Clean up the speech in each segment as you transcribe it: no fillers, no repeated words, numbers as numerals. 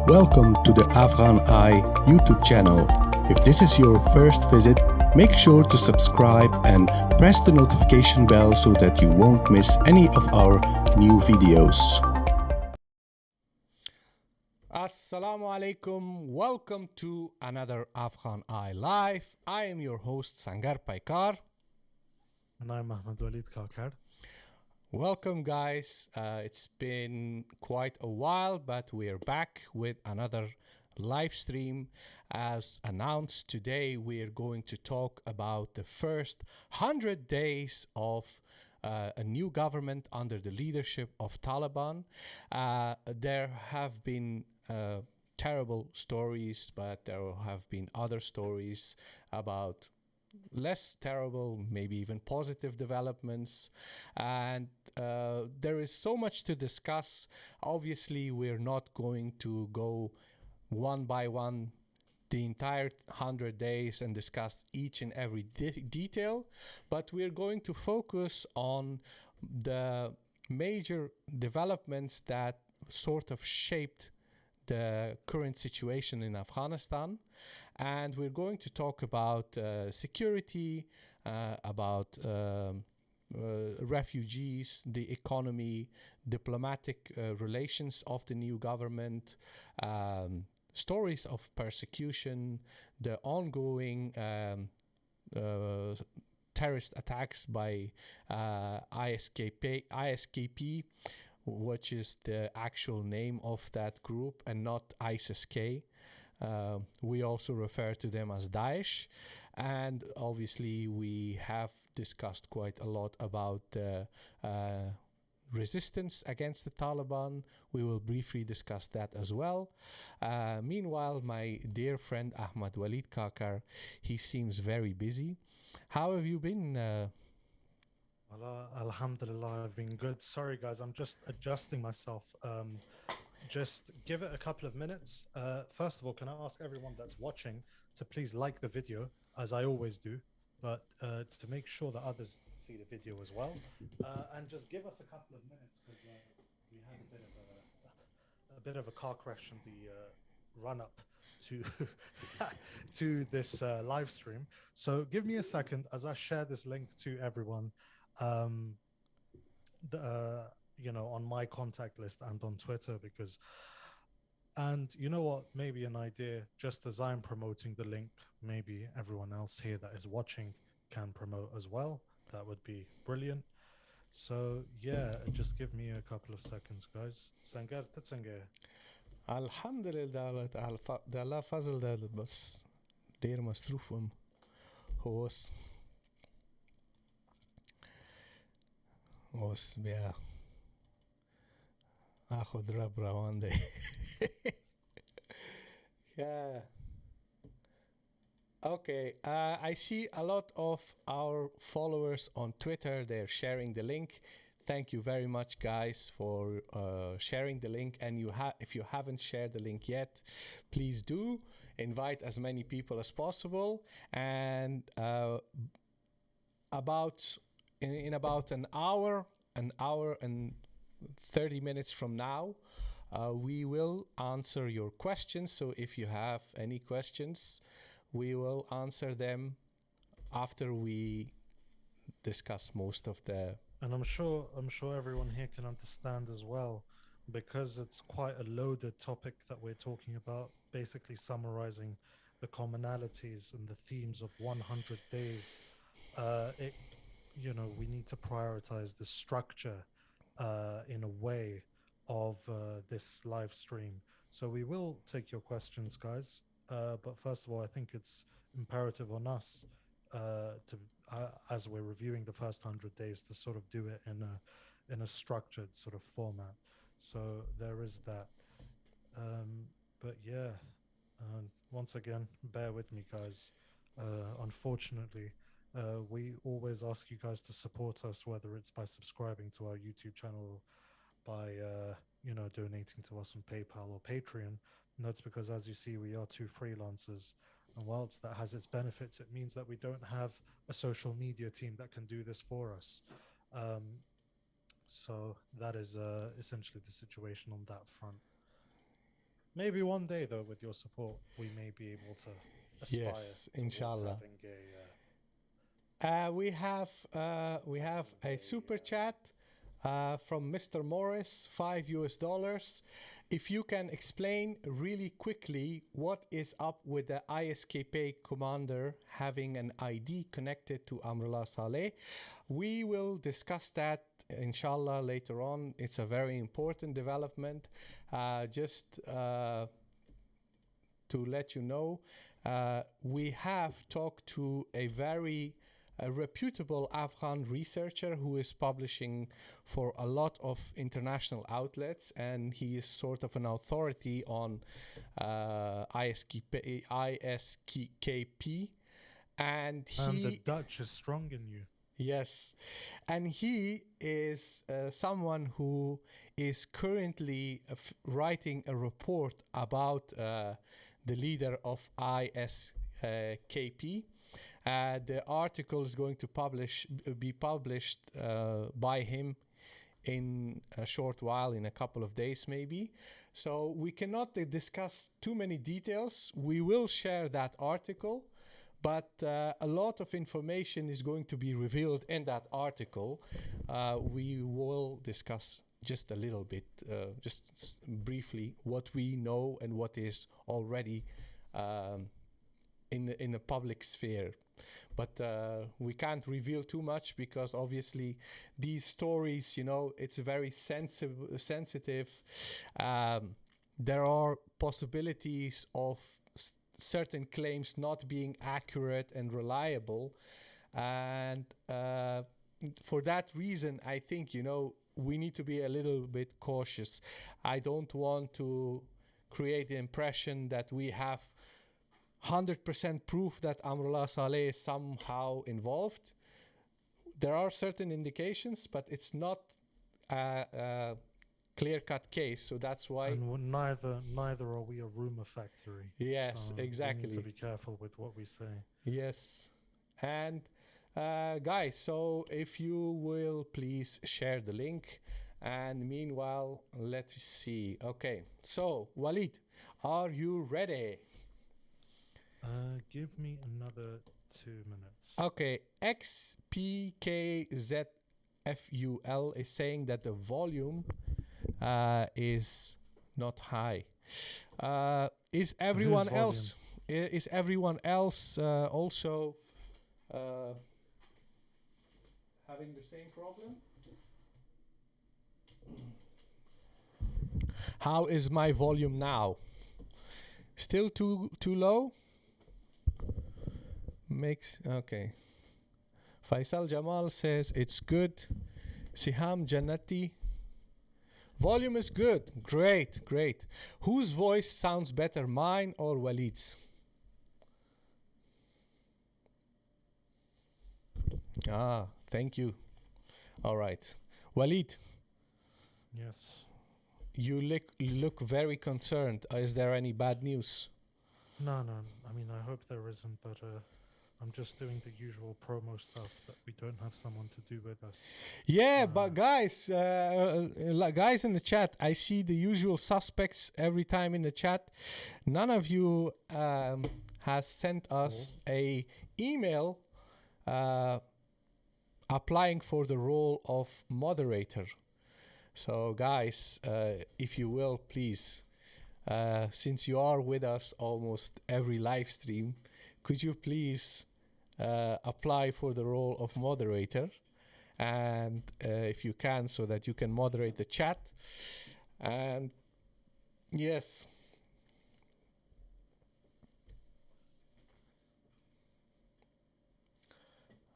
Welcome to the AFGHANEYE YouTube channel. If this is your first visit, make sure to subscribe and press the notification bell so that you won't miss any of our new videos. Assalamu alaikum. Welcome to another AFGHANEYE Live. I am your host Sangar Paikar. And I'm ahmed-waleed. Welcome guys, it's been quite a while, but we're back with another live stream. As announced, today we're going to talk about the first 100 days of a new government under the leadership of Taliban. There have been terrible stories, but there have been other stories about less terrible, maybe even positive developments, and there is so much to discuss. Obviously, we're not going to go one by one the entire 100 days and discuss each and every detail, but we're going to focus on the major developments that sort of shaped the current situation in Afghanistan. And we're going to talk about security, about refugees, the economy, diplomatic relations of the new government, stories of persecution, the ongoing terrorist attacks by ISKP, which is the actual name of that group and not ISIS-K. We also refer to them as Daesh, and obviously we have discussed quite a lot about the resistance against the Taliban. We will briefly discuss that as well. Meanwhile, my dear friend Ahmed-waleed Kakar, he seems very busy. How have you been? Alhamdulillah, I've been good. Sorry guys, I'm just adjusting myself. Just give it a couple of minutes. First of all, can I ask everyone that's watching to please like the video, as I always do, but to make sure that others see the video as well, and just give us a couple of minutes, because we had a bit of a car crash in the run up to to this live stream. So give me a second as I share this link to everyone. You know, on my contact list and on Twitter, because, and you know what, maybe an idea, just as I'm promoting the link, maybe everyone else here that is watching can promote as well. That would be brilliant. So yeah, just give me a couple of seconds guys. Sangar تتسنجر. Alhamdulillah, ده الله فضل ده بس دير مصروف هوس بيا اخذ رب روان دي. Yeah. Okay, I see a lot of our followers on Twitter. They're sharing the link. Thank you very much, guys, for sharing the link. And if you haven't shared the link yet, please do invite as many people as possible. And in about an hour and 30 minutes from now, we will answer your questions. So if you have any questions, we will answer them after we discuss most of the. And I'm sure everyone here can understand as well, because it's quite a loaded topic that we're talking about, basically summarizing the commonalities and the themes of 100 days. You know, we need to prioritize the structure in a way of this live stream. So we will take your questions, guys. But first of all, I think it's imperative on us to, as we're reviewing the first 100 days, to sort of do it in a structured sort of format. So there is that. But yeah, once again, bear with me, guys. Unfortunately, we always ask you guys to support us, whether it's by subscribing to our YouTube channel, by you know, donating to us on PayPal or Patreon. And that's because, as you see, we are two freelancers, and whilst that has its benefits, it means that we don't have a social media team that can do this for us. So that is essentially the situation on that front. Maybe one day, though, with your support, we may be able to aspire Yes, towards inshallah. having a. We have a super chat from Mr. Morris, $5. If you can explain really quickly what is up with the ISKP commander having an ID connected to Amrullah Saleh, we will discuss that inshallah later on. It's a very important development. Just to let you know, we have talked to a very reputable Afghan researcher who is publishing for a lot of international outlets, and he is sort of an authority on ISKP, and The Dutch is strong in you. Yes, and he is someone who is currently writing a report about the leader of ISKP. The article is going to be published by him in a short while, in a couple of days maybe. So we cannot discuss too many details. We will share that article, but a lot of information is going to be revealed in that article. We will discuss just a little bit, just briefly, what we know and what is already in the public sphere. But we can't reveal too much because obviously these stories, you know, it's very sensitive. There are possibilities of certain claims not being accurate and reliable. And for that reason, I think, you know, we need to be a little bit cautious. I don't want to create the impression that we have 100% proof that Amrullah Saleh is somehow involved. There are certain indications, but it's not a clear-cut case, so that's why. And neither are we a rumor factory. Yes, so exactly. We need to be careful with what we say. Yes, and guys, so if you will please share the link, and meanwhile, let's see. Okay, so Waleed, are you ready? Give me another 2 minutes. Okay, XPKZFUL is saying that the volume is not high. Is everyone else also having the same problem? How is my volume now? Still too low? Okay. Faisal Jamal says it's good. Siham Jannati, volume is good. Great. Whose voice sounds better, mine or Waleed's? Thank you. All right. Waleed. Yes. You look very concerned. Is there any bad news? No. I mean, I hope there isn't, but I'm just doing the usual promo stuff that we don't have someone to do with us. Yeah, but guys in the chat, I see the usual suspects every time in the chat. None of you has sent us a email applying for the role of moderator. So guys, if you will, please, since you are with us almost every live stream, could you please apply for the role of moderator? And if you can, so that you can moderate the chat. And yes.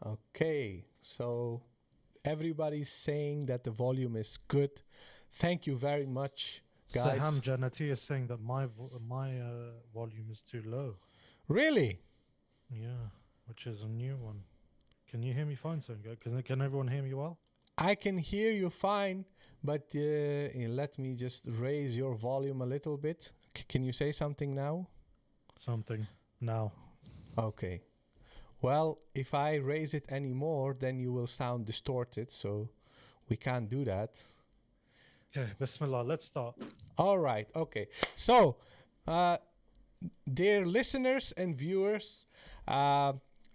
Okay, so everybody's saying that the volume is good. Thank you very much, guys. Saham Jannati is saying that my volume is too low. Really? Yeah, which is a new one. Can you hear me fine, Senga? Can everyone hear me well? I can hear you fine, but let me just raise your volume a little bit. Can you say something now? Something now. Okay. Well, if I raise it any more, then you will sound distorted, so we can't do that. Okay, Bismillah, let's start. All right. Okay. So, uh, dear listeners and viewers, uh,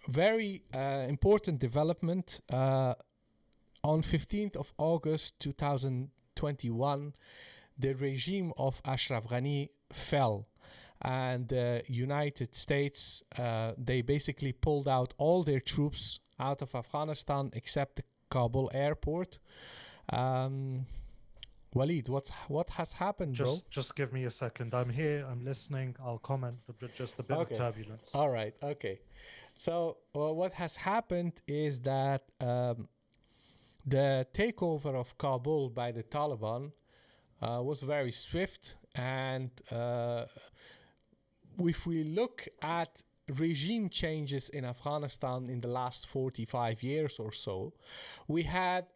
very important development. On 15th of August 2021, the regime of Ashraf Ghani fell. And the United States, they basically pulled out all their troops out of Afghanistan except the Kabul airport. Waleed, what has happened, bro? Just give me a second. I'm here, I'm listening, I'll comment, just a bit of Okay. turbulence. All right. Okay. So what has happened is that the takeover of Kabul by the Taliban was very swift, and if we look at regime changes in Afghanistan in the last 45 years or so, we had,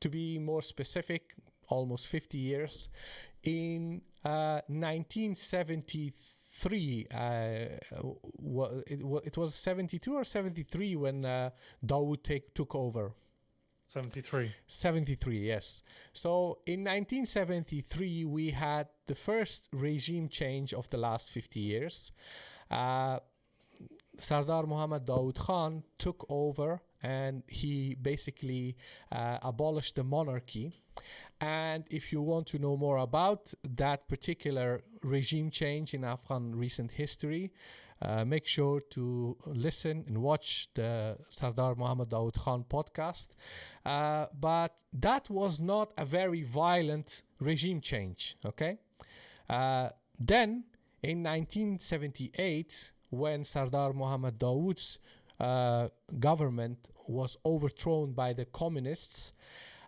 to be more specific, almost 50 years. In 1973, it was 72 or 73 when Dawood took over. 73. 73, yes. So in 1973, we had the first regime change of the last 50 years. Sardar Muhammad Dawood Khan took over and he basically abolished the monarchy. And if you want to know more about that particular regime change in Afghan recent history, make sure to listen and watch the Sardar Muhammad Dawood Khan podcast. But that was not a very violent regime change, okay? Then, in 1978, when Sardar Muhammad Dawood's government was overthrown by the communists,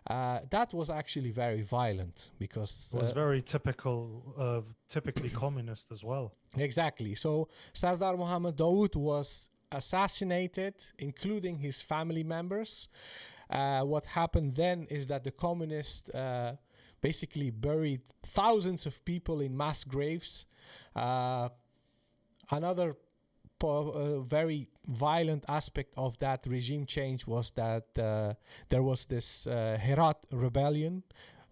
that was actually very violent because It was very typically communist as well. Exactly. So Sardar Muhammad Dawood was assassinated, including his family members. What happened then is that the communists basically buried thousands of people in mass graves. Another very violent aspect of that regime change was that there was this Herat rebellion.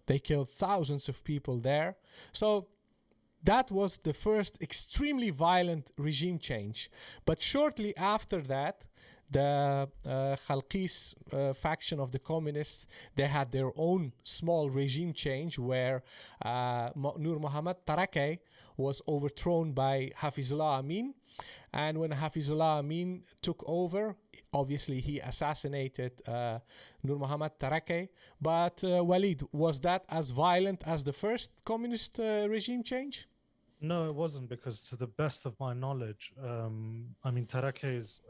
They killed thousands of people there. So that was the first extremely violent regime change. But shortly after that, the Khalqis faction of the communists, they had their own small regime change where Nur Muhammad Tarakay was overthrown by Hafizullah Amin. And when Hafizullah Amin took over, obviously he assassinated Nur Muhammad Tarakay. But Waleed, was that as violent as the first communist regime change? No, it wasn't, because to the best of my knowledge, Tarakay's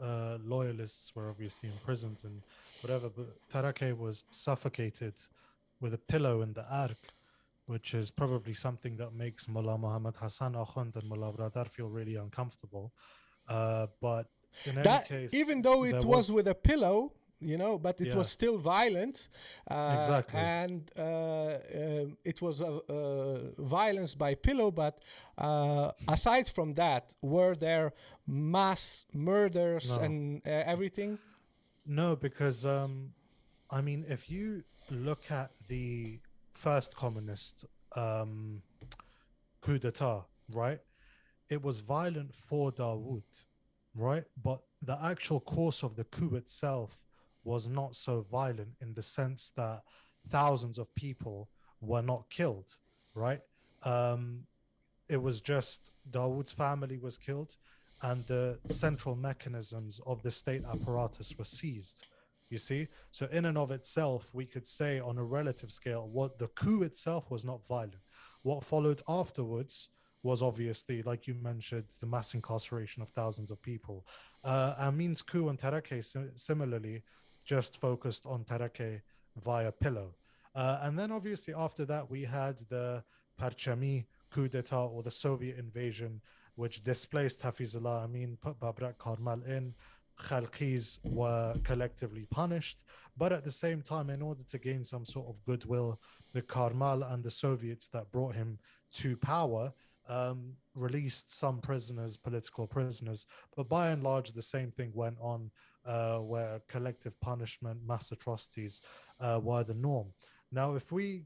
loyalists were obviously imprisoned and whatever, but Tarakay was suffocated with a pillow in the Ark, which is probably something that makes Mullah Muhammad Hassan Akhund and Mullah Bradar feel really uncomfortable. But in any case, even though it was with a pillow, but it was still violent. Exactly. And it was violence by pillow. But aside from that, were there mass murders and everything? No, because if you look at the first communist coup d'etat, right? It was violent for Dawood, right? But the actual course of the coup itself was not so violent, in the sense that thousands of people were not killed, right? It was just Dawood's family was killed, and the central mechanisms of the state apparatus were seized. You see? So in and of itself, we could say on a relative scale, what the coup itself was not violent. What followed afterwards was obviously, like you mentioned, the mass incarceration of thousands of people. Amin's coup and Tarakay similarly just focused on Tarakay via pillow. And then obviously after that, we had the Parchami coup d'etat, or the Soviet invasion, which displaced Hafizullah Amin, put Babrak Karmal in. Khalqis were collectively punished, but at the same time, in order to gain some sort of goodwill, the Karmal and the Soviets that brought him to power released some prisoners, political prisoners, but by and large, the same thing went on, where collective punishment, mass atrocities were the norm. Now, if we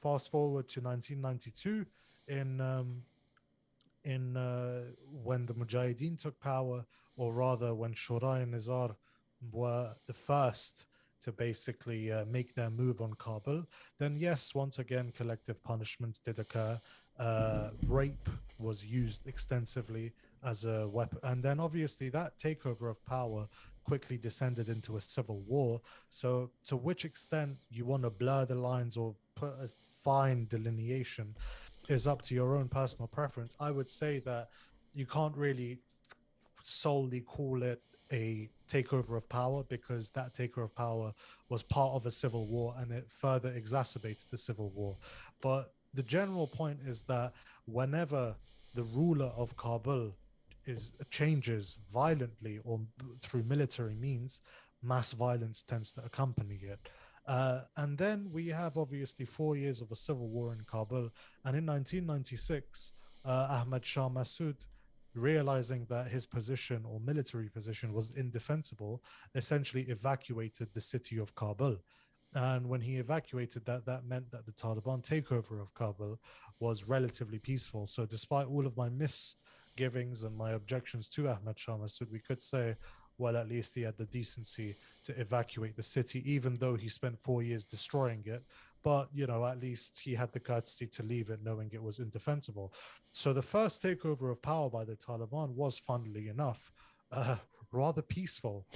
fast forward to 1992 in when the Mujahideen took power, or rather when Shura and Nizar were the first to basically make their move on Kabul, then yes, once again, collective punishments did occur. Rape was used extensively as a weapon. And then obviously that takeover of power quickly descended into a civil war. So, to which extent you want to blur the lines or put a fine delineation is up to your own personal preference. I would say that you can't really solely call it a takeover of power, because that takeover of power was part of a civil war and it further exacerbated the civil war. But the general point is that whenever the ruler of Kabul is changes violently or through military means, mass violence tends to accompany it. And then we have obviously 4 years of a civil war in Kabul. And in 1996, Ahmad Shah Massoud, realizing that his position or military position was indefensible, essentially evacuated the city of Kabul. And when he evacuated that, that meant that the Taliban takeover of Kabul was relatively peaceful. So, despite all of my misgivings and my objections to Ahmad Shah Massoud, we could say, well, at least he had the decency to evacuate the city, even though he spent 4 years destroying it. But, you know, at least he had the courtesy to leave it knowing it was indefensible. So the first takeover of power by the Taliban was, funnily enough, uh, rather peaceful,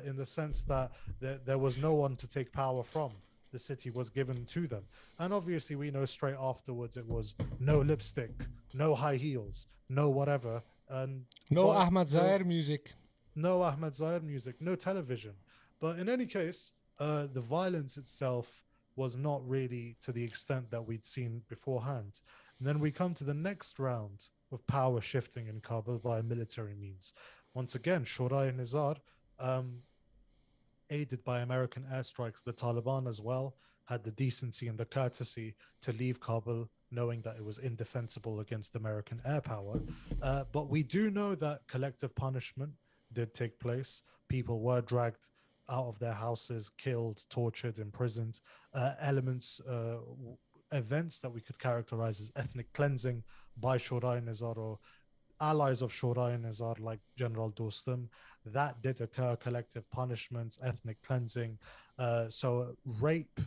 in the sense that there was no one to take power from. The city was given to them. And obviously, we know straight afterwards it was no lipstick, no high heels, no whatever. And No but Ahmad the Zair music. no Ahmed Zayed music, no television. But in any case, the violence itself was not really to the extent that we'd seen beforehand. And then we come to the next round of power shifting in Kabul via military means. Once again, Shorai Nizar, um, aided by American airstrikes, the Taliban as well had the decency and the courtesy to leave Kabul, knowing that it was indefensible against American air power. But we do know that collective punishment did take place. People were dragged out of their houses, killed, tortured, imprisoned. Events that we could characterize as ethnic cleansing by Shorai Nizar or allies of Shorai Nizar like General Dostum. That did occur, collective punishments, ethnic cleansing. So rape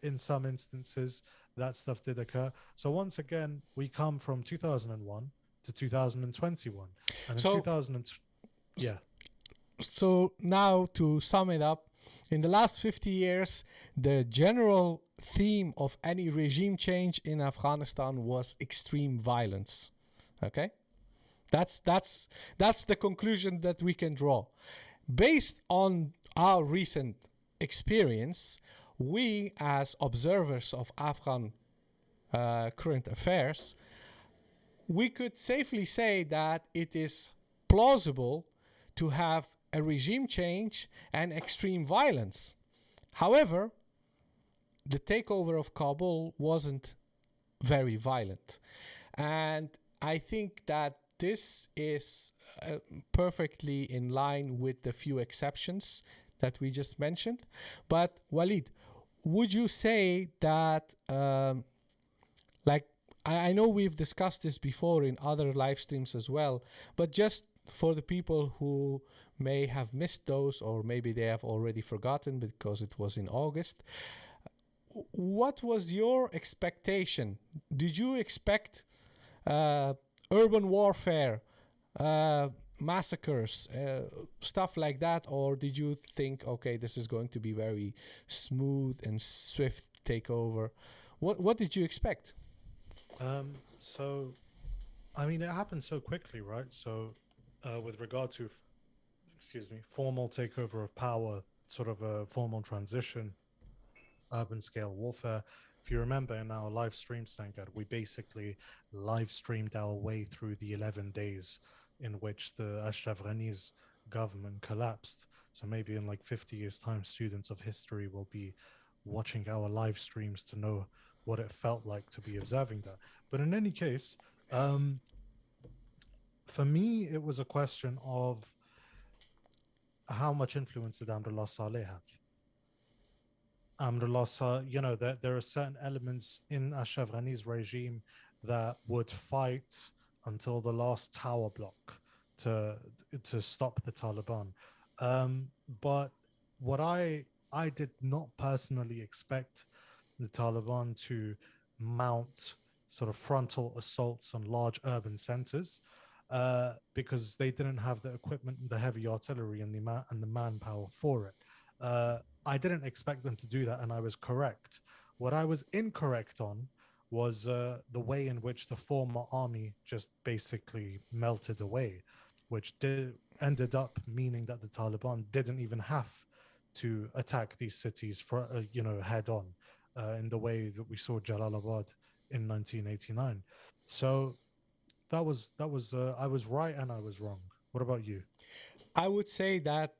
in some instances, that stuff did occur. So once again, we come from 2001 to 2021. And in So 2000, yeah. So now to sum it up, in the last 50 years, the general theme of any regime change in Afghanistan was extreme violence. Okay? That's the conclusion that we can draw. Based on our recent experience, we as observers of Afghan current affairs, we could safely say that it is plausible to have a regime change and extreme violence. However, the takeover of Kabul wasn't very violent. And I think that this is perfectly in line with the few exceptions that we just mentioned. But Waleed, would you say that, like, I know we've discussed this before in other live streams as well, but just for the people who may have missed those, or maybe they have already forgotten because it was in August, what was your expectation? Did you expect urban warfare, massacres, stuff like that, or did you think, okay, this is going to be very smooth and swift takeover? What did you expect? So, I mean, it happened so quickly, right? So, with regard to, excuse me, formal takeover of power, sort of a formal transition, urban scale warfare. If you remember in our live stream, Sangad, we basically live streamed our way through the 11 days in which the AFGHANEYE's government collapsed. So maybe in like 50 years' time, students of history will be watching our live streams to know what it felt like to be observing that. But in any case, for me, it was a question of how much influence did Amrullah Saleh have? Amrullah, you know, there are certain elements in Ashraf Ghani's regime that would fight until the last tower block to to stop the Taliban. But what I did not personally expect the Taliban to mount sort of frontal assaults on large urban centers because they didn't have the equipment, the heavy artillery, and the manpower for it. I didn't expect them to do that, and I was correct. What I was incorrect on was the way in which the former army just basically melted away, which ended up meaning that the Taliban didn't even have to attack these cities for head on in the way that we saw Jalalabad in 1989. So that was I was right and I was wrong. What about you? I would say that,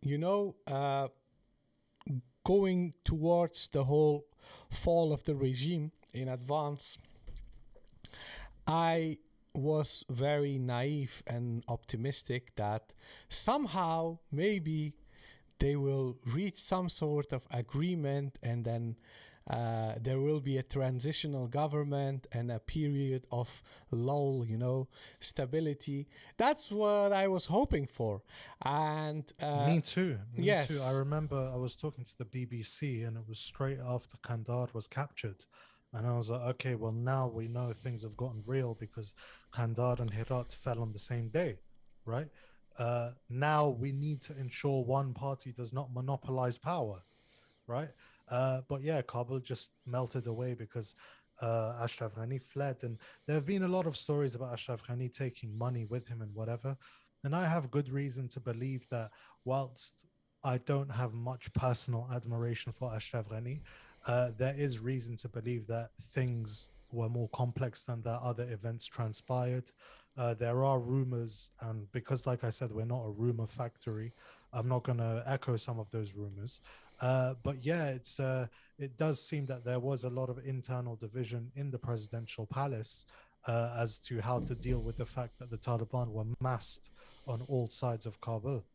you know, going towards the whole fall of the regime in advance, I was very naive and optimistic that somehow, maybe, they will reach some sort of agreement, and then there will be a transitional government and a period of lull, stability. That's what I was hoping for. And Me too. Me too. I yes, remember I was talking to the BBC and it was straight after Kandahar was captured. And I was like, okay, well, now we know things have gotten real because Kandahar and Herat fell on the same day, right? Now we need to ensure one party does not monopolize power, right? But yeah, Kabul just melted away because Ashraf Ghani fled. And there have been a lot of stories about Ashraf Ghani taking money with him and whatever. And I have good reason to believe that whilst I don't have much personal admiration for Ashraf Ghani, there is reason to believe that things were more complex than that. Other events transpired. There are rumors, and because, like I said, we're not a rumor factory, I'm not going to echo some of those rumors. But yeah, it does seem that there was a lot of internal division in the presidential palace as to how to deal with the fact that the Taliban were massed on all sides of Kabul.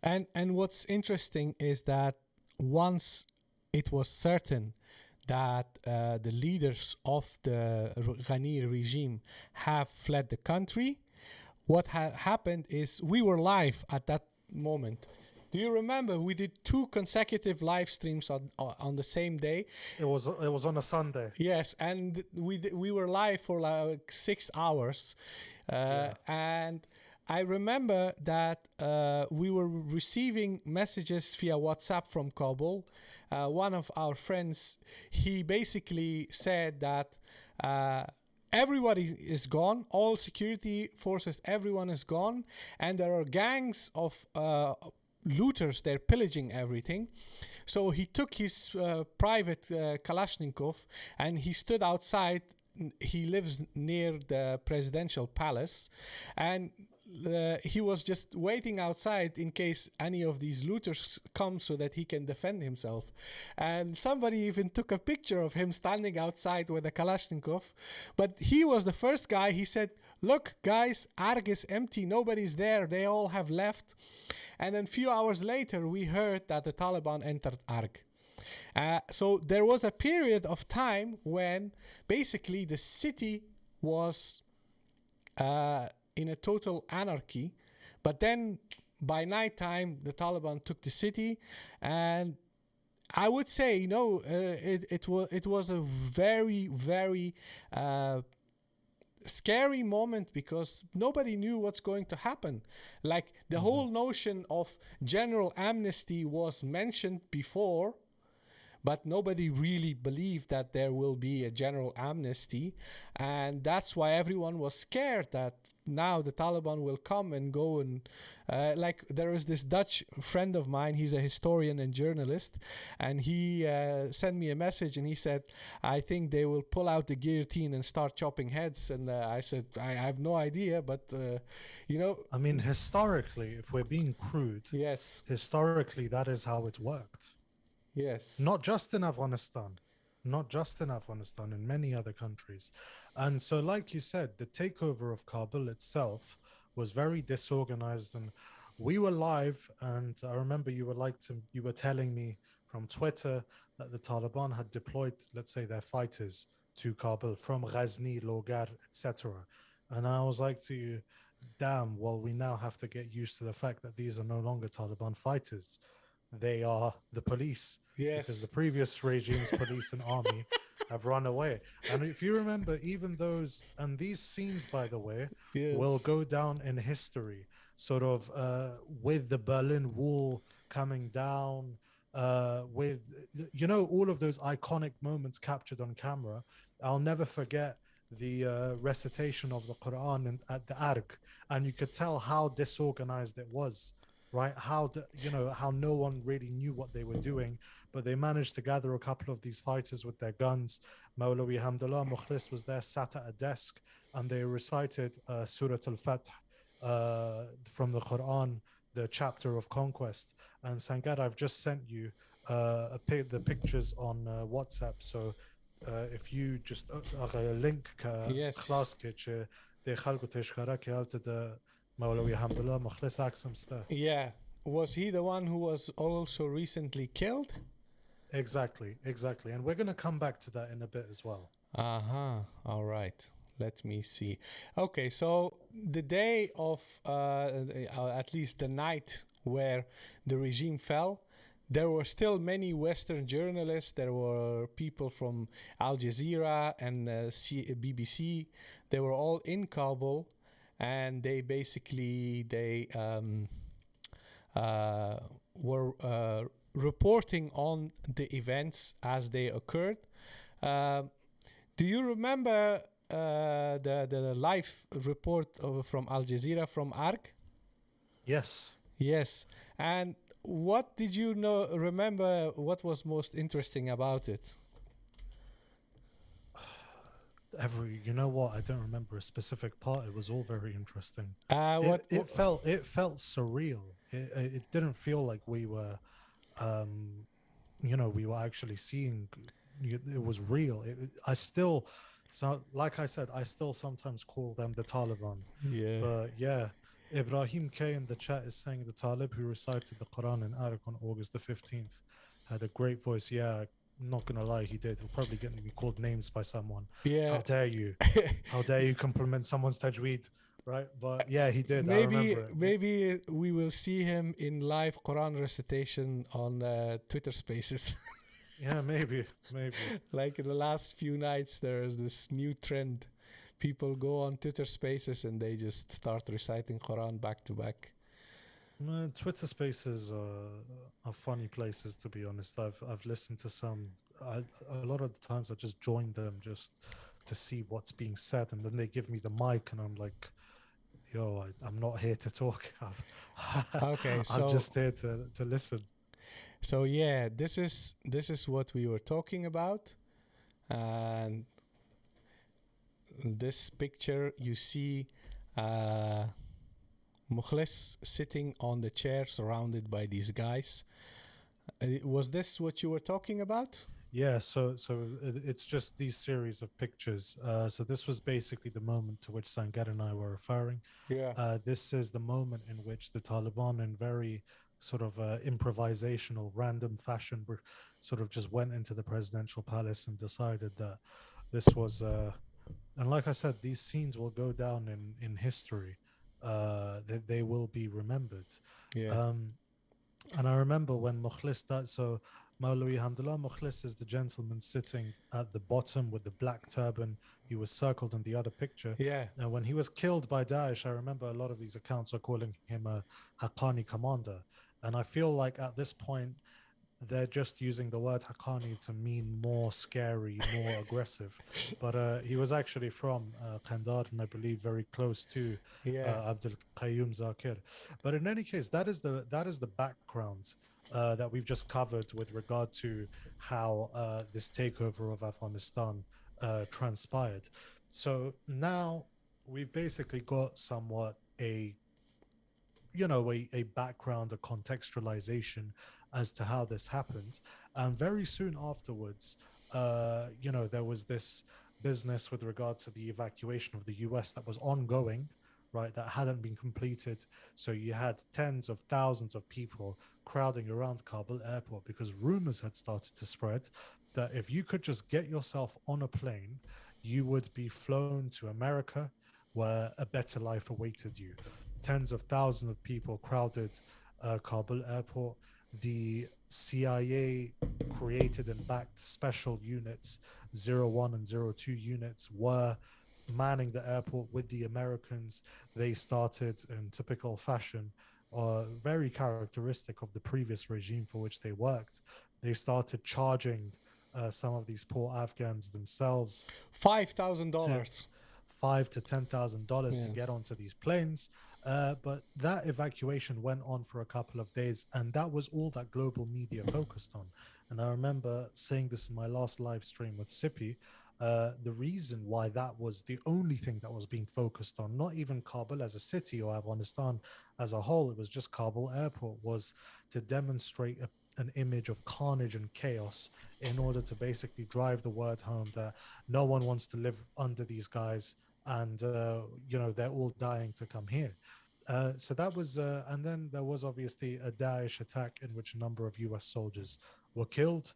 and what's interesting is that once it was certain that the leaders of the Ghani regime have fled the country, what happened is we were live at that moment. Do you remember we did two consecutive live streams on the same day? It was on a Sunday. Yes, and we were live for like 6 hours, Yeah. and I remember that we were receiving messages via WhatsApp from Kabul. One of our friends, he basically said that everybody is gone, all security forces, everyone is gone, and there are gangs of looters. They're pillaging everything. So he took his private Kalashnikov and he stood outside. He lives near the presidential palace, and he was just waiting outside in case any of these looters come so that he can defend himself. And somebody even took a picture of him standing outside with a Kalashnikov. But he was the first guy. He said, "Look, guys, Arg is empty. Nobody's there. They all have left." And then a few hours later, we heard that the Taliban entered Arg. So there was a period of time when basically the city was in a total anarchy. But then by nighttime, the Taliban took the city, and I would say, it was a very, very scary moment because nobody knew what's going to happen. Like the whole notion of general amnesty was mentioned before, but nobody really believed that there will be a general amnesty. And that's why everyone was scared that now the Taliban will come and go. And like there is this Dutch friend of mine, he's a historian and journalist, and he sent me a message and he said, "I think they will pull out the guillotine and start chopping heads." And I said, I have no idea, but I mean, historically, if we're being crude, yes, historically, that is how it worked. yes. Not just in Afghanistan, not just in Afghanistan, in many other countries. And so, like you said, the takeover of Kabul itself was very disorganized. And we were live, and I remember you were telling me from Twitter that the Taliban had deployed, let's say, their fighters to Kabul from Ghazni, Logar, etc. And I was like to you, damn, well, we now have to get used to the fact that these are no longer Taliban fighters. They are the police because the Yes. previous regime's police and army have run away. And if you remember, even those, and these scenes, by the way, will Yes. go down in history, sort of with the Berlin Wall coming down, with, you know, all of those iconic moments captured on camera. I'll never forget the recitation of the Quran at the Arq, and you could tell how disorganized it was, right? How you know, how no one really knew what they were doing, but they managed to gather a couple of these fighters with their guns. Mawlawi Hamdullah Mukhlis was there, sat at a desk, and they recited Surah Al-Fath from the Quran, the chapter of conquest. And Sangar, I've just sent you the pictures on WhatsApp. So if you just link Yes. خلاص که ده خلق تشکره که حالت ده مولوی حمدالله مخلص عکسم سته. Yeah. Was he the one who was also recently killed? Exactly. And we're going to come back to that in a bit as well. Uh-huh. All right. Let me see. Okay, so the day of, at least the night where the regime fell, there were still many Western journalists. There were people from Al Jazeera and BBC. They were all in Kabul, and they basically were reporting on the events as they occurred. Do you remember the live report from Al Jazeera from ARC? Yes. Yes. And what did you remember what was most interesting about it? You know what? I don't remember a specific part. It was all very interesting. It felt surreal. It didn't feel like we were, we were actually seeing. It was real. So like I said, I still sometimes call them the Taliban. Yeah. But yeah, Ibrahim K in the chat is saying the Talib who recited the Quran in Arabic on August the 15th had a great voice. Yeah, I'm not gonna lie, he did. He'll probably get me called names by someone. Yeah. How dare you? How dare you compliment someone's tajweed? Right? But yeah, he did. I remember it. Maybe we will see him in live Quran recitation on Twitter Spaces. Yeah, maybe. Like in the last few nights, there's this new trend. People go on Twitter Spaces and they just start reciting Quran back to back. Twitter Spaces are funny places, to be honest. I've listened to some. A lot of the times I just join them just to see what's being said, and then they give me the mic, and I'm like, "Yo, I'm not here to talk. Okay, I'm just here to listen." So yeah, this is what we were talking about, and this picture you see Mukhlis sitting on the chair surrounded by these guys. Was this what you were talking about? Yeah, so it's just these series of pictures. So this was basically the moment to which Sangar and I were referring. Yeah. This is the moment in which the Taliban, in very sort of improvisational, random fashion, sort of just went into the presidential palace and decided that this was. And like I said, these scenes will go down in history. They will be remembered. Yeah. And I remember when Mukhlis died. So Maulawi Hamdullah Mukhlis is the gentleman sitting at the bottom with the black turban. He was circled in the other picture. Yeah. And when he was killed by Daesh, I remember a lot of these accounts are calling him a Haqqani commander. And I feel like at this point, they're just using the word Haqqani to mean more scary, more aggressive. But he was actually from Kandar, and I believe very close to Abdul Qayyum Zakir. But in any case, that is the background that we've just covered with regard to how this takeover of Afghanistan transpired. So now we've basically got somewhat a background, a contextualization as to how this happened. And very soon afterwards, there was this business with regard to the evacuation of the US that was ongoing, right, that hadn't been completed. So you had tens of thousands of people crowding around Kabul airport because rumors had started to spread that if you could just get yourself on a plane, you would be flown to America where a better life awaited you. Tens of thousands of people crowded Kabul airport. The CIA created and backed special units, zero 01 and zero 02 units, were manning the airport with the Americans. They started in typical fashion, very characteristic of the previous regime for which they worked. They started charging some of these poor Afghans themselves to $5,000. $5,000 to $10,000 to Yes. get onto these planes. But that evacuation went on for a couple of days, and that was all that global media focused on. And I remember saying this in my last live stream with Sippy. The reason why that was the only thing that was being focused on, not even Kabul as a city or Afghanistan as a whole, it was just Kabul airport, was to demonstrate an image of carnage and chaos in order to basically drive the word home that no one wants to live under these guys, and they're all dying to come here. So that was, and then there was obviously a Daesh attack in which a number of US soldiers were killed,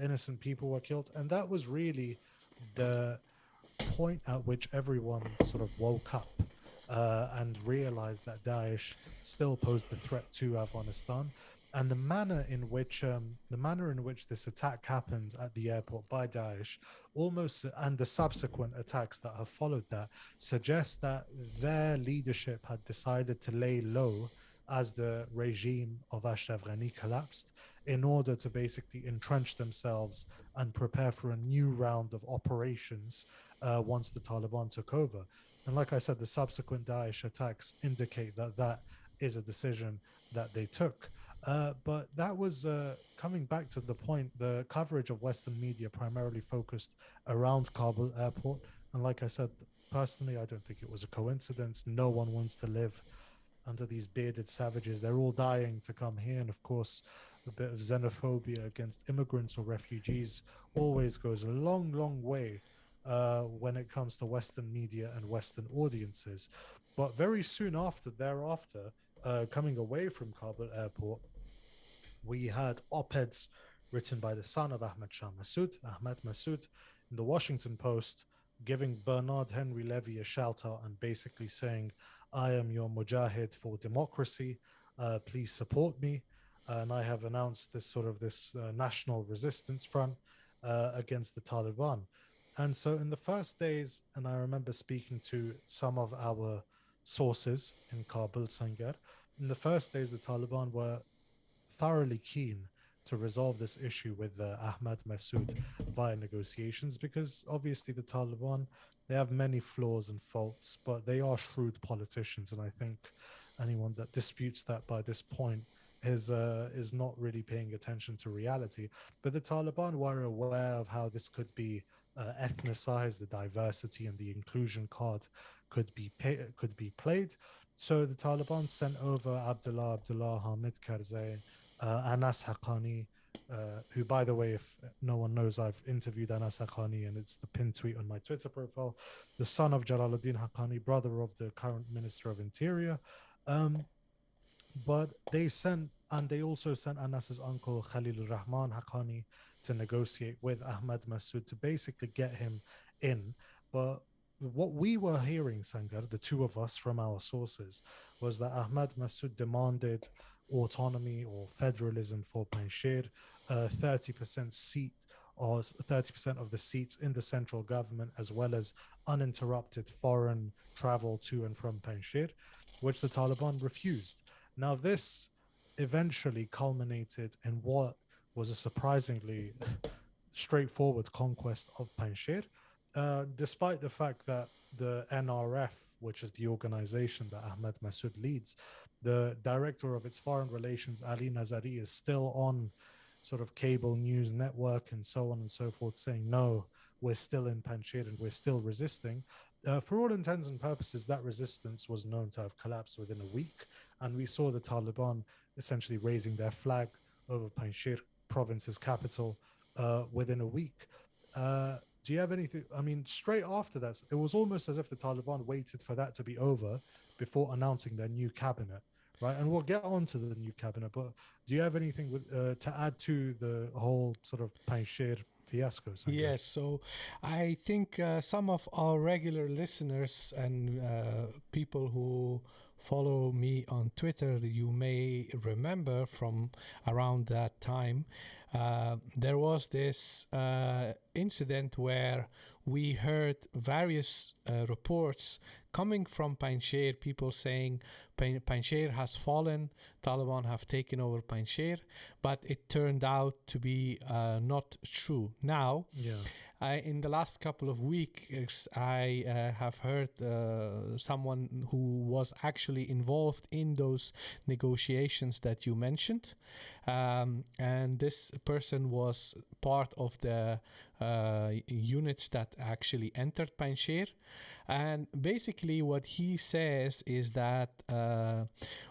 innocent people were killed, and that was really the point at which everyone sort of woke up and realized that Daesh still posed a threat to Afghanistan. And the manner in which this attack happened at the airport by Daesh, almost, and the subsequent attacks that have followed that, suggest that their leadership had decided to lay low as the regime of Ashraf Ghani collapsed, in order to basically entrench themselves and prepare for a new round of operations once the Taliban took over. And like I said, the subsequent Daesh attacks indicate that that is a decision that they took. But that was coming back to the point. The coverage of Western media primarily focused around Kabul airport. And like I said, personally, I don't think it was a coincidence. No one wants to live under these bearded savages. They're all dying to come here. And of course, a bit of xenophobia against immigrants or refugees always goes a long, long way when it comes to Western media and Western audiences. But very soon thereafter, coming away from Kabul airport, we had op-eds written by the son of Ahmed Shah Massoud, Ahmed Massoud, in the Washington Post, giving Bernard Henry Levy a shout out and basically saying, I am your mujahid for democracy. Please support me. And I have announced this national resistance front against the Taliban. And so in the first days, and I remember speaking to some of our sources in Kabul, Sangar, in the first days, the Taliban were thoroughly keen to resolve this issue with Ahmad Massoud via negotiations, because obviously the Taliban, they have many flaws and faults, but they are shrewd politicians, and I think anyone that disputes that by this point is not really paying attention to reality. But the Taliban were aware of how this could be ethnicized, the diversity and the inclusion card could be played. So the Taliban sent over Abdullah Hamid Karzai, Anas Haqqani, who, by the way, if no one knows, I've interviewed Anas Haqqani, and it's the pinned tweet on my Twitter profile, the son of Jalaluddin Haqqani, brother of the current Minister of Interior. Um, but they also sent Anas's uncle Khalil Rahman Haqqani to negotiate with Ahmad Massoud to basically get him in. But what we were hearing, Sangar, the two of us from our sources, was that Ahmad Massoud demanded autonomy or federalism for Panjshir, 30% seat or 30% of the seats in the central government, as well as uninterrupted foreign travel to and from Panjshir, which the Taliban refused. Now, this eventually culminated in what was a surprisingly straightforward conquest of Panjshir, despite the fact that the NRF, which is the organization that Ahmed Massoud leads, the director of its foreign relations, Ali Nazari, is still on sort of cable news network and so on and so forth, saying, no, we're still in Panjshir and we're still resisting. For all intents and purposes, that resistance was known to have collapsed within a week. And we saw the Taliban essentially raising their flag over Panjshir province's capital within a week. Do you have anything? I mean, straight after that, it was almost as if the Taliban waited for that to be over before announcing their new cabinet, right? And we'll get on to the new cabinet, but do you have anything to add to the whole sort of Panjshir fiasco, Sanjay? Yes, so I think some of our regular listeners and people who follow me on Twitter, you may remember from around that time, there was this incident where we heard various reports coming from Panjshir, people saying Panjshir has fallen, Taliban have taken over Panjshir, but it turned out to be not true. Now, in the last couple of weeks, I have heard someone who was actually involved in those negotiations that you mentioned. And this person was part of the units that actually entered Panjshir. And basically what he says is that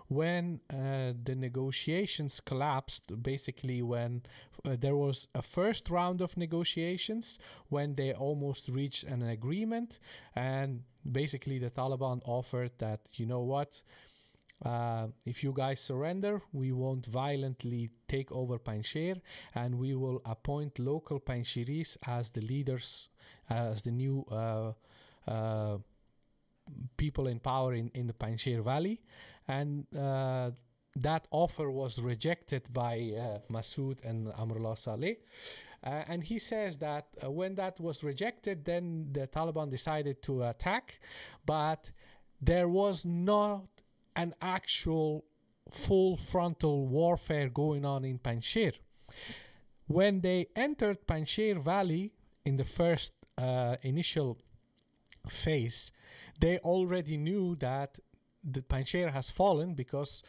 when the negotiations collapsed, basically when there was a first round of negotiations, when they almost reached an agreement, and basically the Taliban offered that, you know what, if you guys surrender, we won't violently take over Panjshir, and we will appoint local Panjshiris as the leaders, as the new people in power in the Panjshir Valley. And that offer was rejected by Masood and Amrullah Saleh. And he says that when that was rejected, then the Taliban decided to attack, but there was not an actual full frontal warfare going on in Panjshir. When they entered Panjshir Valley in the first initial phase, they already knew that the Panjshir has fallen because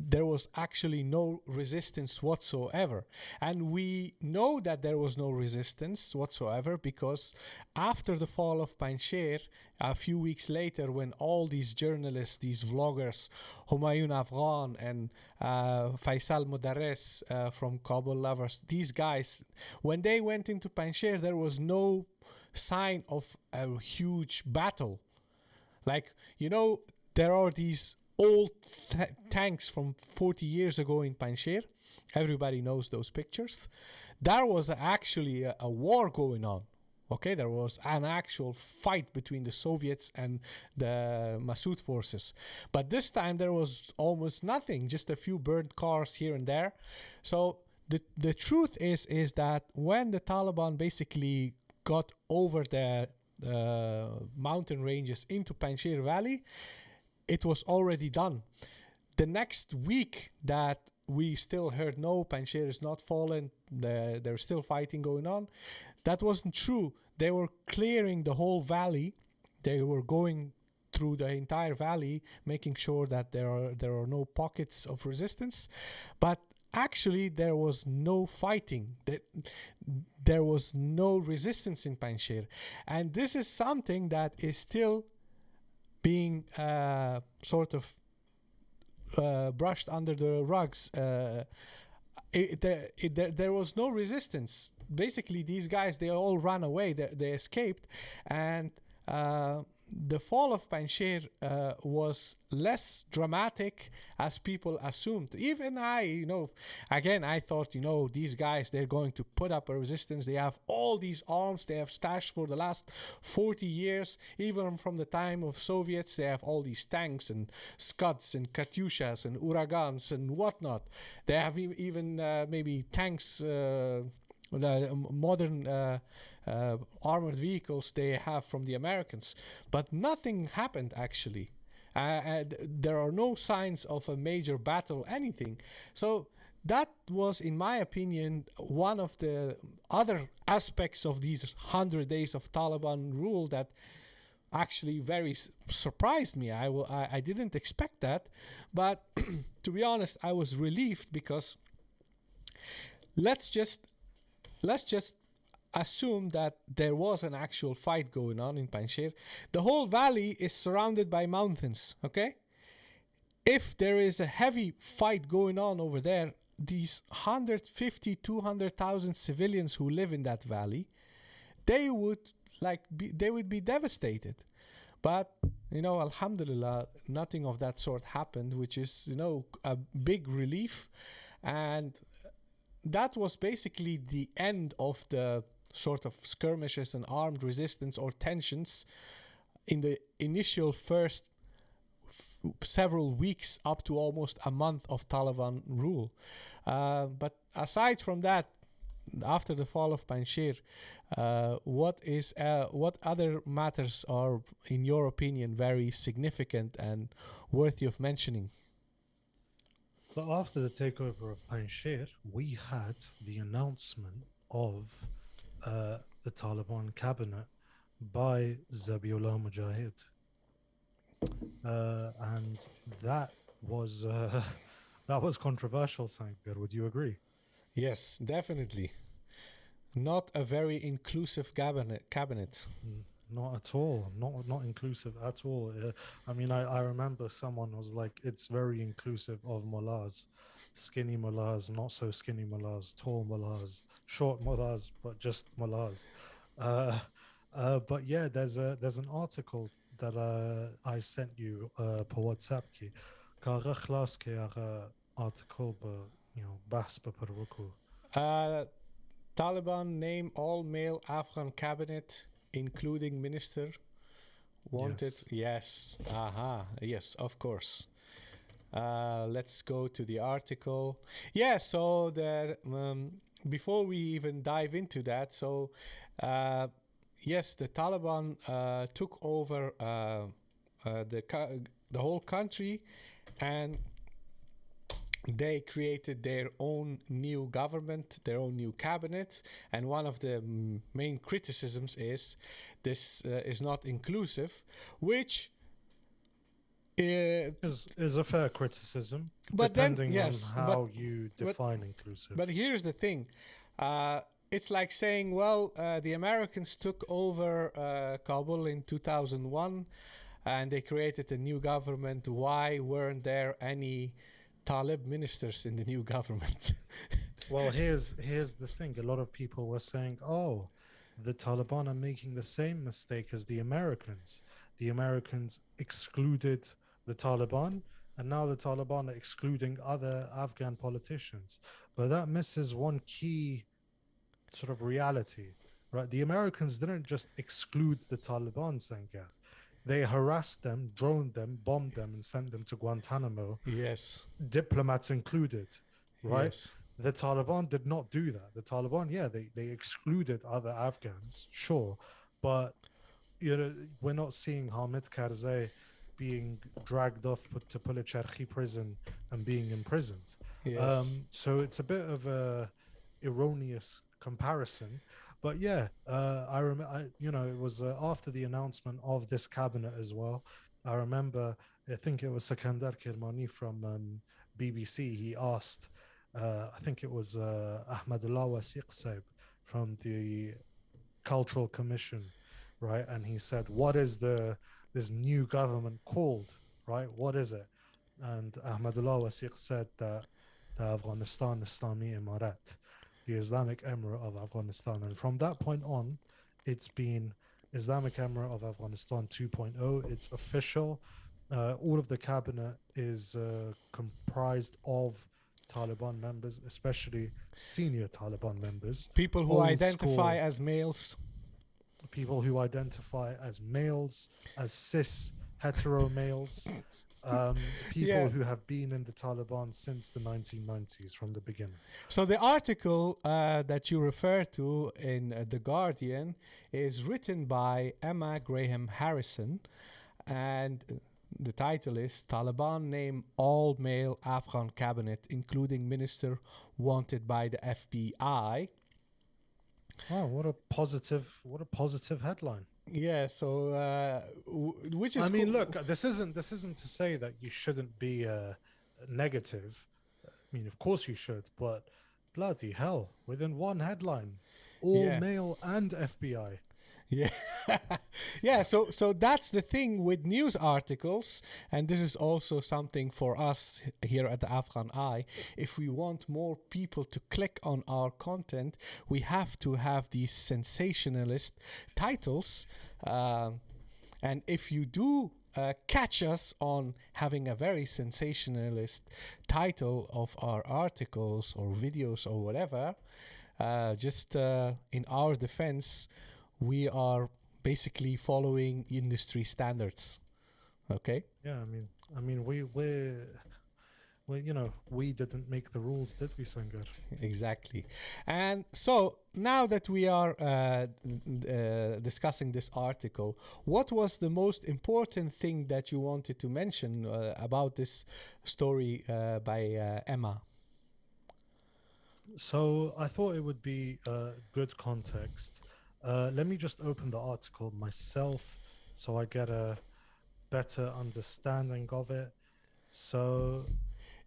there was actually no resistance whatsoever. And we know that there was no resistance whatsoever because after the fall of Panjshir, a few weeks later, when all these journalists, these vloggers, Humayun Afghan and Faisal Mudarris from Kabul Lovers, these guys, when they went into Panjshir, there was no sign of a huge battle. Like, you know, there are these old tanks from 40 years ago in Panjshir. Everybody knows those pictures. There was actually a war going on. Okay, there was an actual fight between the Soviets and the Masood forces. But this time there was almost nothing, just a few burned cars here and there. So the truth is that when the Taliban basically got over the mountain ranges into Panjshir Valley, it was already done. The next week that we still heard, no, Panjshir is not fallen, there's still fighting going on, that wasn't true. They were clearing the whole valley. They were going through the entire valley, making sure that there are no pockets of resistance. But actually, there was no fighting. There was no resistance in Panjshir. And this is something that is still being sort of brushed under the rugs. There was no resistance. Basically, these guys, they all ran away. They escaped. And the fall of Panjshir was less dramatic as people assumed. Even I, again, I thought, these guys, they're going to put up a resistance. They have all these arms they have stashed for the last 40 years. Even from the time of Soviets, they have all these tanks and Scuds and Katyushas and Uragans and whatnot. They have even maybe tanks, modern armored vehicles they have from the Americans, but nothing happened actually. There are no signs of a major battle, anything. So that was, in my opinion, one of the other aspects of these 100 days of Taliban rule that actually very surprised me. I didn't expect that, but to be honest, I was relieved because let's just assume that there was an actual fight going on in Panjshir. The whole valley is surrounded by mountains, okay? If there is a heavy fight going on over there, these 150, 200,000 civilians who live in that valley, they would be devastated. But, alhamdulillah, nothing of that sort happened, which is, a big relief. And that was basically the end of the sort of skirmishes and armed resistance or tensions in the initial first several weeks up to almost a month of Taliban rule. But aside from that, after the fall of Panjshir, what other matters are, in your opinion, very significant and worthy of mentioning? So after the takeover of Panjshir, we had the announcement of the Taliban cabinet by Zabiullah Mujahid. And that was that was controversial, Sankar. Would you agree? Yes, definitely. Not a very inclusive cabinet. Not at all. Not inclusive at all. I mean, I remember someone was like, "It's very inclusive of mullahs, skinny mullahs, not so skinny mullahs, tall mullahs, short mullahs, but just mullahs." Uh, but yeah, there's an article that I sent you per WhatsApp ki كاغا خلاص كي أغا article بحث بپروکو. Taliban name all male Afghan cabinet, including minister. Wanted? Yes. Aha. Yes, of course. Let's go to the article. Yeah, so before we even dive into that, so yes, the Taliban took over the whole country, and they created their own new government, their own new cabinet, and one of the main criticisms is this is not inclusive, which is a fair criticism, but depending then, yes, on how you define inclusive. But here's the thing. It's like saying, well, the Americans took over Kabul in 2001 and they created a new government. Why weren't there any Talib ministers in the new government? Well, here's the thing. A lot of people were saying, oh, the Taliban are making the same mistake as the Americans. The Americans excluded the Taliban, and now the Taliban are excluding other Afghan politicians. But that misses one key sort of reality, right? The Americans didn't just exclude the Taliban, Sankar. They harassed them, droned them, bombed them, and sent them to Guantanamo. Yes. Diplomats included, right? Yes. The Taliban did not do that. The Taliban, yeah, they excluded other Afghans, sure. But, we're not seeing Hamid Karzai being dragged off to Pul-e-Charkhi prison and being imprisoned. Yes. So it's a bit of a erroneous comparison. But yeah, I remember, it was after the announcement of this cabinet as well. I remember, I think it was Sakandar Kirmani from BBC. He asked, I think it was ahmed-waleed from the Cultural Commission, right? And he said, what is this new government called, right? What is it? And ahmed-waleed said that the Afghanistan Islamic Emirate, the Islamic Emirate of Afghanistan. And from that point on, it's been Islamic Emirate of Afghanistan 2.0. It's official. All of the cabinet is comprised of Taliban members, especially senior Taliban members. People who identify as males. People who identify as males, as cis hetero males. People who have been in the Taliban since the 1990s, from the beginning. So the article that you refer to in The Guardian is written by Emma Graham Harrison, and the title is Taliban Name All Male Afghan Cabinet, including Minister Wanted by the FBI. Oh, what a positive headline. Yeah, so which is, I mean, look, this isn't to say that you shouldn't be negative. I mean, of course you should, but bloody hell, within one headline, all male and FBI. Yeah. Yeah, so that's the thing with news articles, and this is also something for us here at the Afghan Eye. If we want more people to click on our content, we have to have these sensationalist titles, And if you do catch us on having a very sensationalist title of our articles or videos or whatever, just in our defense, we are basically following industry standards. Okay? Yeah, I mean, we didn't make the rules, did we, Sangar? Exactly. And so now that we are discussing this article, what was the most important thing that you wanted to mention about this story by Emma? So I thought it would be good context. Let me just open the article myself so I get a better understanding of it. So,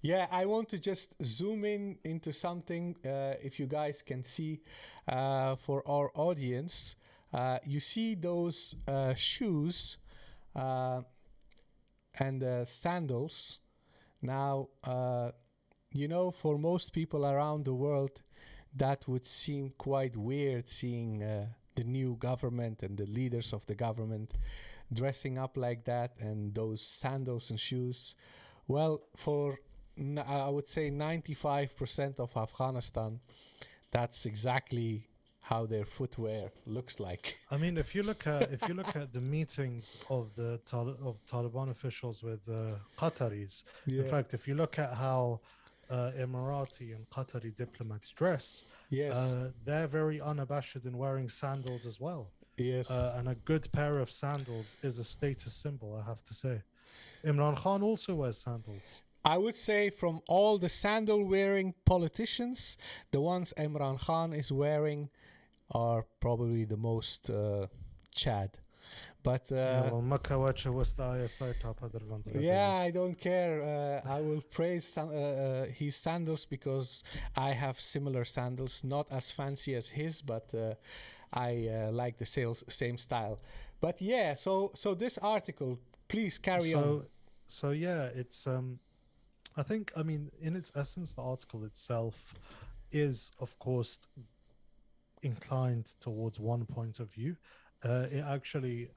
Yeah, I want to just zoom in into something, if you guys can see, for our audience. You see those shoes uh, and sandals. Now, for most people around the world, that would seem quite weird seeing the new government and the leaders of the government dressing up like that and those sandals and shoes. Well, for I would say 95% of Afghanistan, that's exactly how their footwear looks like. I mean, if you look at the meetings of the Taliban officials with Qataris, in Yeah. fact, if you look at how Emirati and Qatari diplomats dress, Yes. they're very unabashed in wearing sandals as well. Yes. And a good pair of sandals is a status symbol, I have to say. Imran Khan also wears sandals. I would say from all the sandal wearing politicians, the ones Imran Khan is wearing are probably the most Chad. But Yeah, well, Makawacha was the ISI top other than yeah, I don't care. I will praise his sandals because I have similar sandals, not as fancy as his, but I like the same style. But yeah, so this article, please carry on. So yeah, it's I mean, in its essence, the article itself is, of course, inclined towards one point of view. It actually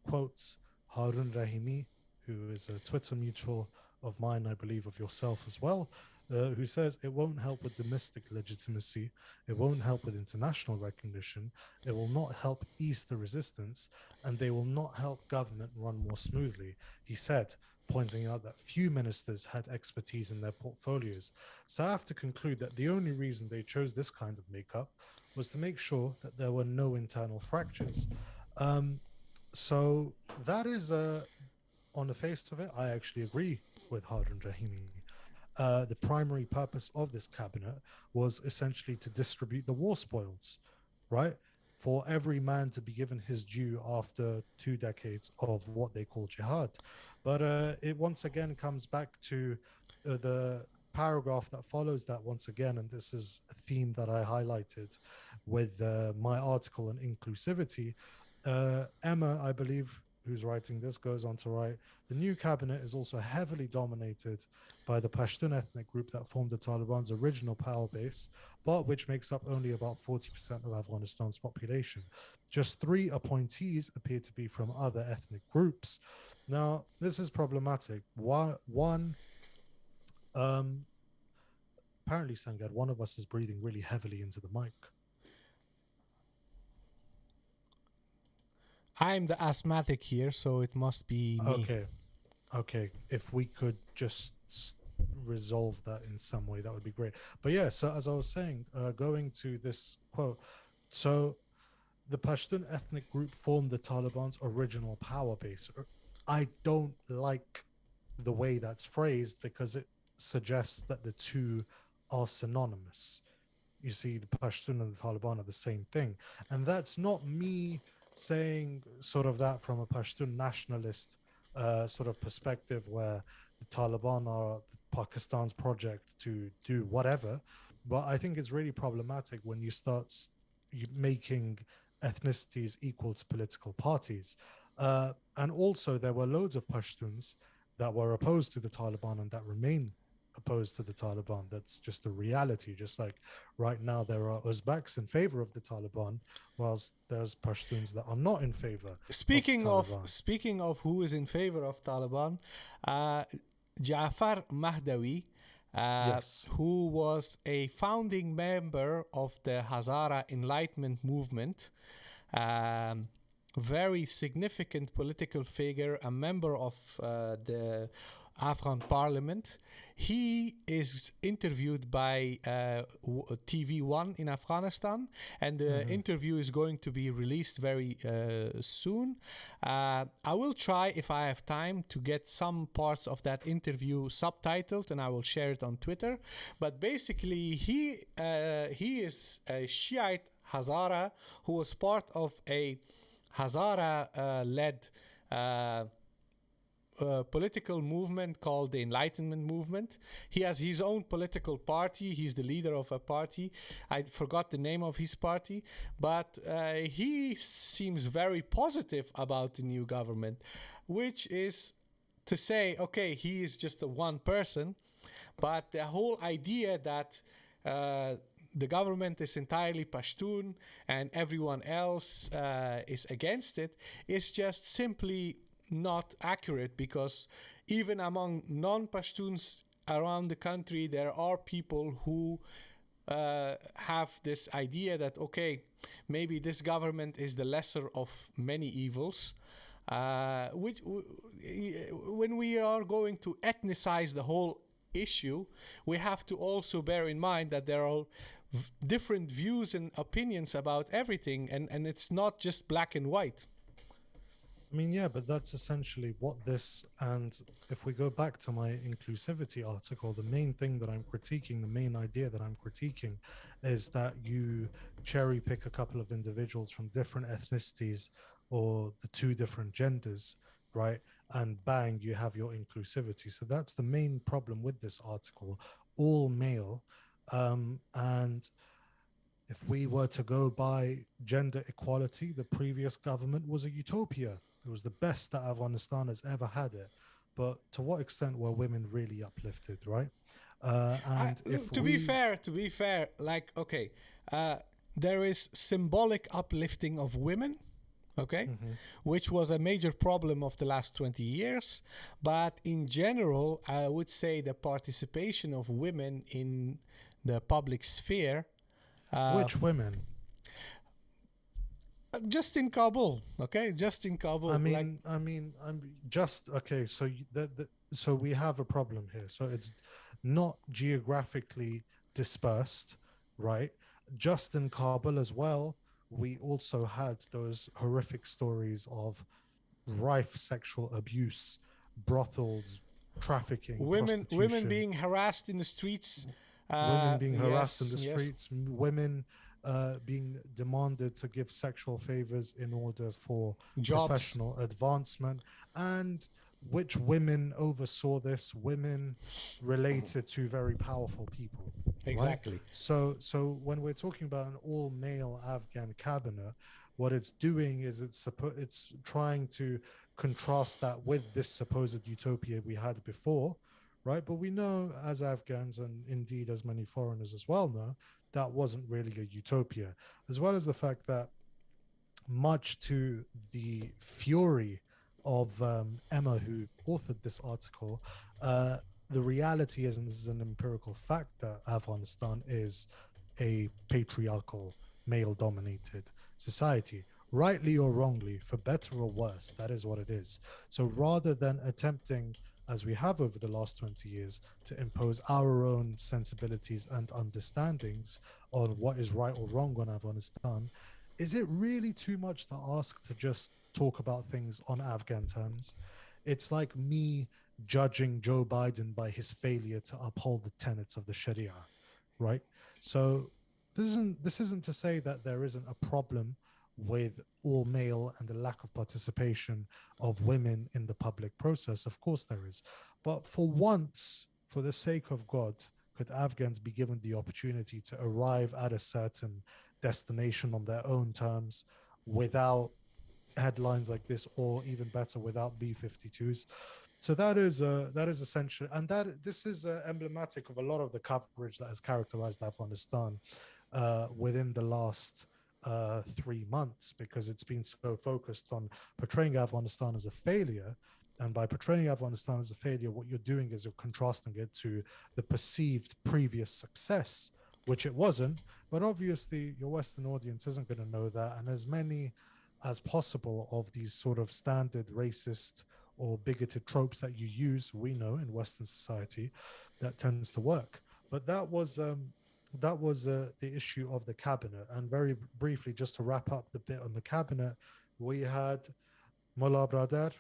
quotes Harun Rahimi, who is a Twitter mutual of mine, I believe, of yourself as well, who says it won't help with domestic legitimacy, it won't help with international recognition, it will not help ease the resistance, and they will not help government run more smoothly. He said, pointing out that few ministers had expertise in their portfolios. So I have to conclude that the only reason they chose this kind of makeup was to make sure that there were no internal fractures. Um, so that is, on the face of it, I actually agree with Harun Rahimi. The primary purpose of this cabinet was essentially to distribute the war spoils, right? For every man to be given his due after 2 decades of what they call jihad. But it once again comes back to the paragraph that follows that once again, and this is a theme that I highlighted with my article on inclusivity. Emma, I believe, who's writing this, goes on to write, the new cabinet is also heavily dominated by the Pashtun ethnic group that formed the Taliban's original power base, but which makes up only about 40% of Afghanistan's population. Just 3 appointees appear to be from other ethnic groups. Now, this is problematic. One, apparently, Sangad, one of us is breathing really heavily into the mic. I'm the asthmatic here, so it must be me. Okay. If we could just resolve that in some way, that would be great. But yeah, so as I was saying, going to this quote, so the Pashtun ethnic group formed the Taliban's original power base. I don't like the way that's phrased because it suggests that the two are synonymous. You see, the Pashtun and the Taliban are the same thing. And that's not me saying sort of that from a Pashtun nationalist sort of perspective where the Taliban are Pakistan's project to do whatever. But I think it's really problematic when you start making ethnicities equal to political parties. And also, there were loads of Pashtuns that were opposed to the Taliban and that remain opposed to the Taliban. That's just a reality. Just like right now, there are Uzbeks in favor of the Taliban, whilst there's Pashtuns that are not in favor of the Taliban. Speaking of who is in favor of Taliban, uh, Jafar Mahdawi, Yes. who was a founding member of the Hazara Enlightenment movement, um, very significant political figure, a member of the Afghan parliament. He is interviewed by TV1 in Afghanistan, and the interview is going to be released very soon. I will try, if I have time, to get some parts of that interview subtitled, and I will share it on Twitter. But basically, he is a Shiite Hazara who was part of a Hazara-led political movement called the Enlightenment Movement. He has his own political party. He's the leader of a party. I forgot the name of his party, but he seems very positive about the new government, which is to say, okay, he is just the one person, but the whole idea that the government is entirely Pashtun and everyone else is against it is just simply not accurate, because even among non-Pashtuns around the country, there are people who have this idea that, okay, maybe this government is the lesser of many evils. When we are going to ethnicize the whole issue, we have to also bear in mind that there are different views and opinions about everything, and it's not just black and white. I mean, yeah, but that's essentially what this, and if we go back to my inclusivity article, the main thing that I'm critiquing, the main idea that I'm critiquing is that you cherry pick a couple of individuals from different ethnicities or the two different genders, right? And bang, you have your inclusivity. So that's the main problem with this article, all male. And if we were to go by gender equality, the previous government was a utopia. It was the best that Afghanistan has ever had it. But to what extent were women really uplifted, right? And if To be fair, like, okay, there is symbolic uplifting of women, okay, which was a major problem of the last 20 years. But in general, I would say the participation of women in the public sphere. Which women? Just in Kabul, okay, just in Kabul. I'm just okay. So so we have a problem here. So it's not geographically dispersed, right? Just in Kabul as well, we also had those horrific stories of rife sexual abuse, brothels, trafficking, Women prostitution, being harassed in the streets. women being harassed in Yes, the yes. streets, women being demanded to give sexual favors in order for Jobs. professional advancement. And which women oversaw this? Women related to very powerful people. Exactly. Right? So when we're talking about an all-male Afghan cabinet, what it's doing is it's trying to contrast that with this supposed utopia we had before, right? But we know, as Afghans and indeed as many foreigners as well know, that wasn't really a utopia, as well as the fact that, much to the fury of Emma, who authored this article, the reality is, and this is an empirical fact, that Afghanistan is a patriarchal, male dominated society. Rightly or wrongly, for better or worse, that is what it is. So rather than attempting, as we have over the last 20 years, to impose our own sensibilities and understandings on what is right or wrong on Afghanistan, is it really too much to ask to just talk about things on Afghan terms? It's like me judging Joe Biden by his failure to uphold the tenets of the Sharia, right? So this isn't to say that there isn't a problem with all male and the lack of participation of women in the public process. Of course there is. But for once, for the sake of God, could Afghans be given the opportunity to arrive at a certain destination on their own terms without headlines like this, or even better, without B-52s? So that is essential, and that this is emblematic of a lot of the coverage that has characterized Afghanistan within the last 3 months, because it's been so focused on portraying Afghanistan as a failure. And by portraying Afghanistan as a failure, what you're doing is you're contrasting it to the perceived previous success, which it wasn't. But obviously, your Western audience isn't going to know that. And as many as possible of these sort of standard racist or bigoted tropes that you use, we know in Western society, that tends to work. But that was the issue of the cabinet. And very briefly, just to wrap up the bit on the cabinet, we had Mullah Bradar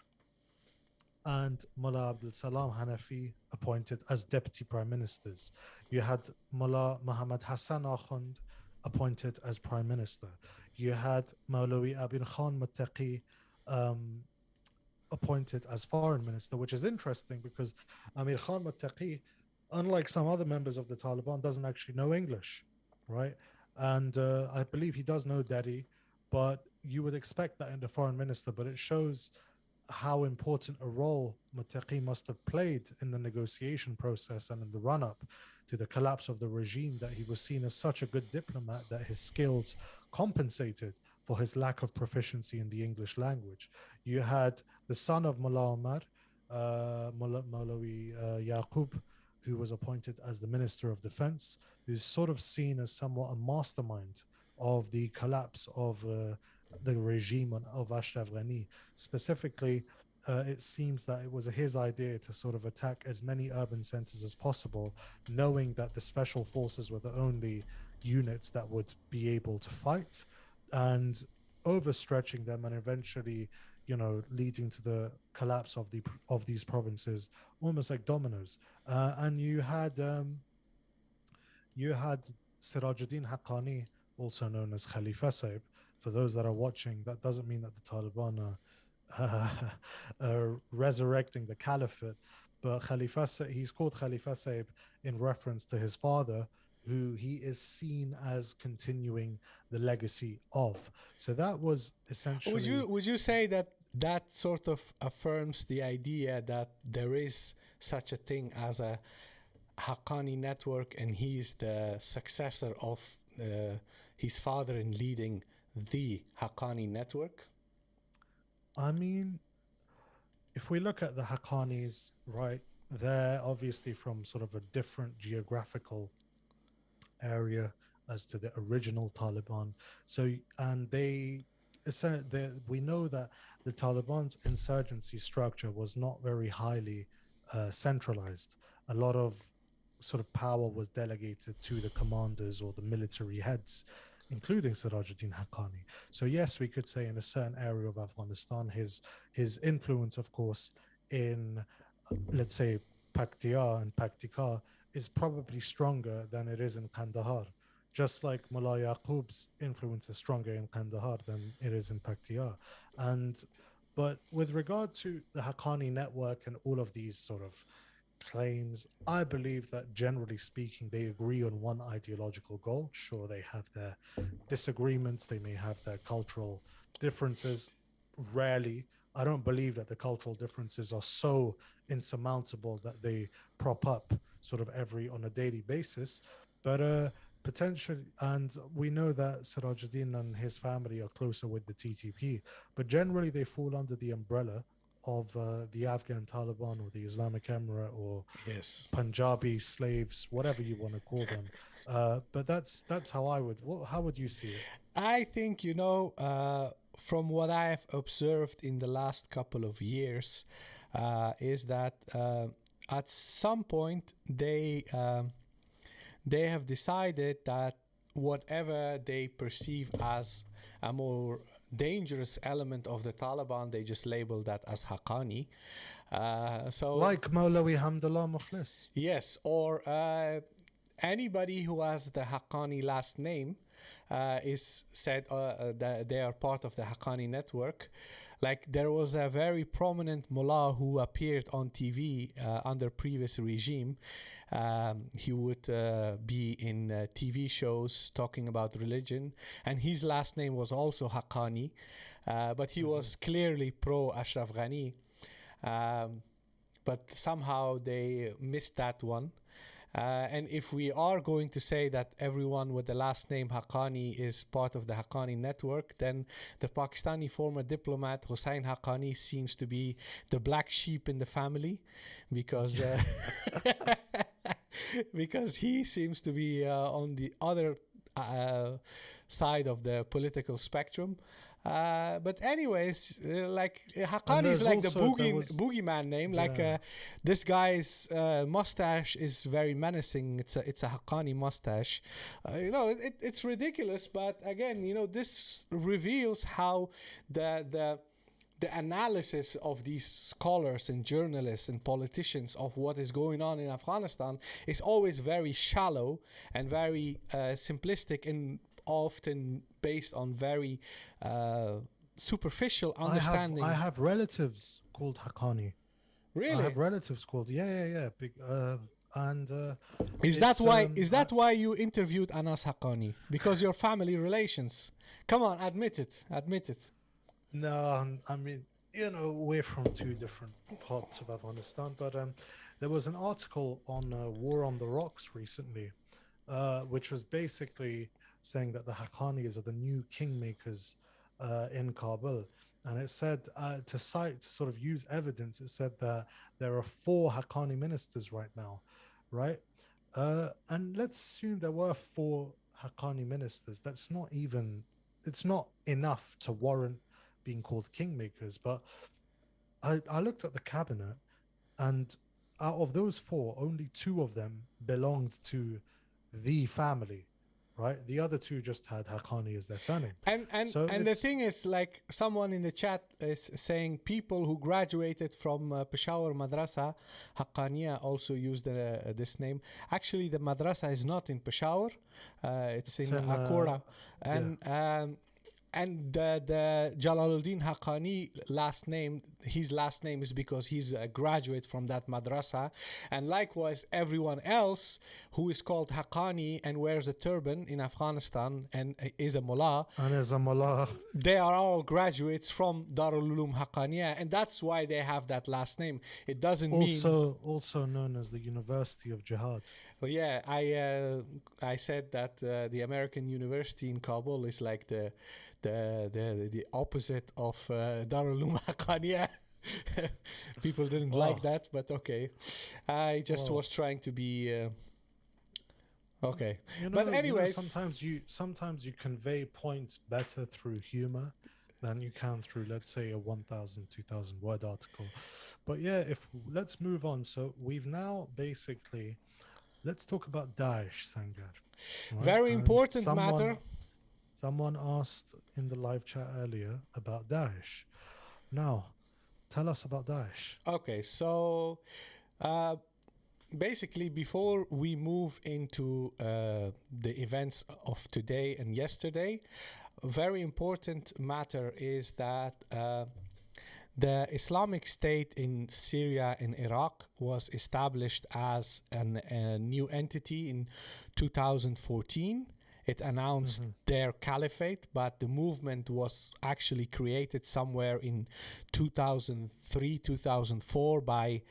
and Mullah Abdul Salam Hanafi appointed as deputy prime ministers. You had Mullah Muhammad Hassan Akhund appointed as prime minister. You had Maulawi Abin Khan Muttaqi appointed as foreign minister, which is interesting because Amir Khan Muttaqi, unlike some other members of the Taliban, doesn't actually know English, right? And I believe he does know Dari, but you would expect that in the foreign minister, but it shows how important a role Muttaqi must have played in the negotiation process and in the run-up to the collapse of the regime, that he was seen as such a good diplomat that his skills compensated for his lack of proficiency in the English language. You had the son of Mullah Omar, Maulawi Yaqub, who was appointed as the Minister of Defense, who's sort of seen as somewhat a mastermind of the collapse of the regime of Ashraf Ghani. Specifically, it seems that it was his idea to sort of attack as many urban centers as possible, knowing that the special forces were the only units that would be able to fight, and overstretching them, and eventually, leading to the collapse of these provinces, almost like dominoes. And you had Sirajuddin Haqqani, also known as Khalifa Saib. For those that are watching, that doesn't mean that the Taliban are resurrecting the caliphate, but Khalifa, he's called Khalifa Saib in reference to his father, who he is seen as continuing the legacy of. So that was essentially. Would you say that that sort of affirms the idea that there is such a thing as a Haqqani network, and he's the successor of his father in leading the Haqqani network? I mean, if we look at the Haqqanis, right, they're obviously from sort of a different geographical area as to the original Taliban. So, and we know that the Taliban's insurgency structure was not very highly centralized. A lot of sort of power was delegated to the commanders or the military heads, including Sirajuddin Haqqani. So yes, we could say in a certain area of Afghanistan, his influence, of course, in let's say Paktia and Paktika is probably stronger than it is in Kandahar. Just like Mullah Yaqub's influence is stronger in Kandahar than it is in Paktia. But with regard to the Haqqani network and all of these sort of claims, I believe that generally speaking, they agree on one ideological goal. Sure, they have their disagreements, they may have their cultural differences. Rarely, I don't believe that the cultural differences are so insurmountable that they prop up sort of on a daily basis. But potentially, and we know that Sirajuddin and his family are closer with the TTP, but generally they fall under the umbrella of the Afghan Taliban or the Islamic Emirate or Yes. Punjabi slaves, whatever you want to call them. But that's how how would you see it? I think, from what I have observed in the last couple of years, is that at some point they have decided that whatever they perceive as a more dangerous element of the Taliban, they just label that as Haqqani. So like Maulawi Hamdullah Mukhlis. Yes, or anybody who has the Haqqani last name is said that they are part of the Haqqani network. Like there was a very prominent mullah who appeared on TV under previous regime. He would be in TV shows talking about religion, and his last name was also Haqqani, but he was clearly pro Ashraf Ghani. but somehow they missed that one. And if we are going to say that everyone with the last name Haqqani is part of the Haqqani network, then the Pakistani former diplomat Hussein Haqqani seems to be the black sheep in the family, because because he seems to be on the other side of the political spectrum. But anyways, like Haqqani is like the boogeyman name. Like this guy's mustache is very menacing. It's a Haqqani mustache. It's ridiculous. But again, this reveals how the analysis of these scholars and journalists and politicians of what is going on in Afghanistan is always very shallow and very simplistic, and often based on very superficial understanding. I have relatives called Haqqani. Really? I have relatives called big, and is that why you interviewed Anas Haqqani? Because your family relations? Come on, admit it. No, I mean, we're from two different parts of Afghanistan, but there was an article on War on the Rocks recently, which was basically saying that the Haqqanis are the new kingmakers in Kabul. And it said, to sort of use evidence, it said that there are 4 Haqqani ministers right now, right? And let's assume there were 4 Haqqani ministers. It's not enough to warrant being called kingmakers. But I looked at the cabinet, and out of those 4, only 2 of them belonged to the family. Right, the other 2 just had Haqqani as their surname. And the thing is, like, someone in the chat is saying people who graduated from Peshawar Madrasa Haqqaniya also used this name. Actually, the madrasa is not in Peshawar; it's in Akora, and the Jalaluddin Haqqani his last name is because he's a graduate from that madrasa. And likewise, everyone else who is called Haqqani and wears a turban in Afghanistan and is a mullah, they are all graduates from Darul Uloom Haqqaniya, and that's why they have that last name. It doesn't mean... Also known as the University of Jihad. Well, yeah, I said that the American University in Kabul is like the opposite of Darul Uloom Haqqaniya. People didn't like that, but okay. I just was trying to be okay. But anyways, sometimes you convey points better through humor than you can through, let's say, a 1,000, 2,000 word article. But yeah, let's move on. So we've now basically, let's talk about Daesh, Sangar. Right? Very important matter. Someone asked in the live chat earlier about Daesh. Now, tell us about Daesh. Okay, so basically, before we move into the events of today and yesterday, a very important matter is that the Islamic State in Syria and Iraq was established as a new entity in 2014. It announced their caliphate, but the movement was actually created somewhere in 2003, 2004 by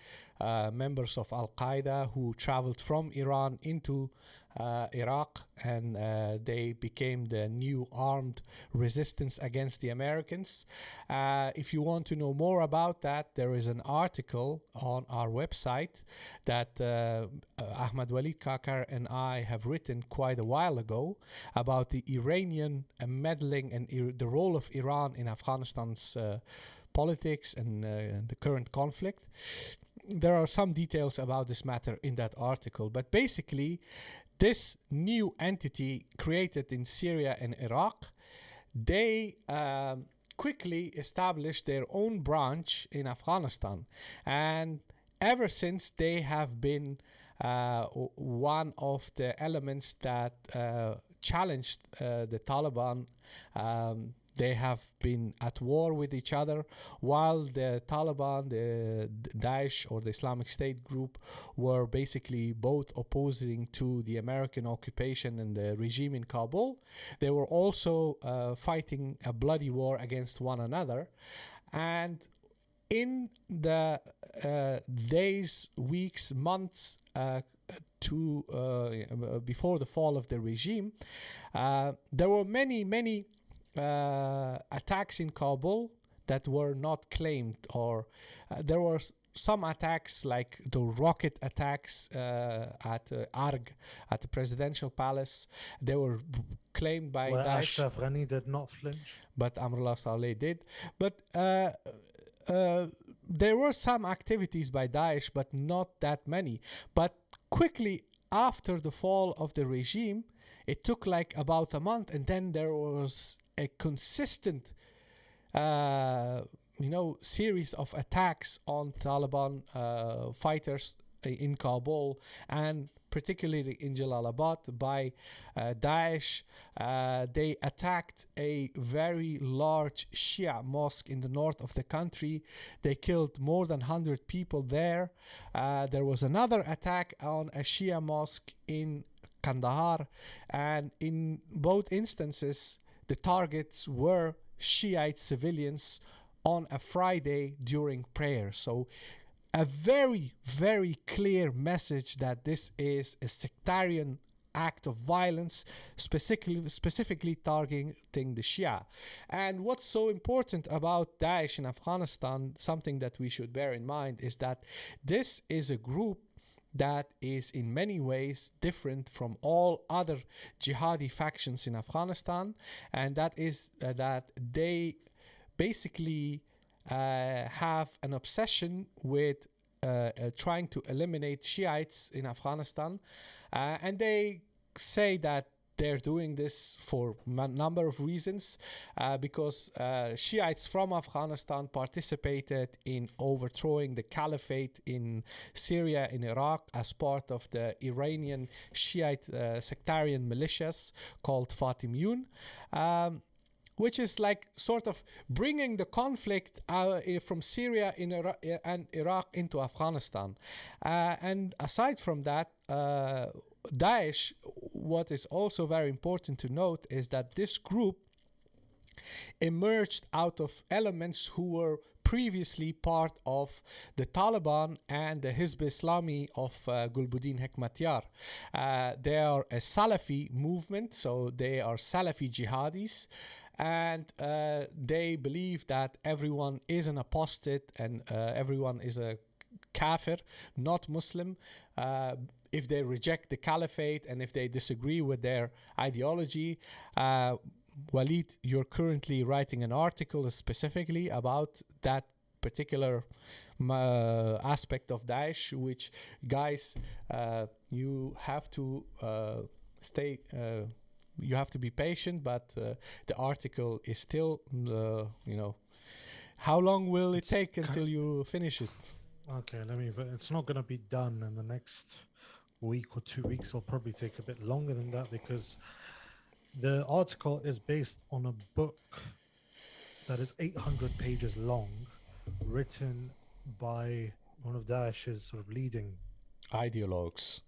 members of Al-Qaeda who traveled from Iran into Iraq, and they became the new armed resistance against the Americans. If you want to know more about that, there is an article on our website that Ahmed-waleed Kakar and I have written quite a while ago about the Iranian meddling and the role of Iran in Afghanistan's politics and the current conflict. There are some details about this matter in that article, but basically this new entity created in Syria and Iraq, they quickly established their own branch in Afghanistan, and ever since they have been one of the elements that challenged the Taliban. They have been at war with each other, while the Taliban, the Daesh or the Islamic State group were basically both opposing to the American occupation and the regime in Kabul. They were also fighting a bloody war against one another. And in the days, weeks, months before the fall of the regime, there were many attacks in Kabul that were not claimed, or there were some attacks like the rocket attacks at Arg, at the presidential palace. They were claimed by Where Daesh, Ashraf Ghani did not flinch. but Amrullah Saleh did. But there were some activities by Daesh, but not that many. But quickly after the fall of the regime, it took like about a month, and then there was a consistent series of attacks on Taliban fighters in Kabul, and particularly in Jalalabad by Daesh. They attacked a very large Shia mosque in the north of the country. They killed more than 100 people there. There was another attack on a Shia mosque in Kandahar, and in both instances, the targets were Shiite civilians on a Friday during prayer. So a very, very clear message that this is a sectarian act of violence, specifically targeting the Shia. And what's so important about Daesh in Afghanistan, something that we should bear in mind, is that this is a group that is in many ways different from all other jihadi factions in Afghanistan, and that is that they basically have an obsession with trying to eliminate Shiites in Afghanistan, and they say that they're doing this for a number of reasons, because Shiites from Afghanistan participated in overthrowing the caliphate in Syria, in Iraq, as part of the Iranian Shiite sectarian militias called Fatimiyun, which is like sort of bringing the conflict from Syria and Iraq into Afghanistan. And aside from that, Daesh, what is also very important to note is that this group emerged out of elements who were previously part of the Taliban and the Hizb Islami of Gulbuddin Hekmatyar. They are a Salafi movement, so they are Salafi jihadis, and they believe that everyone is an apostate and everyone is a kafir, not Muslim, if they reject the caliphate and if they disagree with their ideology. Waleed, you're currently writing an article specifically about that particular aspect of Daesh, which, guys, you have to you have to be patient, but the article is still, how long will it take until you finish it? Okay, but it's not going to be done in the next week or 2 weeks. It'll probably take a bit longer than that, because the article is based on a book that is 800 pages long, written by one of Daesh's sort of leading ideologues,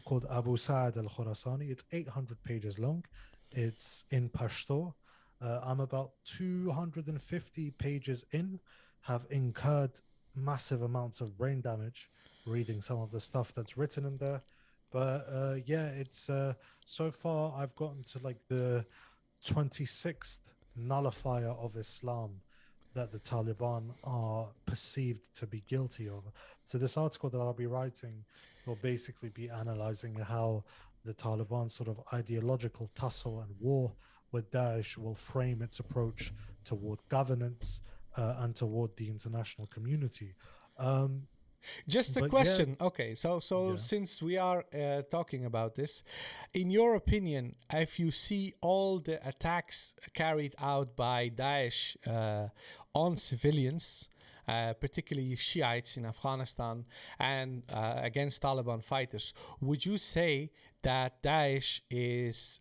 called Abu Sa'ad al-Khurasani. It's 800 pages long. It's in Pashto. I'm about 250 pages in, have incurred massive amounts of brain damage reading some of the stuff that's written in there. But it's so far I've gotten to like the 26th nullifier of Islam that the Taliban are perceived to be guilty of. So this article that I'll be writing will basically be analyzing how the Taliban sort of ideological tussle and war with Daesh will frame its approach toward governance and toward the international community. Just a question. Yeah. Okay, so yeah. Since we are talking about this, in your opinion, if you see all the attacks carried out by Daesh on civilians, particularly Shiites in Afghanistan, and against Taliban fighters, would you say that Daesh is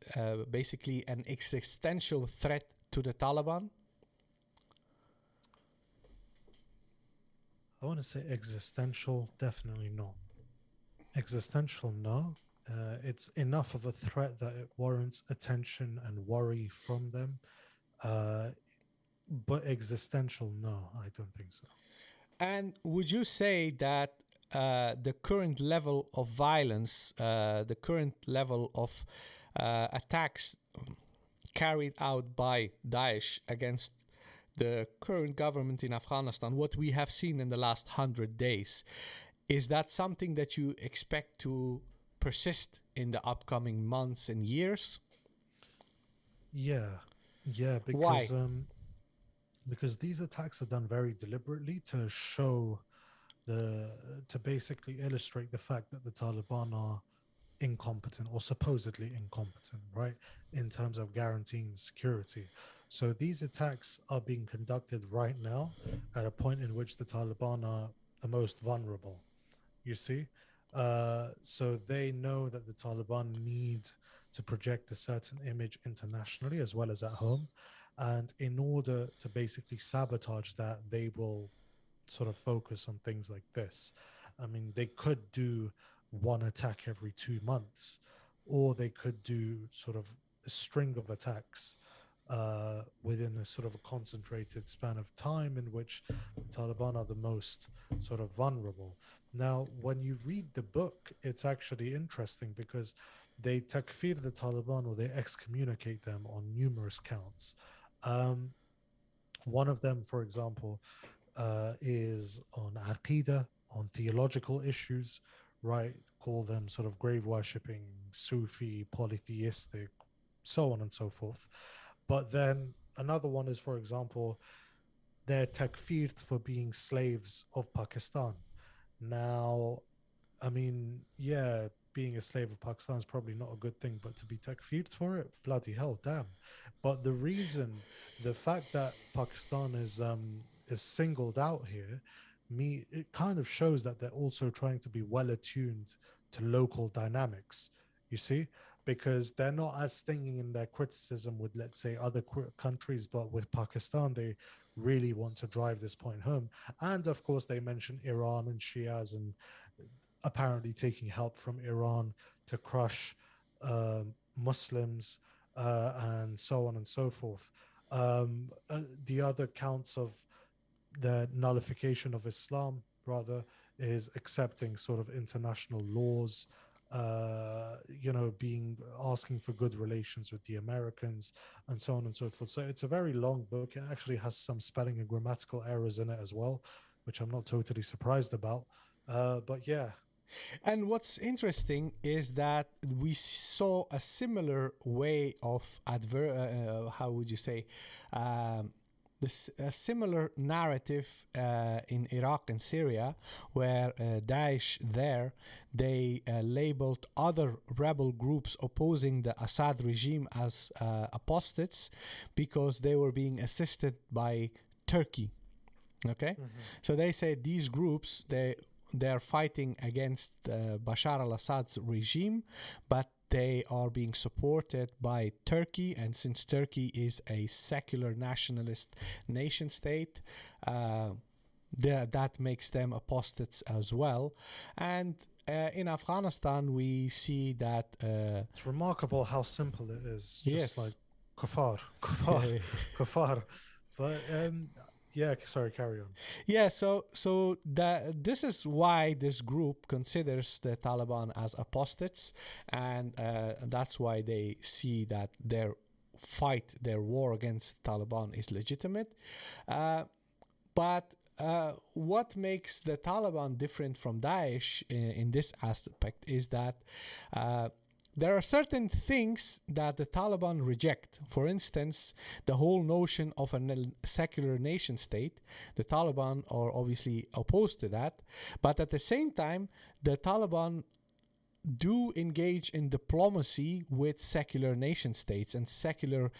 basically an existential threat to the Taliban? I want to say existential, definitely not. Existential, no. It's enough of a threat that it warrants attention and worry from them. But existential, no, I don't think so. And would you say that the current level of violence, the current level of attacks carried out by Daesh against the current government in Afghanistan, what we have seen in the last 100 days, is that something that you expect to persist in the upcoming months and years? Yeah, yeah, Why? because these attacks are done very deliberately to show the to basically illustrate the fact that the Taliban are incompetent or supposedly incompetent, right, in terms of guaranteeing security. So these attacks are being conducted right now at a point in which the Taliban are the most vulnerable. You see, so they know that the Taliban need to project a certain image internationally as well as at home, and in order to basically sabotage that, they will sort of focus on things like this. I mean, they could do one attack every 2 months, or they could do sort of a string of attacks within a sort of a concentrated span of time in which the Taliban are the most sort of vulnerable. Now, when you read the book, it's actually interesting because they takfir the Taliban, or they excommunicate them on numerous counts. Um, One of them, for example, is on aqidah, on theological issues, right? Call them sort of grave worshipping, Sufi, polytheistic, so on and so forth. But then another one is, for example, they're takfired for being slaves of Pakistan. Now, I mean, yeah, being a slave of Pakistan is probably not a good thing, but to be takfired for it, bloody hell, damn. But the fact that Pakistan is singled out here, it kind of shows that they're also trying to be well attuned to local dynamics. You see, because they're not as stinging in their criticism with, let's say, other countries, but with Pakistan, they really want to drive this point home. And of course, they mention Iran and Shias and apparently taking help from Iran to crush Muslims and so on and so forth. The other counts of the nullification of Islam, rather, is accepting sort of international laws, being asking for good relations with the Americans and so on and so forth. So it's a very long book. It actually has some spelling and grammatical errors in it as well, which I'm not totally surprised about. But yeah. And what's interesting is that we saw a similar way of how would you say, a similar narrative in Iraq and Syria, where Daesh there, they labeled other rebel groups opposing the Assad regime as apostates because they were being assisted by Turkey. Okay, so they say these groups, they're fighting against Bashar al-Assad's regime, but they are being supported by Turkey, and since Turkey is a secular nationalist nation state, that makes them apostates as well. And in Afghanistan, we see that It's remarkable how simple it is. Just like yes, kafar, kafar, kafar. But yeah, sorry, carry on. yeah, so that this is why this group considers the Taliban as apostates, and that's why they see that their war against Taliban is legitimate. But what makes the Taliban different from Daesh in this aspect is that there are certain things that the Taliban reject. For instance, the whole notion of a secular nation state. The Taliban are obviously opposed to that. But at the same time, the Taliban do engage in diplomacy with secular nation states and secular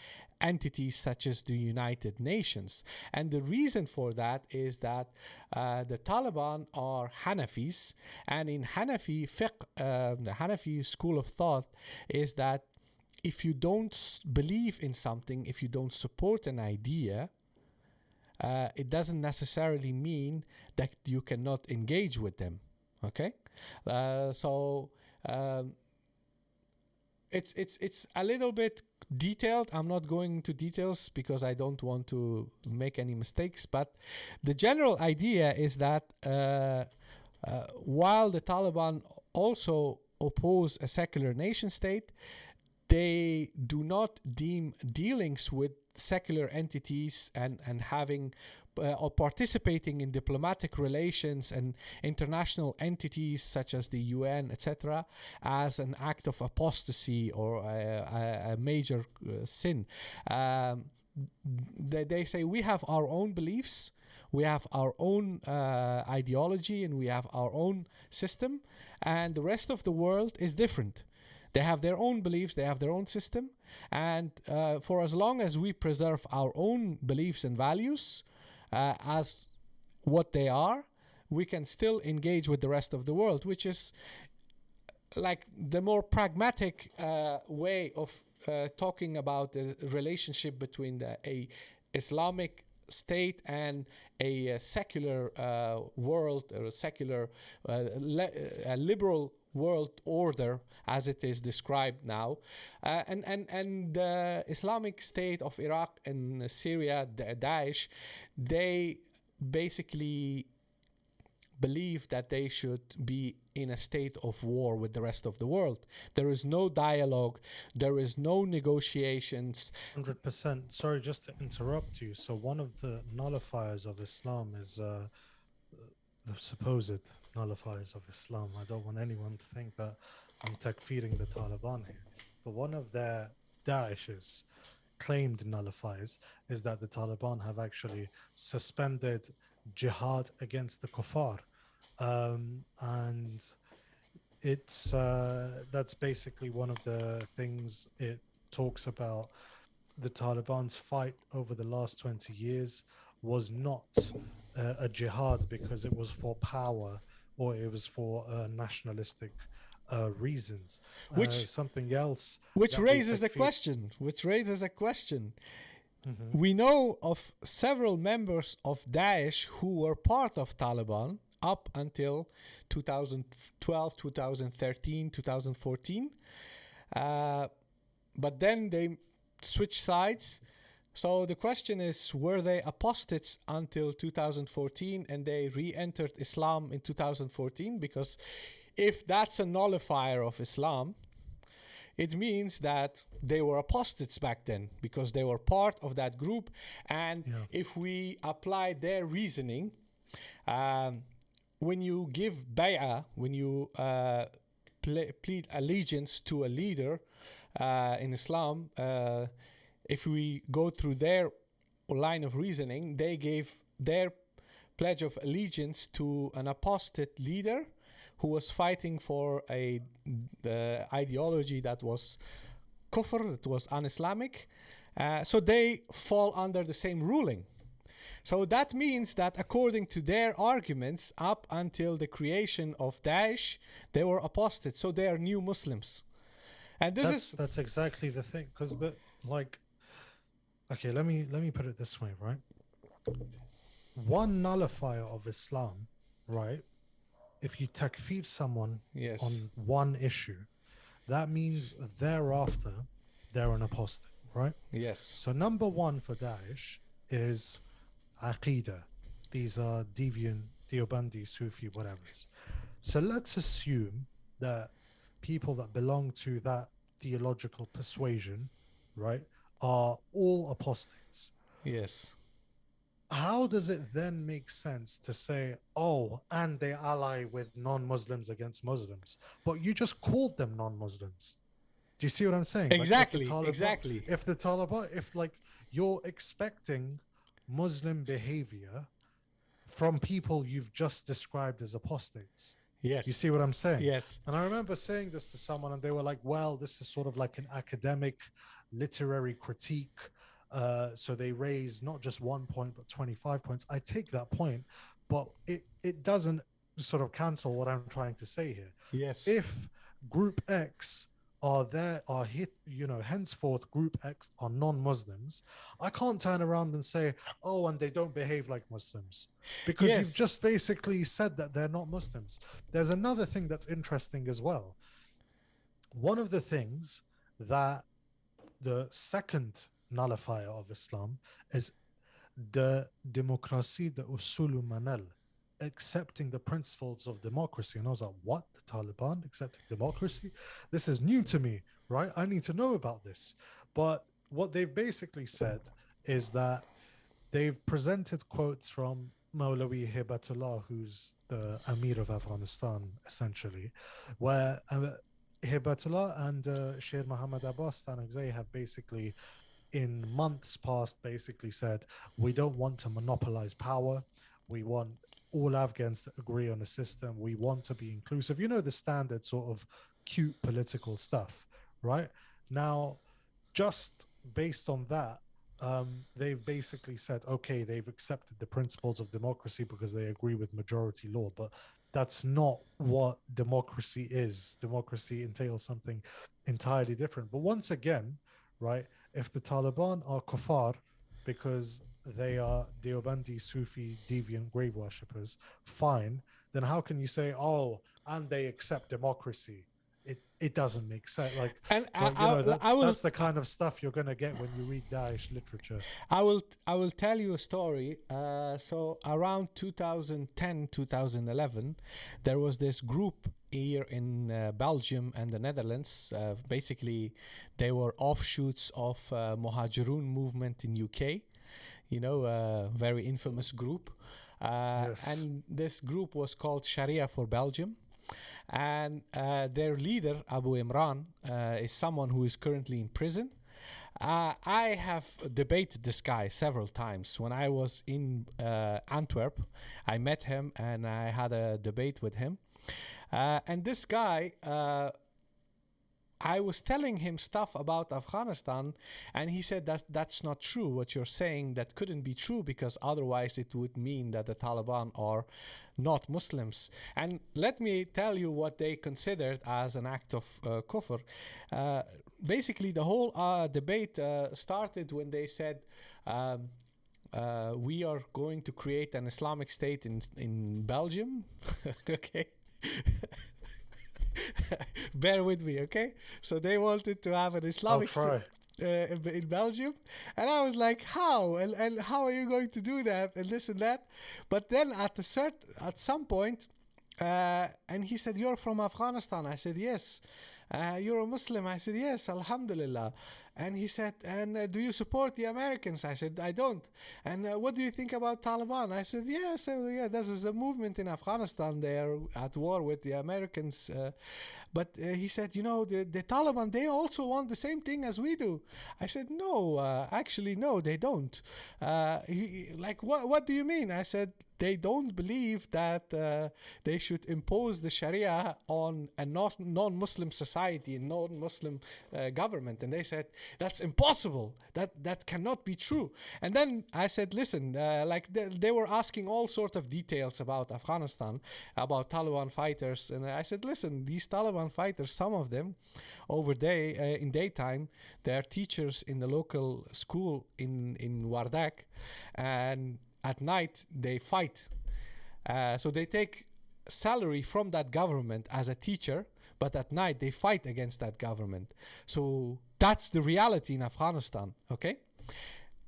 entities such as the United Nations. And the reason for that is that the Taliban are Hanafis, and in Hanafi fiqh, the Hanafi school of thought is that if you don't believe in something, if you don't support an idea, it doesn't necessarily mean that you cannot engage with them. Okay, so it's a little bit detailed. I'm not going into details because I don't want to make any mistakes. But the general idea is that while the Taliban also oppose a secular nation state, they do not deem dealings with secular entities and having or participating in diplomatic relations and international entities such as the UN, etc., as an act of apostasy or a major sin. They say we have our own beliefs, we have our own ideology, and we have our own system, and the rest of the world is different. They have their own beliefs, they have their own system, and for as long as we preserve our own beliefs and values as what they are, we can still engage with the rest of the world, which is like the more pragmatic way of talking about the relationship between a Islamic state and a secular world, or a secular a liberal world order as it is described now, and the Islamic State of Iraq and Syria, Daesh, they basically believe that they should be in a state of war with the rest of the world. There is no dialogue, there is no negotiations. 100%. Sorry, just to interrupt you. So one of the nullifiers of Islam is the supposed nullifiers of Islam. I don't want anyone to think that I'm takfiring the Taliban here. But one of their Daesh's claimed nullifiers is that the Taliban have actually suspended jihad against the kuffar. And it's that's basically one of the things it talks about. The Taliban's fight over the last 20 years was not a jihad because it was for power or it was for nationalistic reasons. Something else, which raises a question. Mm-hmm. We know of several members of Daesh who were part of Taliban up until 2012, 2013, 2014. But then they switched sides. So the question is, were they apostates until 2014 and they re-entered Islam in 2014? Because if that's a nullifier of Islam, it means that they were apostates back then because they were part of that group. And if we apply their reasoning, when you give bay'ah, when you plead allegiance to a leader in Islam, if we go through their line of reasoning, they gave their pledge of allegiance to an apostate leader who was fighting for the ideology that was kufr, that was un-Islamic. So they fall under the same ruling. So that means that according to their arguments, up until the creation of Daesh, they were apostates. So they are new Muslims. And that's exactly the thing. Because okay, let me put it this way, right? One nullifier of Islam, right? If you takfir someone on one issue, that means thereafter they're an apostate, right? Yes. So number one for Daesh is Aqidah. These are deviant, Deobandi, Sufi, whatever. So let's assume that people that belong to that theological persuasion, right, are all apostates. Yes. How does it then make sense to say, oh, and they ally with non-Muslims against Muslims, but you just called them non-Muslims? Do you see what I'm saying? Exactly. If the Taliban, if you're expecting Muslim behavior from people you've just described as apostates. Yes. You see what I'm saying? Yes. And I remember saying this to someone and they were like, well, this is sort of like an academic literary critique. So they raise not just 1 point, but 25 points. I take that point, but it doesn't sort of cancel what I'm trying to say here. Yes. If Group X henceforth Group X are non-Muslims, I can't turn around and say, oh, and they don't behave like Muslims, because you've just basically said that they're not Muslims. There's another thing that's interesting as well. One of the things that the second nullifier of Islam is the democracy, the usulu manal, accepting the principles of democracy. And I was like, what? The Taliban accepting democracy? This is new to me, right? I need to know about this. But what they've basically said is that they've presented quotes from Maulawi Hibatullah, who's the Emir of Afghanistan, essentially, where Hibatullah and Sher Mohammad Abbas Stanagzai have basically in months past basically said, we don't want to monopolize power. We want all Afghans to agree on a system. We want to be inclusive. You know, the standard sort of cute political stuff, right? Now, just based on that, they've basically said, okay, they've accepted the principles of democracy because they agree with majority law, but that's not what democracy is. Democracy entails something entirely different. But once again, right, if the Taliban are kuffar because they are Deobandi Sufi deviant grave worshippers, fine, then how can you say, oh, and they accept democracy? It doesn't make sense. And But you know, that's the kind of stuff you're gonna get when you read Daesh literature. I will tell you a story. So around 2010, 2011, there was this group here in Belgium and the Netherlands. Basically, they were offshoots of Muhajirun movement in UK. You know, a very infamous group. Yes. And this group was called Sharia for Belgium. And their leader, Abu Imran, is someone who is currently in prison. I have debated this guy several times. When I was in Antwerp, I met him and I had a debate with him. And this guy, I was telling him stuff about Afghanistan, and he said that that's not true. What you're saying, that couldn't be true because otherwise it would mean that the Taliban are not Muslims. And let me tell you what they considered as an act of kufr. Basically, the whole debate started when they said, we are going to create an Islamic State in Belgium. Okay. Bear with me, okay? So they wanted to have an Islamic State in Belgium, and I was like, how? And how are you going to do that? And this and that. But then at some point, and he said, "You're from Afghanistan." I said, "Yes." You're a Muslim? I said, "Yes, Alhamdulillah." And he said, "And do you support the Americans?" I said, "I don't." "And what do you think about Taliban?" I said, "Yeah, so yeah, there's a movement in Afghanistan. They are at war with the Americans." But he said, "You know, the Taliban, they also want the same thing as we do." I said, "No, actually, no, they don't." Like, what do you mean? I said, they don't believe that they should impose the Sharia on a non-Muslim society, a non-Muslim government. And they said, that's impossible. That cannot be true. And then I said, listen, like they were asking all sorts of details about Afghanistan, about Taliban fighters. And I said, listen, these Taliban fighters, some of them over day in daytime, they are teachers in the local school in Wardak, and at night they fight. So they take salary from that government as a teacher, but at night they fight against that government. So that's the reality in Afghanistan, okay?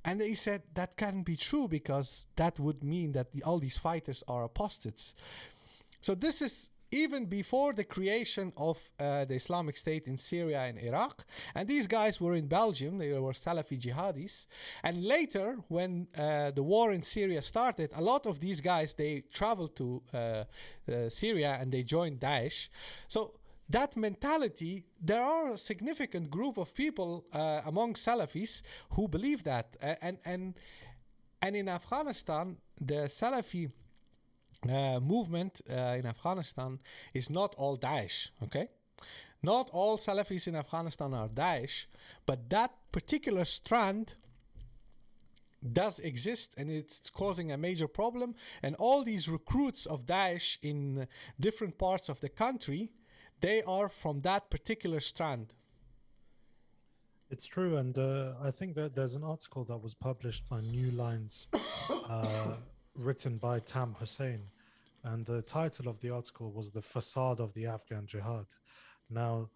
And they said that can't be true because that would mean that all these fighters are apostates. So this is even before the creation of the Islamic State in Syria and Iraq. And these guys were in Belgium. They were Salafi jihadis. And later, when the war in Syria started, a lot of these guys, they traveled to Syria and they joined Daesh. So that mentality, there are a significant group of people among Salafis who believe that. And in Afghanistan, the Salafi movement in Afghanistan is not all Daesh, okay? Not all Salafis in Afghanistan are Daesh, but that particular strand does exist and it's causing a major problem. And all these recruits of Daesh in different parts of the country, they are from that particular strand. It's true, and I think that there's an article that was published by New Lines, written by Tam Hussein, and the title of the article was "The Facade of the Afghan Jihad." Now,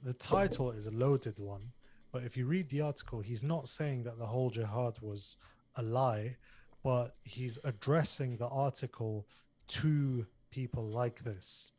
the title is a loaded one But if you read the article, he's not saying that the whole jihad was a lie, but he's addressing the article to people like this,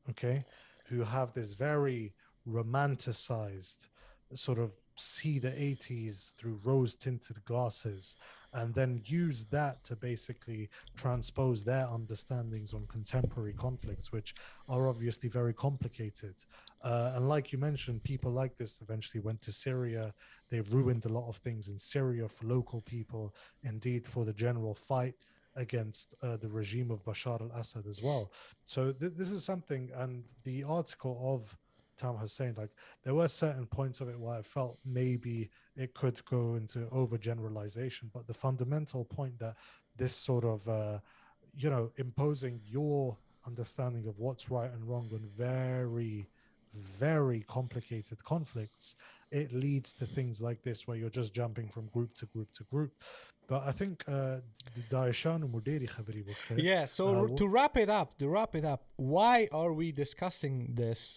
okay, who have this very romanticized sort of see the 80s through rose tinted glasses and then use that to basically transpose their understandings on contemporary conflicts, which are obviously very complicated. And like you mentioned, people like this eventually went to Syria. They ruined a lot of things in Syria for local people, indeed, for the general fight against the regime of Bashar al Assad as well. So this is something, and the article of Tam Hussein, like there were certain points of it where I felt maybe it could go into overgeneralization, but the fundamental point that this sort of, imposing your understanding of what's right and wrong on very, very complicated conflicts, it leads to things like this where you're just jumping from group to group to group. But I think Daishan Muderi Khabari Bukhe. Yeah, so to wrap it up, why are we discussing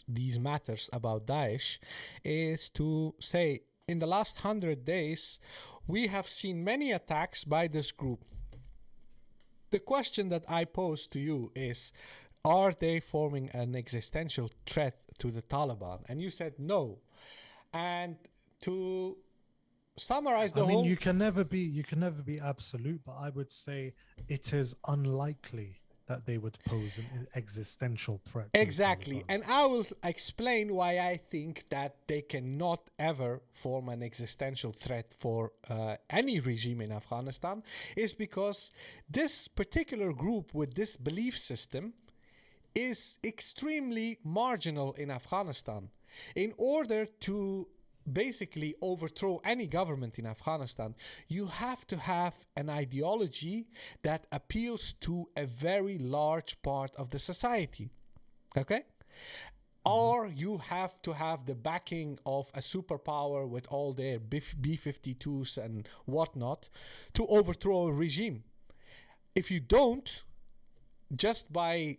these matters about Daesh is to say in the last 100 days we have seen many attacks by this group. The question that I pose to you is, are they forming an existential threat to the Taliban? And you said no. And to summarize the whole, you can never be absolute, but I would say it is unlikely that they would pose an existential threat. Exactly. And I will explain why I think that they cannot ever form an existential threat for any regime in Afghanistan, is because this particular group with this belief system is extremely marginal in Afghanistan. In order to basically overthrow any government in Afghanistan, you have to have an ideology that appeals to a very large part of the society. Okay? Or you have to have the backing of a superpower with all their B-52s and whatnot to overthrow a regime. If you don't, just by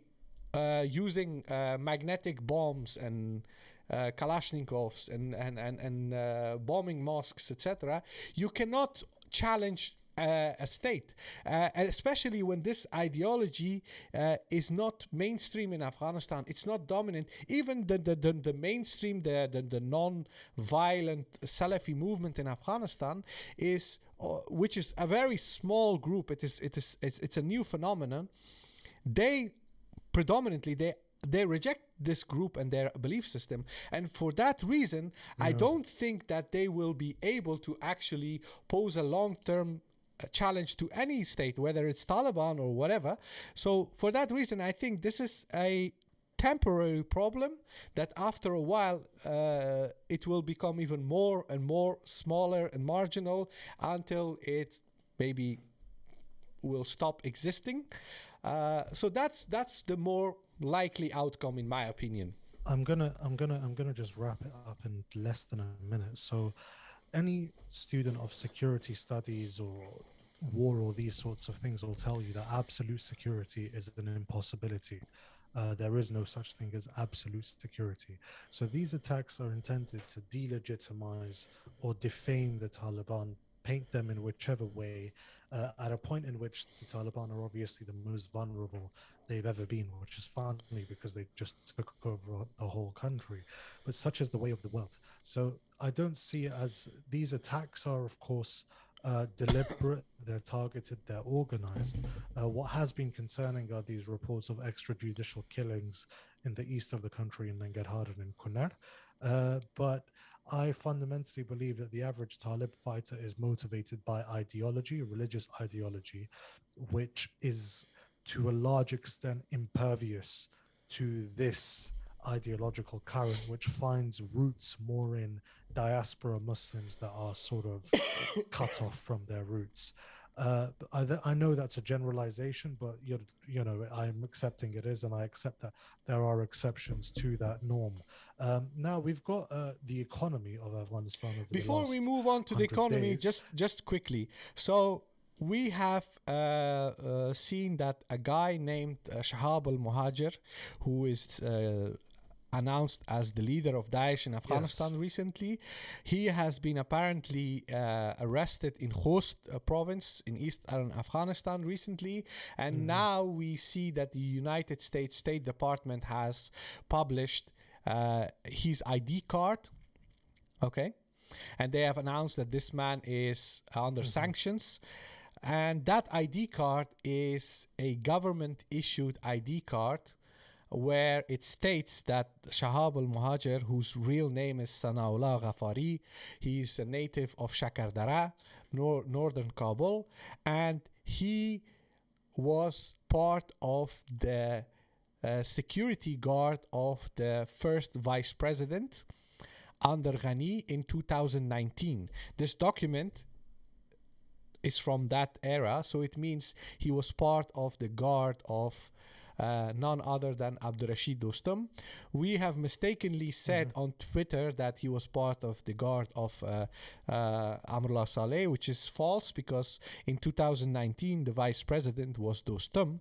using magnetic bombs and Kalashnikovs and bombing mosques, etc., you cannot challenge a state, and especially when this ideology is not mainstream in Afghanistan. It's not dominant. Even the mainstream, the non-violent Salafi movement in Afghanistan is, which is a very small group. It's a new phenomenon. They predominantly they reject this group and their belief system, and for that reason I don't think that they will be able to actually pose a long-term challenge to any state, whether it's Taliban or whatever. So for that reason I think this is a temporary problem that after a while it will become even more and more smaller and marginal until it maybe will stop existing. So that's the more likely outcome, in my opinion. I'm gonna just wrap it up in less than a minute. So any student of security studies or war or these sorts of things will tell you that absolute security is an impossibility. There is no such thing as absolute security. So these attacks are intended to delegitimize or defame the Taliban, paint them in whichever way, at a point in which the Taliban are obviously the most vulnerable they've ever been, which is funny because they just took over the whole country. But such is the way of the world. So I don't see it as, these attacks are, of course, deliberate, they're targeted, they're organized. What has been concerning are these reports of extrajudicial killings in the east of the country in Nangarhar and in Kunar. But I fundamentally believe that the average Talib fighter is motivated by ideology, religious ideology, which is to a large extent impervious to this ideological current, which finds roots more in diaspora Muslims that are sort of cut off from their roots. I know that's a generalization, but I'm accepting it is, and I accept that there are exceptions to that norm. Now we've got the economy of Afghanistan. Before we move on to the economy, just quickly. So we have seen that a guy named Shahab al-Muhajir, who is announced as the leader of Daesh in Afghanistan recently. He has been apparently arrested in Khost province in eastern Afghanistan recently, and now we see that the United States State Department has published his ID card. Okay, and they have announced that this man is under sanctions. And that ID card is a government issued ID card where it states that Shahab al-Muhajir, whose real name is Sanaullah Ghafari, he's a native of Shakardara, northern Kabul, and he was part of the security guard of the first vice president under Ghani in 2019. This document is from that era, so it means he was part of the guard of none other than Abdurrashid Dostum. We have mistakenly said on Twitter that he was part of the guard of Amrullah Saleh, which is false, because in 2019 the vice president was Dostum.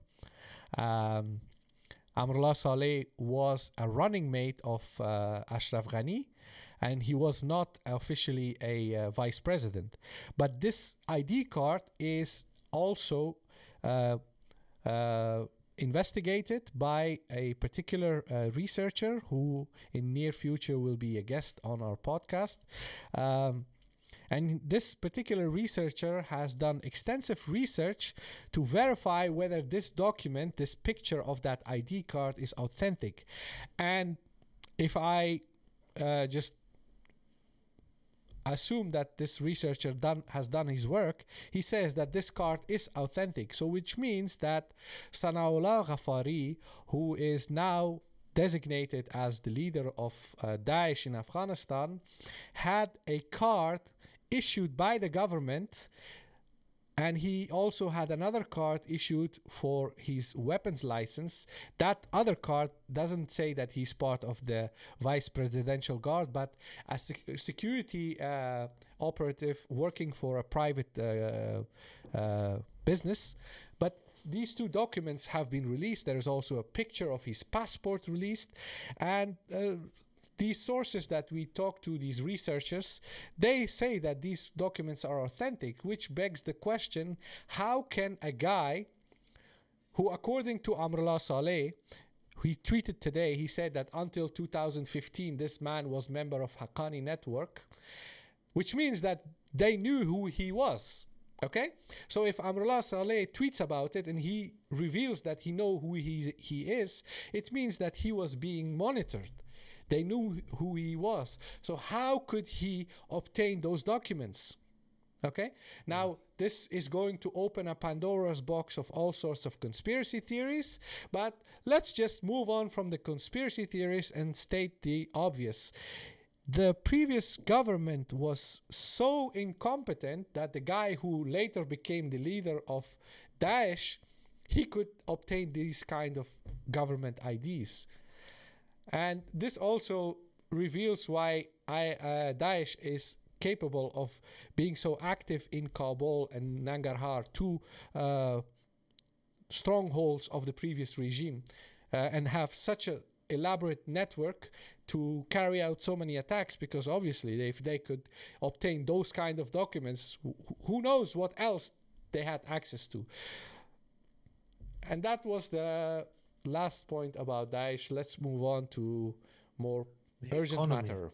Amrullah Saleh was a running mate of Ashraf Ghani, and he was not officially a vice president. But this ID card is also investigated by a particular researcher who in near future will be a guest on our podcast. And this particular researcher has done extensive research to verify whether this document, this picture of that ID card, is authentic. And if I just assume that this researcher has done his work, he says that this card is authentic. So which means that Sanaullah Ghafari, who is now designated as the leader of Daesh in Afghanistan, had a card issued by the government, and he also had another card issued for his weapons license. That other card doesn't say that he's part of the vice presidential guard, but a security operative working for a private business. But these two documents have been released. There is also a picture of his passport released, and these sources that we talk to, these researchers, they say that these documents are authentic, which begs the question, how can a guy who, according to Amrullah Saleh, he tweeted today, he said that until 2015 this man was member of Haqqani network, which means that they knew who he was. Okay, so if Amrullah Saleh tweets about it and he reveals that he knows who he is, it means that he was being monitored. They knew who he was. So how could he obtain those documents? Okay, now this is going to open a Pandora's box of all sorts of conspiracy theories, but let's just move on from the conspiracy theories and state the obvious. The previous government was so incompetent that the guy who later became the leader of Daesh, he could obtain these kind of government IDs. And this also reveals why Daesh is capable of being so active in Kabul and Nangarhar, two strongholds of the previous regime, and have such an elaborate network to carry out so many attacks, because obviously if they could obtain those kind of documents, who knows what else they had access to. And that was the last point about Daesh. Let's move on to more urgent matter.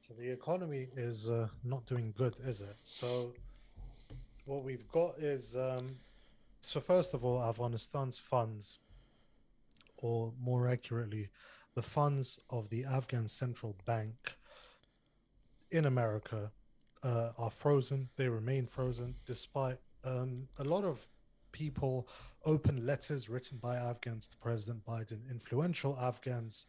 So the economy is not doing good, is it? So what we've got is, so first of all, Afghanistan's funds, or more accurately, the funds of the Afghan Central Bank in America are frozen. They remain frozen despite a lot of people, open letters written by Afghans to President Biden, influential Afghans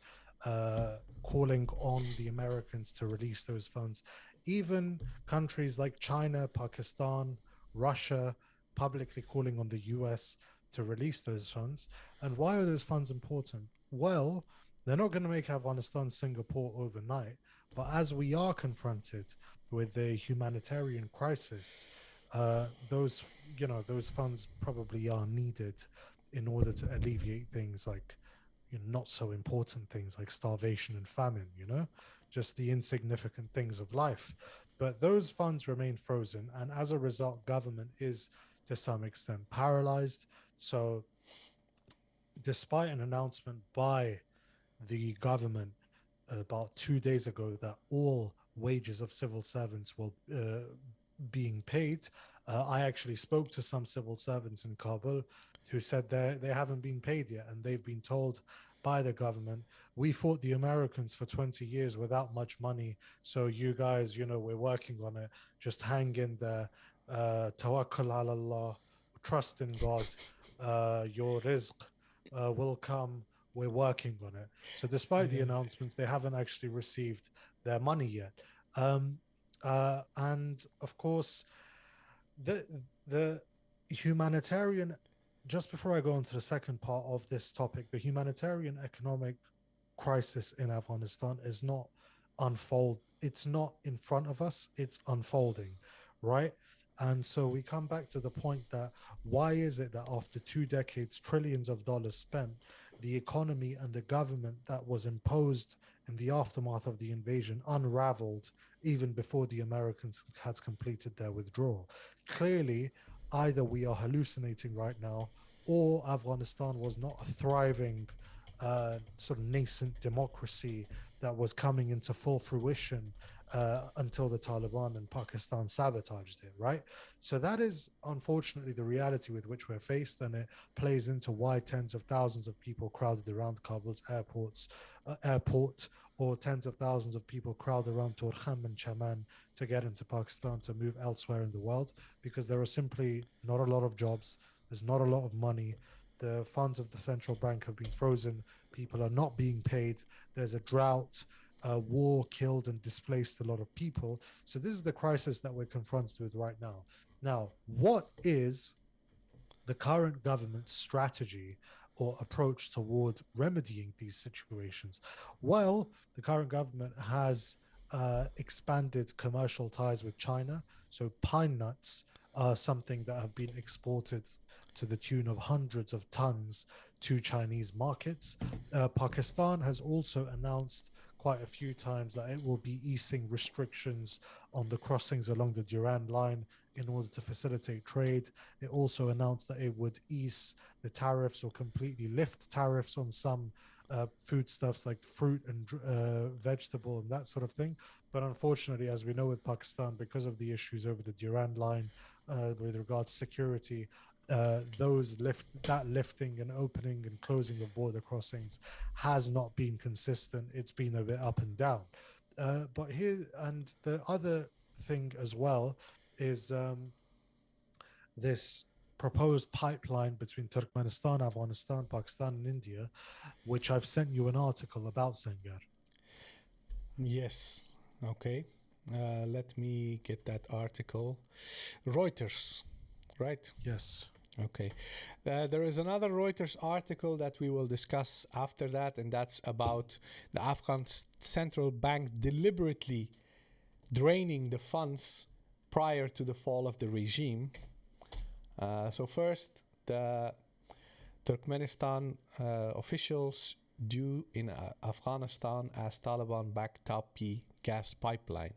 calling on the Americans to release those funds. Even countries like China, Pakistan, Russia, publicly calling on the US to release those funds. And why are those funds important? Well, they're not going to make Afghanistan Singapore overnight, but as we are confronted with a humanitarian crisis, those funds probably are needed in order to alleviate things like, not so important things like starvation and famine, just the insignificant things of life. But those funds remain frozen. And as a result, government is to some extent paralyzed. So, despite an announcement by the government about 2 days ago that all wages of civil servants will being paid. I actually spoke to some civil servants in Kabul who said they haven't been paid yet, and they've been told by the government, we fought the Americans for 20 years without much money, so you guys, we're working on it. Just hang in there. Tawakkul ala Allah, trust in God. Your rizq will come. We're working on it. So, despite the Yeah. announcements, they haven't actually received their money yet. Um, and of course, the the humanitarian. Just before I go on to the second part of this topic, the humanitarian economic crisis in Afghanistan is not unfold. It's not in front of us. It's unfolding, right? And so we come back to the point that why is it that after 2 decades, trillions of dollars spent, the economy and the government that was imposed in the aftermath of the invasion unraveled even before the Americans had completed their withdrawal? Clearly, either we are hallucinating right now, or Afghanistan was not a thriving sort of nascent democracy that was coming into full fruition until the Taliban and Pakistan sabotaged it, right? So that is unfortunately the reality with which we're faced, and it plays into why tens of thousands of people crowded around Kabul's airport, or tens of thousands of people crowd around Torkham and Chaman to get into Pakistan to move elsewhere in the world, because there are simply not a lot of jobs, there's not a lot of money, the funds of the central bank have been frozen, people are not being paid, there's a drought, war killed and displaced a lot of people. So this is the crisis that we're confronted with right now. Now, what is the current government's strategy or approach toward remedying these situations? Well, the current government has expanded commercial ties with China. So pine nuts are something that have been exported to the tune of hundreds of tons to Chinese markets. Pakistan has also announced quite a few times that it will be easing restrictions on the crossings along the Durand line in order to facilitate trade. It also announced that it would ease the tariffs or completely lift tariffs on some foodstuffs like fruit and vegetable and that sort of thing. But unfortunately, as we know with Pakistan, because of the issues over the Durand line with regard to security, that lifting and opening and closing of border crossings has not been consistent. It's been a bit up and down. But here, and the other thing as well is this proposed pipeline between Turkmenistan, Afghanistan, Pakistan, and India, which I've sent you an article about, Sengar. Yes. Okay. Let me get that article. Reuters, right? Yes. Okay. There is another Reuters article that we will discuss after that, and that's about the Afghan central bank deliberately draining the funds prior to the fall of the regime. So first, the Turkmenistan officials due in Afghanistan as Taliban-backed Tapi gas pipeline.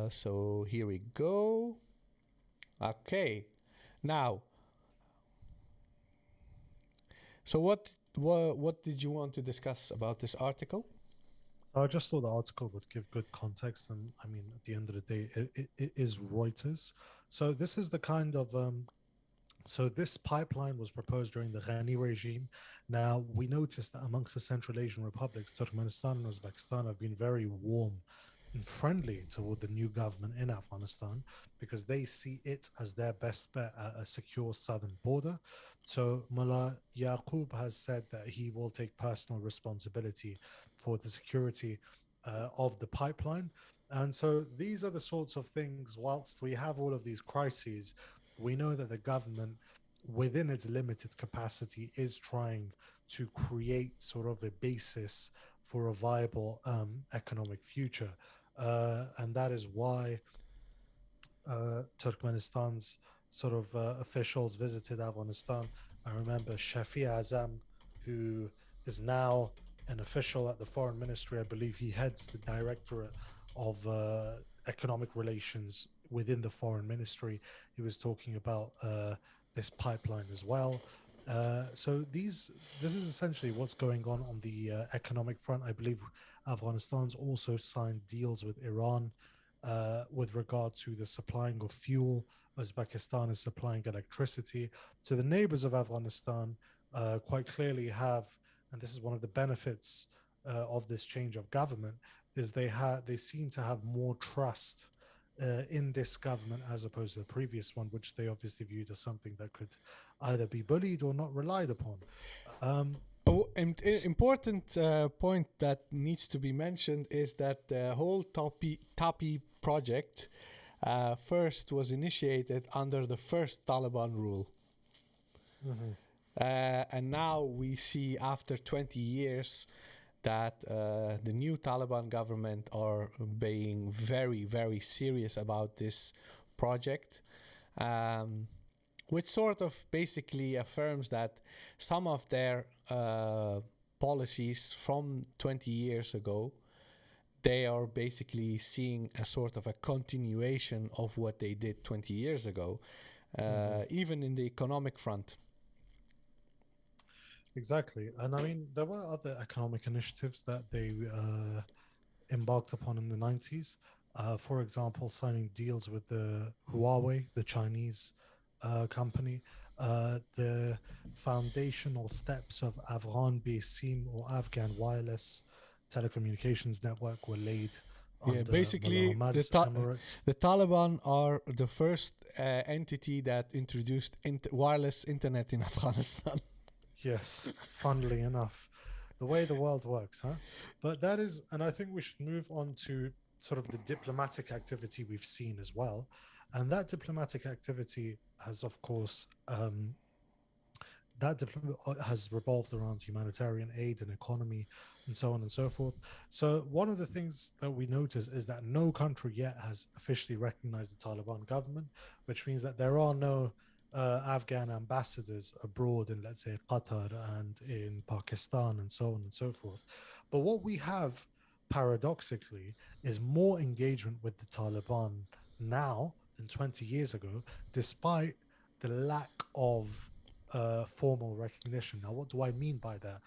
So here we go. Okay. Now, so what did you want to discuss about this article? So I just thought the article would give good context, and I mean, at the end of the day, it is Reuters. So this is the kind of so this pipeline was proposed during the Ghani regime. Now we noticed that amongst the Central Asian republics, Turkmenistan and Uzbekistan have been very warm and friendly toward the new government in Afghanistan, because they see it as their best bet at a secure southern border. So Mullah Yaqub has said that he will take personal responsibility for the security of the pipeline. And so these are the sorts of things, whilst we have all of these crises, we know that the government, within its limited capacity, is trying to create sort of a basis for a viable economic future. And that is why Turkmenistan's sort of officials visited Afghanistan. I remember Shafi Azam, who is now an official at the foreign ministry. I believe he heads the directorate of economic relations within the foreign ministry. He was talking about this pipeline as well. So this is essentially what's going on the economic front. I believe Afghanistan's also signed deals with Iran with regard to the supplying of fuel. Uzbekistan is supplying electricity. So the neighbors of Afghanistan quite clearly have, and this is one of the benefits of this change of government, is they seem to have more trust in this government as opposed to the previous one, which they obviously viewed as something that could either be bullied or not relied upon. Oh, important point that needs to be mentioned is that the whole TAPI project first was initiated under the first Taliban rule. Mm-hmm. And now we see after 20 years that the new Taliban government are being very, very serious about this project. Which sort of basically affirms that some of their policies from 20 years ago, they are basically seeing a sort of a continuation of what they did 20 years ago, even in the economic front. Exactly. And I mean, there were other economic initiatives that they embarked upon in the 90s. For example, signing deals with the Huawei, the Chinese company. The foundational steps of Afghan Besim or Afghan wireless telecommunications network were laid Yeah, under Mullah basically, Omar's Emirate. the Taliban are the first entity that introduced wireless internet in Afghanistan. Yes, funnily enough, the way the world works, huh? But that is, and I think we should move on to sort of the diplomatic activity we've seen as well. And that diplomatic activity has, of course, has revolved around humanitarian aid and economy and so on and so forth. So one of the things that we notice is that no country yet has officially recognized the Taliban government, which means that there are no Afghan ambassadors abroad in, let's say, Qatar and in Pakistan and so on and so forth. But what we have, paradoxically, is more engagement with the Taliban now than 20 years ago, despite the lack of formal recognition. Now, what do I mean by that?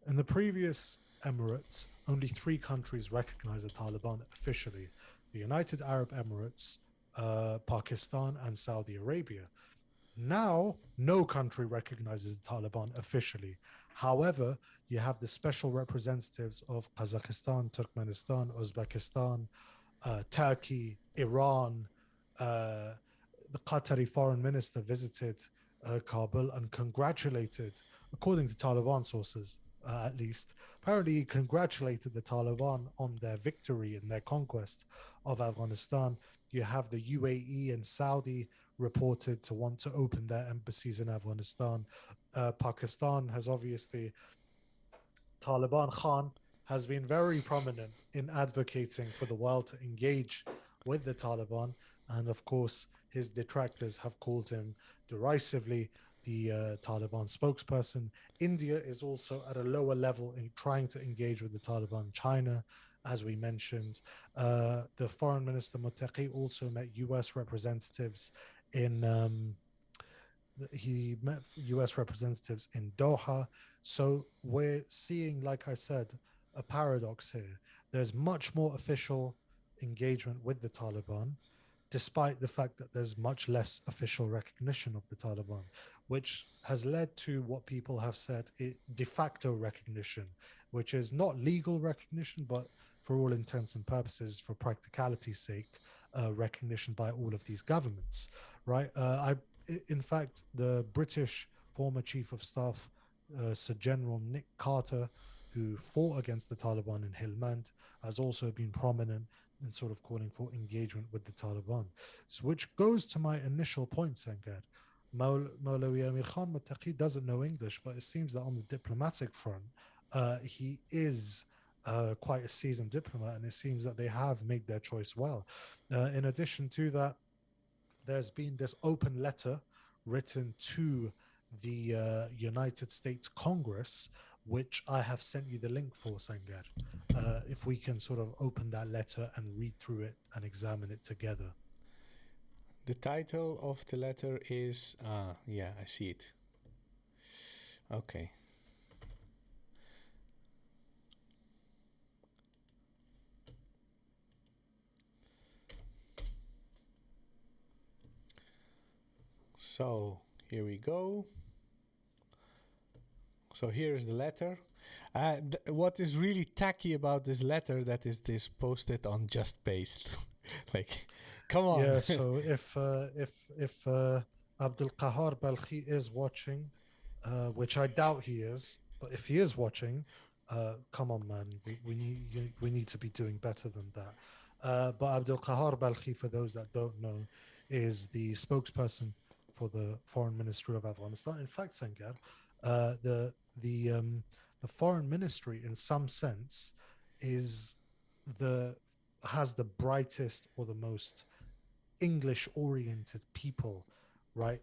In the previous Emirates, only three countries recognized the Taliban officially: the United Arab Emirates, Pakistan, and Saudi Arabia. Now, no country recognizes the Taliban officially. However, you have the special representatives of Kazakhstan, Turkmenistan, Uzbekistan, Turkey, Iran. The Qatari foreign minister visited Kabul and congratulated, according to Taliban sources, at least, apparently he congratulated the Taliban on their victory and their conquest of Afghanistan. You have the UAE and Saudi reported to want to open their embassies in Afghanistan. Pakistan has obviously, Taliban Khan has been very prominent in advocating for the world to engage with the Taliban. And of course, his detractors have called him derisively the Taliban spokesperson. India is also at a lower level in trying to engage with the Taliban. China, as we mentioned, the foreign minister Muttaqi also met US representatives in he met US representatives in Doha. So we're seeing, like I said, a paradox here. There's much more official engagement with the Taliban, despite the fact that there's much less official recognition of the Taliban, which has led to what people have said de facto recognition, which is not legal recognition, but for all intents and purposes, for practicality's sake, recognition by all of these governments, right? In fact, the British former chief of staff, Sir General Nick Carter, who fought against the Taliban in Helmand, has also been prominent in sort of calling for engagement with the Taliban. So, which goes to my initial point, Sengar. Maulawi Amir Khan Muttaqi doesn't know English, but it seems that on the diplomatic front, he is quite a seasoned diplomat, and it seems that they have made their choice well. In addition to that, there's been this open letter written to the United States Congress, which I have sent you the link for, Sangar. If we can sort of open that letter and read through it and examine it together. The title of the letter is, yeah, I see it. Okay. So here we go. So here's the letter. What is really tacky about this letter that is this posted on Just Paste? Like, come on. Yeah. So if Abdul Qahar Balkhi is watching, which I doubt he is, but if he is watching, come on, man, we need to be doing better than that. But Abdul Qahar Balkhi, for those that don't know, is the spokesperson for the Foreign Ministry of Afghanistan. In fact, Sangar, the Foreign Ministry, in some sense, is the has the brightest or the most English oriented people, right?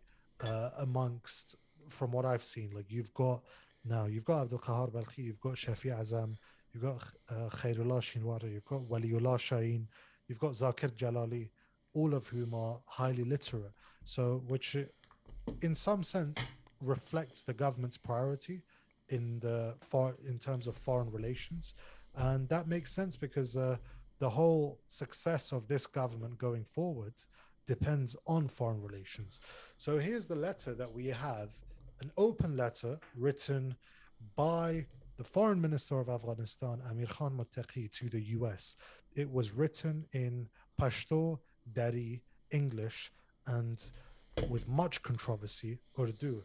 Amongst, from what I've seen, like you've got Abdul Qahar Balkhi, you've got Shafi Azam, you've got Khairullah Shinwara, you've got Waliullah Shaheen, you've got Zakir Jalali, all of whom are highly literate. So, which in some sense reflects the government's priority in terms of foreign relations, and that makes sense because the whole success of this government going forward depends on foreign relations. So here's the letter that we have, an open letter written by the foreign minister of Afghanistan, Amir Khan Muttaqi, to the US. It was written in Pashto, Dari, English, and with much controversy, Urdu,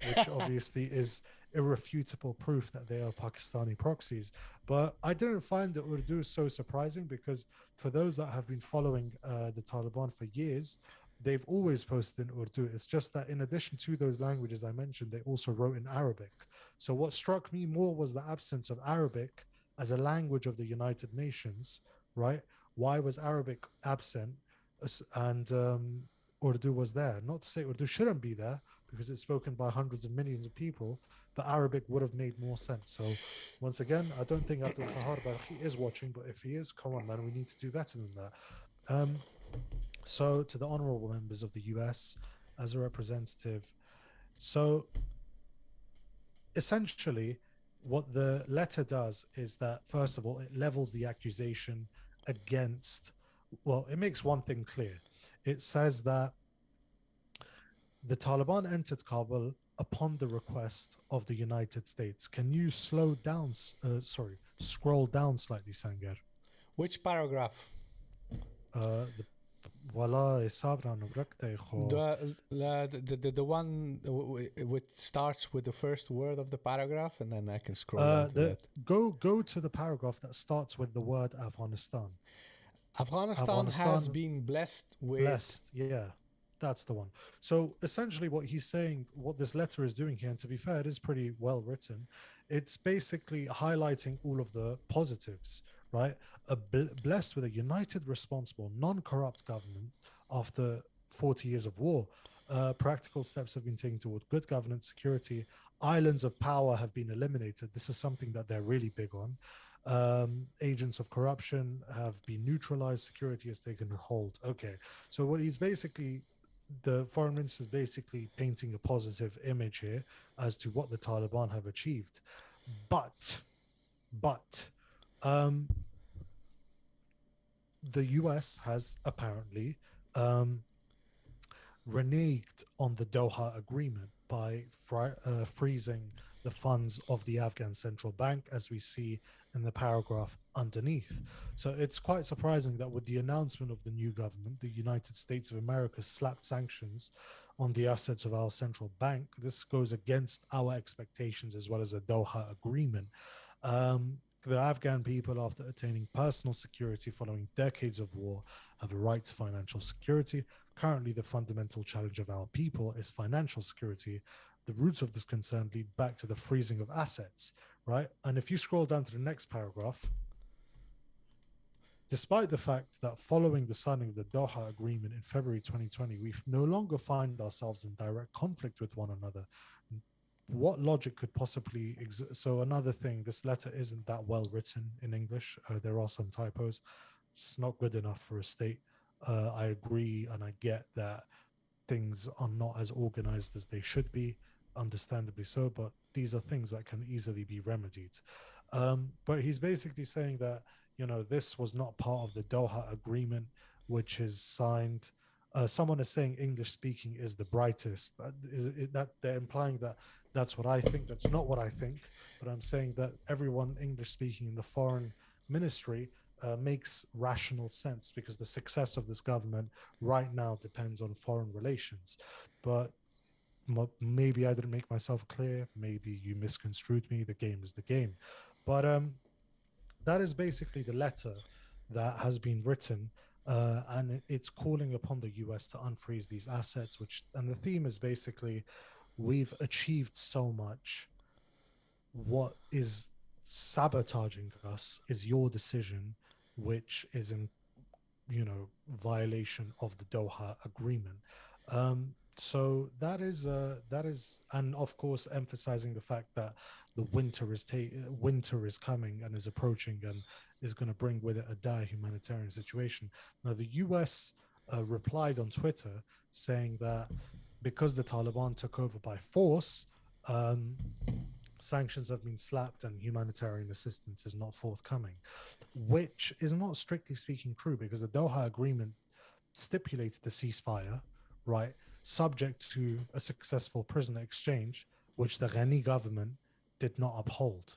which obviously is irrefutable proof that they are Pakistani proxies. But I didn't find the Urdu so surprising because for those that have been following the Taliban for years, they've always posted in Urdu. It's just that in addition to those languages I mentioned, they also wrote in Arabic. So what struck me more was the absence of Arabic as a language of the United Nations, right? Why was Arabic absent? And Urdu was there. Not to say Urdu shouldn't be there because it's spoken by hundreds of millions of people, but Arabic would have made more sense. So, once again, I don't think Abdul Qahar Balkhi is watching, but if he is, come on, man, we need to do better than that. So, to the honorable members of the US, as a representative, so essentially, what the letter does is that, first of all, it levels the accusation against, well, it makes one thing clear. It says that the Taliban entered Kabul upon the request of the United States. Can you scroll down slightly, Sangar? Which paragraph? The Wala Sabra The one which starts with the first word of the paragraph, and then I can scroll down to that. Go to the paragraph that starts with the word Afghanistan. Afghanistan has been blessed with. Blessed, yeah. That's the one. So essentially what he's saying, what this letter is doing here, and to be fair, it is pretty well written. It's basically highlighting all of the positives, right? Blessed with a united, responsible, non-corrupt government after 40 years of war. Practical steps have been taken toward good governance, security. Islands of power have been eliminated. This is something that they're really big on. Agents of corruption have been neutralized. Security has taken hold. Okay. So what he's basically, the foreign minister is basically painting a positive image here as to what the Taliban have achieved. But the US has apparently reneged on the Doha Agreement by freezing the funds of the Afghan Central Bank, as we see in the paragraph underneath. So it's quite surprising that with the announcement of the new government, the United States of America slapped sanctions on the assets of our central bank. This goes against our expectations as well as the Doha Agreement. The Afghan people, after attaining personal security following decades of war, have a right to financial security. Currently, the fundamental challenge of our people is financial security. The roots of this concern lead back to the freezing of assets, right? And if you scroll down to the next paragraph, despite the fact that following the signing of the Doha Agreement in February 2020, we no longer find ourselves in direct conflict with one another. What logic could possibly exist? So, another thing, this letter isn't that well written in English. There are some typos. It's not good enough for a state. I agree and I get that things are not as organized as they should be, understandably so, but these are things that can easily be remedied. But he's basically saying that, this was not part of the Doha Agreement, which is signed. Someone is saying English speaking is the brightest. That they're implying that that's what I think. That's not what I think, but I'm saying that everyone English speaking in the foreign ministry makes rational sense because the success of this government right now depends on foreign relations. But maybe I didn't make myself clear. Maybe you misconstrued me. The game is the game. But that is basically the letter that has been written. And it's calling upon the US to unfreeze these assets, and the theme is basically we've achieved so much. What is sabotaging us is your decision, which is in violation of the Doha Agreement. So that is, and of course, emphasizing the fact that the winter is coming and is approaching and is going to bring with it a dire humanitarian situation. Now, the U.S. Replied on Twitter saying that because the Taliban took over by force, sanctions have been slapped and humanitarian assistance is not forthcoming, which is not strictly speaking true because the Doha Agreement stipulated the ceasefire, right, subject to a successful prisoner exchange, which the Ghani government did not uphold,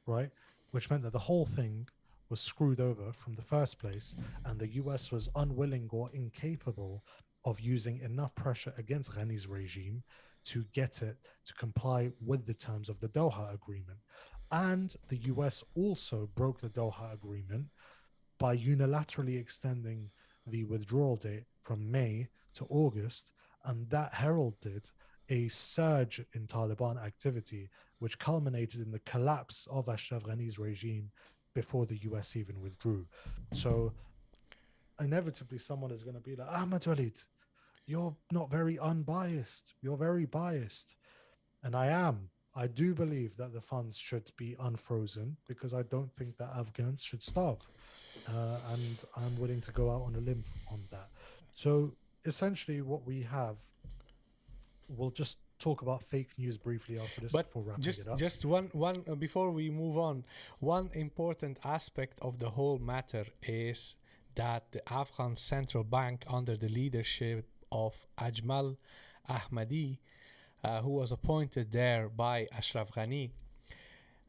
right, which meant that the whole thing was screwed over from the first place, and the US was unwilling or incapable of using enough pressure against Ghani's regime to get it to comply with the terms of the Doha Agreement. And the US also broke the Doha Agreement by unilaterally extending the withdrawal date from May to August, and that heralded a surge in Taliban activity, which culminated in the collapse of Ashraf Ghani's regime before the US even withdrew. So inevitably someone is going to be like, ahmed-waleed, you're not very unbiased. You're very biased. And I am. I do believe that the funds should be unfrozen because I don't think that Afghans should starve. And I'm willing to go out on a limb on that. So essentially what we have, we'll just talk about fake news briefly after this before wrapping it up. Just one before we move on, one important aspect of the whole matter is that the Afghan Central Bank, under the leadership of Ahmed-waleed, who was appointed there by Ashraf Ghani.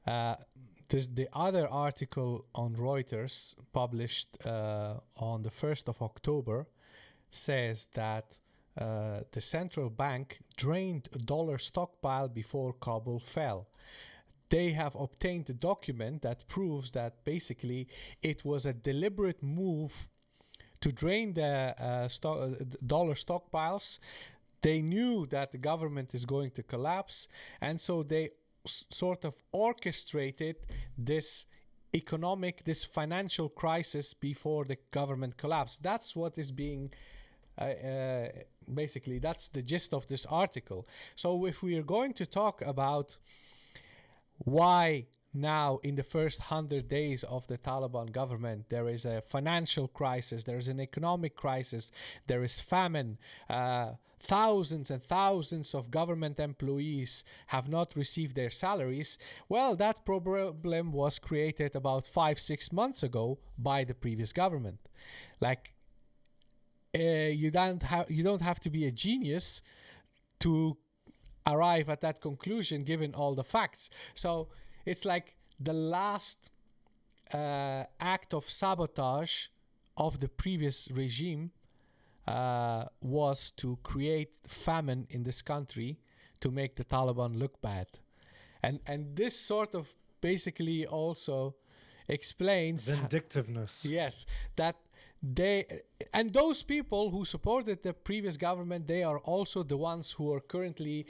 The other article on Reuters published on the 1st of October says that the central bank drained a dollar stockpile before Kabul fell. They have obtained a document that proves that basically it was a deliberate move to drain the dollar stockpiles. They knew that the government is going to collapse, and so they sort of orchestrated this financial crisis before the government collapsed. That's what is being basically, that's the gist of this article. So if we are going to talk about why now in the first 100 days of the Taliban government there is a financial crisis, there is an economic crisis, there is famine, thousands and thousands of government employees have not received their salaries, well, that problem was created about 5-6 months ago by the previous government. Like, you don't have to be a genius to arrive at that conclusion given all the facts. So it's like the last act of sabotage of the previous regime was to create famine in this country to make the Taliban look bad. And this sort of basically also explains vindictiveness. Yes, that those people who supported the previous government, they are also the ones who are currently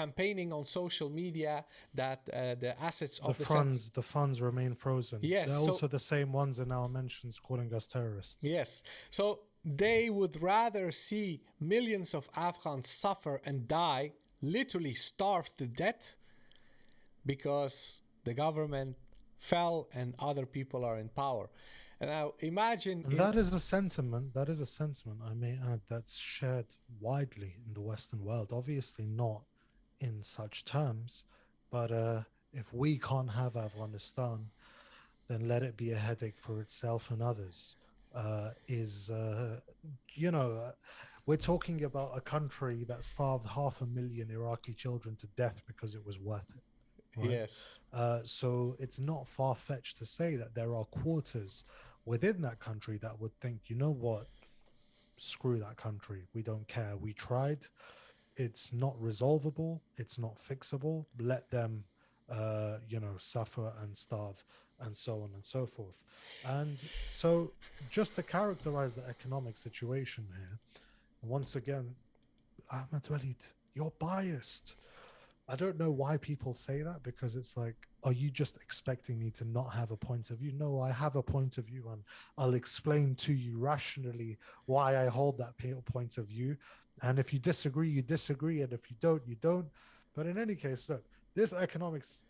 campaigning on social media that the assets The of the central. funds remain frozen. Yes, They're so also the same ones in our mentions calling us terrorists. yes, so they would rather see millions of Afghans suffer and die, literally starve to death, because the government fell and other people are in power. And now imagine And that is a sentiment, I may add, that's shared widely in the Western world. Obviously not in such terms, but if we can't have Afghanistan, then let it be a headache for itself and others. Is you know, we're talking about a country that starved 500,000 Iraqi children to death because it was worth it, right? yes, So it's not far fetched to say that there are quarters within that country that would think, you know what, screw that country. We don't care. We tried. It's not resolvable. It's not fixable. Let them, suffer and starve and so on and so forth. And so, just to characterize the economic situation here, once again, Ahmed-waleed, you're biased. I don't know why people say that, because it's like, are you just expecting me to not have a point of view? No, I have a point of view, and I'll explain to you rationally why I hold that point of view. And if you disagree, you disagree. And if you don't, you don't. But in any case, look, this economics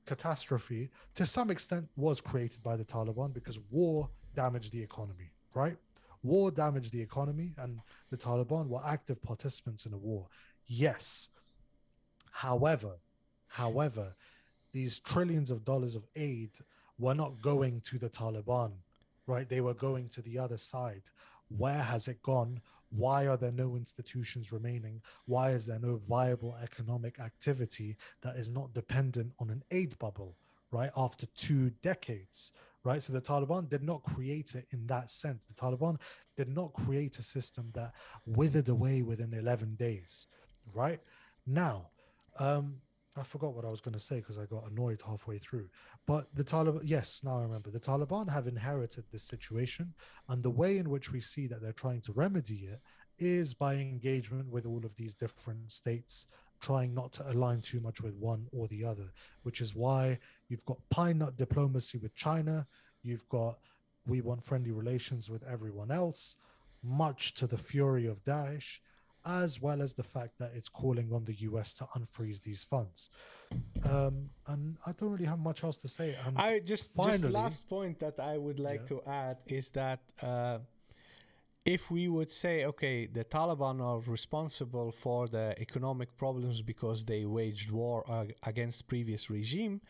catastrophe to some extent was created by the Taliban because war damaged the economy, right? War damaged the economy, and the Taliban were active participants in a war. Yes. However, these trillions of dollars of aid were not going to the Taliban, right? They were going to the other side. Where has it gone? Why are there no institutions remaining? Why is there no viable economic activity that is not dependent on an aid bubble, right? After 2 decades, right? So the Taliban did not create it in that sense. The Taliban did not create a system that withered away within 11 days, right? Now, I forgot what I was going to say because I got annoyed halfway through. But the Taliban, yes, now I remember. The Taliban have inherited this situation, and the way in which we see that they're trying to remedy it is by engagement with all of these different states, trying not to align too much with one or the other, which is why you've got pine nut diplomacy with China. You've got we want friendly relations with everyone else, much to the fury of Daesh, as well as the fact that it's calling on the US to unfreeze these funds. And I don't really have much else to say. And I just finally, last point that I would like yeah, to add is that if we would say, okay, the Taliban are responsible for the economic problems because they waged war against previous regime,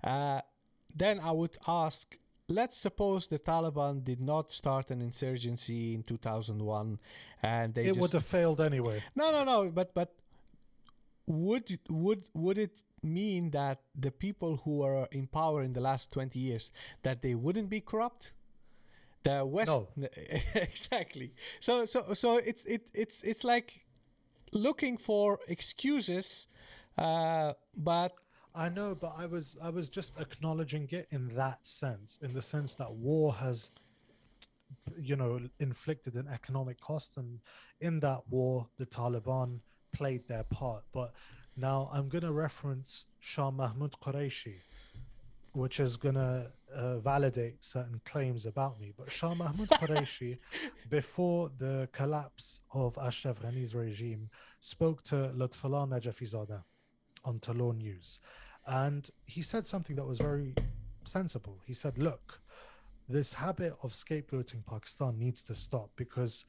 then I would ask, let's suppose the Taliban did not start an insurgency in 2001 and they it would just have failed anyway. no, but would it mean that the people who are in power in the last 20 years that they wouldn't be corrupt? The West, No. exactly. So it's like looking for excuses, but I know, but I was just acknowledging it in that sense, in the sense that war has, inflicted an economic cost, and in that war, the Taliban played their part. But now I'm going to reference Shah Mahmoud Qureshi, which is going to validate certain claims about me. But Shah Mahmoud Qureshi, before the collapse of Ashraf Ghani's regime, spoke to Lutfullah Najafizadeh on Talon News. And he said something that was very sensible. He said, look, this habit of scapegoating Pakistan needs to stop, because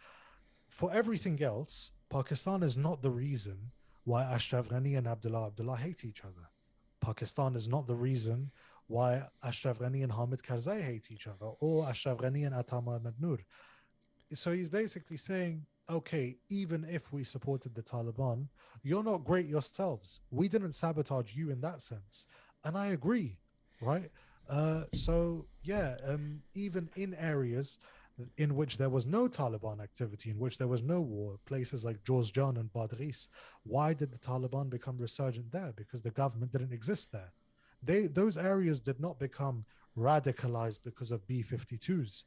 for everything else, Pakistan is not the reason why Ashraf Ghani and Abdullah hate each other. Pakistan is not the reason why Ashraf Ghani and Hamid Karzai hate each other, or Ashraf Ghani and Atta Mohamed Noor. So he's basically saying, okay, even if we supported the Taliban, you're not great yourselves. We didn't sabotage you in that sense. And I agree, right? Even in areas in which there was no Taliban activity, in which there was no war, places like Jozjan and Badghis, why did the Taliban become resurgent there? Because the government didn't exist there. Those areas did not become radicalized because of B-52s.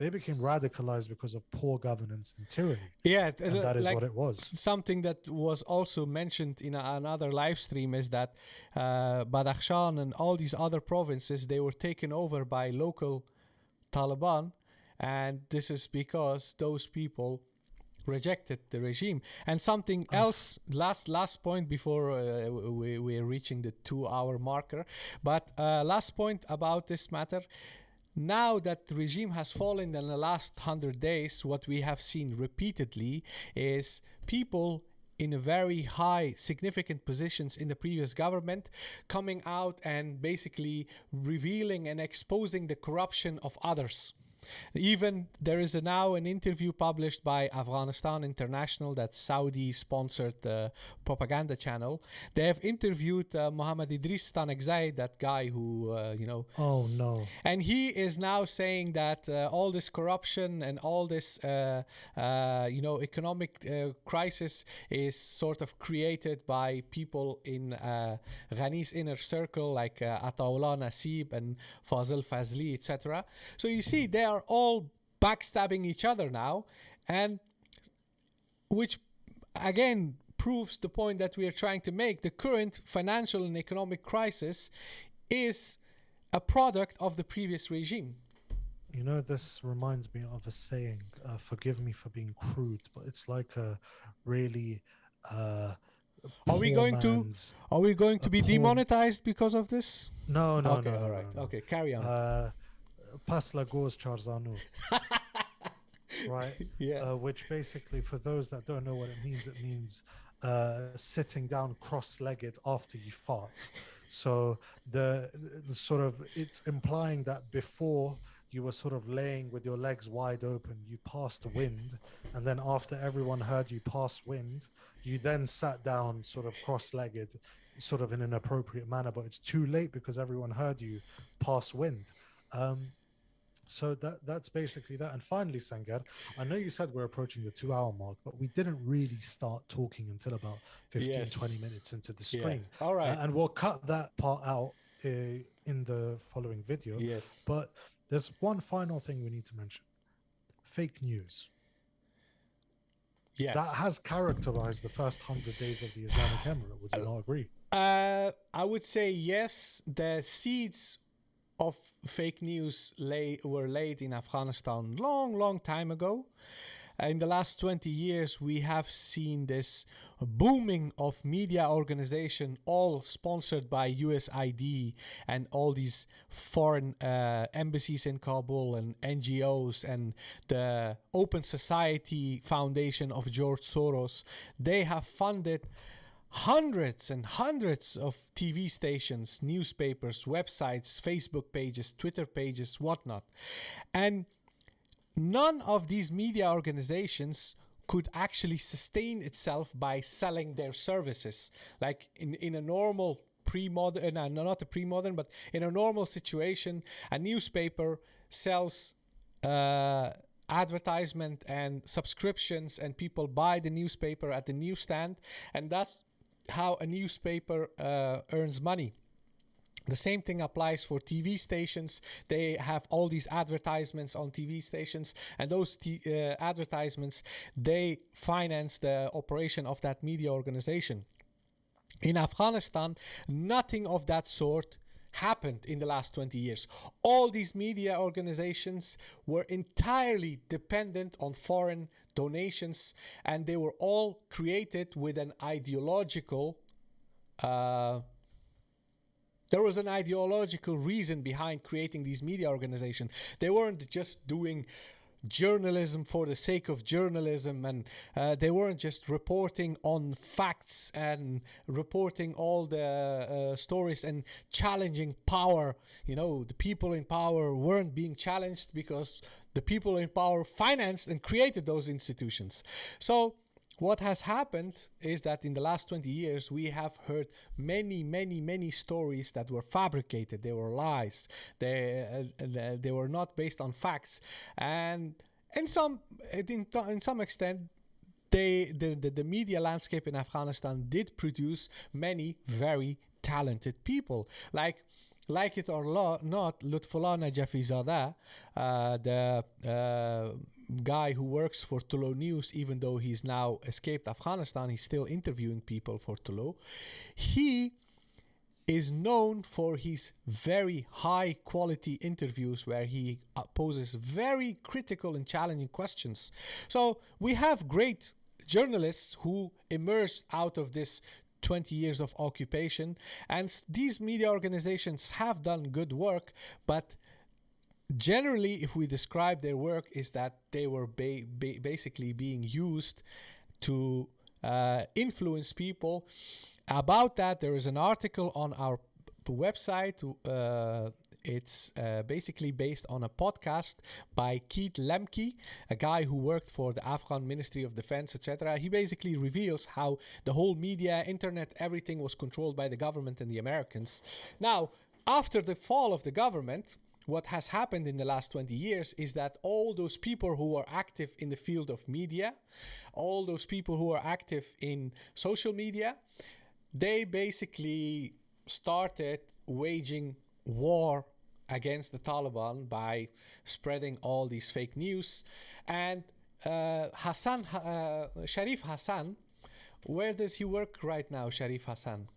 They became radicalized because of poor governance and tyranny. Yeah, And that is like what it was. something that was also mentioned in another live stream is that Badakhshan and all these other provinces, they were taken over by local Taliban, and this is because those people rejected the regime. And something else, last point before we're reaching the 2 hour marker, but last point about this matter. Now that the regime has fallen in the last 100 days, what we have seen repeatedly is people in a very high, significant positions in the previous government coming out and basically revealing and exposing the corruption of others. Even there is now an interview published by Afghanistan International, that Saudi-sponsored propaganda channel. They have interviewed Mohammed Idris Stanekzai, that guy who, Oh no! and he is now saying that all this corruption and all this, economic crisis is sort of created by people in Ghani's inner circle, like Ataullah Nasib and Fazil Fazli, etc. So you see, they are all backstabbing each other now, and which again proves the point that we are trying to make. The current financial and economic crisis is a product of the previous regime. You know, this reminds me of a saying. Forgive me for being crude, but it's like a really. Are we going to be demonetized because of this? No, Okay, no, all no, right. no. Okay, carry on. Pas la gauze charzanu. Right? Yeah. Which basically, for those that don't know what it means sitting down cross-legged after you fart. So the sort of, it's implying that before you were sort of laying with your legs wide open, you passed wind, and then after everyone heard you pass wind, you then sat down sort of cross-legged, sort of in an appropriate manner, but it's too late because everyone heard you pass wind. So that's basically that. And finally, Sangar, I know you said we're approaching the 2 hour mark, but we didn't really start talking until about 15, 20 minutes into the stream. Yeah. All right. And we'll cut that part out in the following video. Yes. But there's one final thing we need to mention. Fake news. Yes. That has characterized the first 100 days of the Islamic Emirate. Would you not agree? I would say yes. The seeds of fake news were laid in Afghanistan long time ago. In the last 20 years, we have seen this booming of media organization, all sponsored by USAID and all these foreign embassies in Kabul and NGOs and the Open Society Foundation of George Soros. They have funded hundreds and hundreds of TV stations, newspapers, websites, Facebook pages, Twitter pages, whatnot. And none of these media organizations could actually sustain itself by selling their services. Like in a normal pre-modern, not a pre-modern, but in a normal situation, a newspaper sells advertisement and subscriptions, and people buy the newspaper at the newsstand, and that's how a newspaper earns money. The same thing applies for TV stations. They have all these advertisements on TV stations, and those advertisements, they finance the operation of that media organization. In Afghanistan, nothing of that sort happened in the last 20 years. All these media organizations were entirely dependent on foreign donations, and they were all created with an ideological there was an ideological reason behind creating these media organizations. They weren't just doing journalism for the sake of journalism, and they weren't just reporting on facts and reporting all the stories and challenging power. You know, the people in power weren't being challenged because the people in power financed and created those institutions. So what has happened is that in the last 20 years, we have heard many stories that were fabricated. They were lies. They were not based on facts. And in some extent, the media landscape in Afghanistan did produce many very talented people. Like like it or not, Lutfullah Najafizadeh, the guy who works for Tulu News, even though he's now escaped Afghanistan, he's still interviewing people for Tulu. He is known for his very high quality interviews where he poses very critical and challenging questions. So we have great journalists who emerged out of this 20 years of occupation, and these media organizations have done good work, but generally, if we describe their work, is that they were basically being used to influence people. About that, there is an article on our website. It's basically based on a podcast by Keith Lemke, a guy who worked for the Afghan Ministry of Defense, etc. He basically reveals how the whole media, internet, everything was controlled by the government and the Americans. Now, after the fall of the government, what has happened in the last 20 years is that all those people who are active in the field of media, all those people who are active in social media, they basically started waging war against the Taliban by spreading all these fake news. And Sharif Hassan, where does he work right now, Sharif Hassan?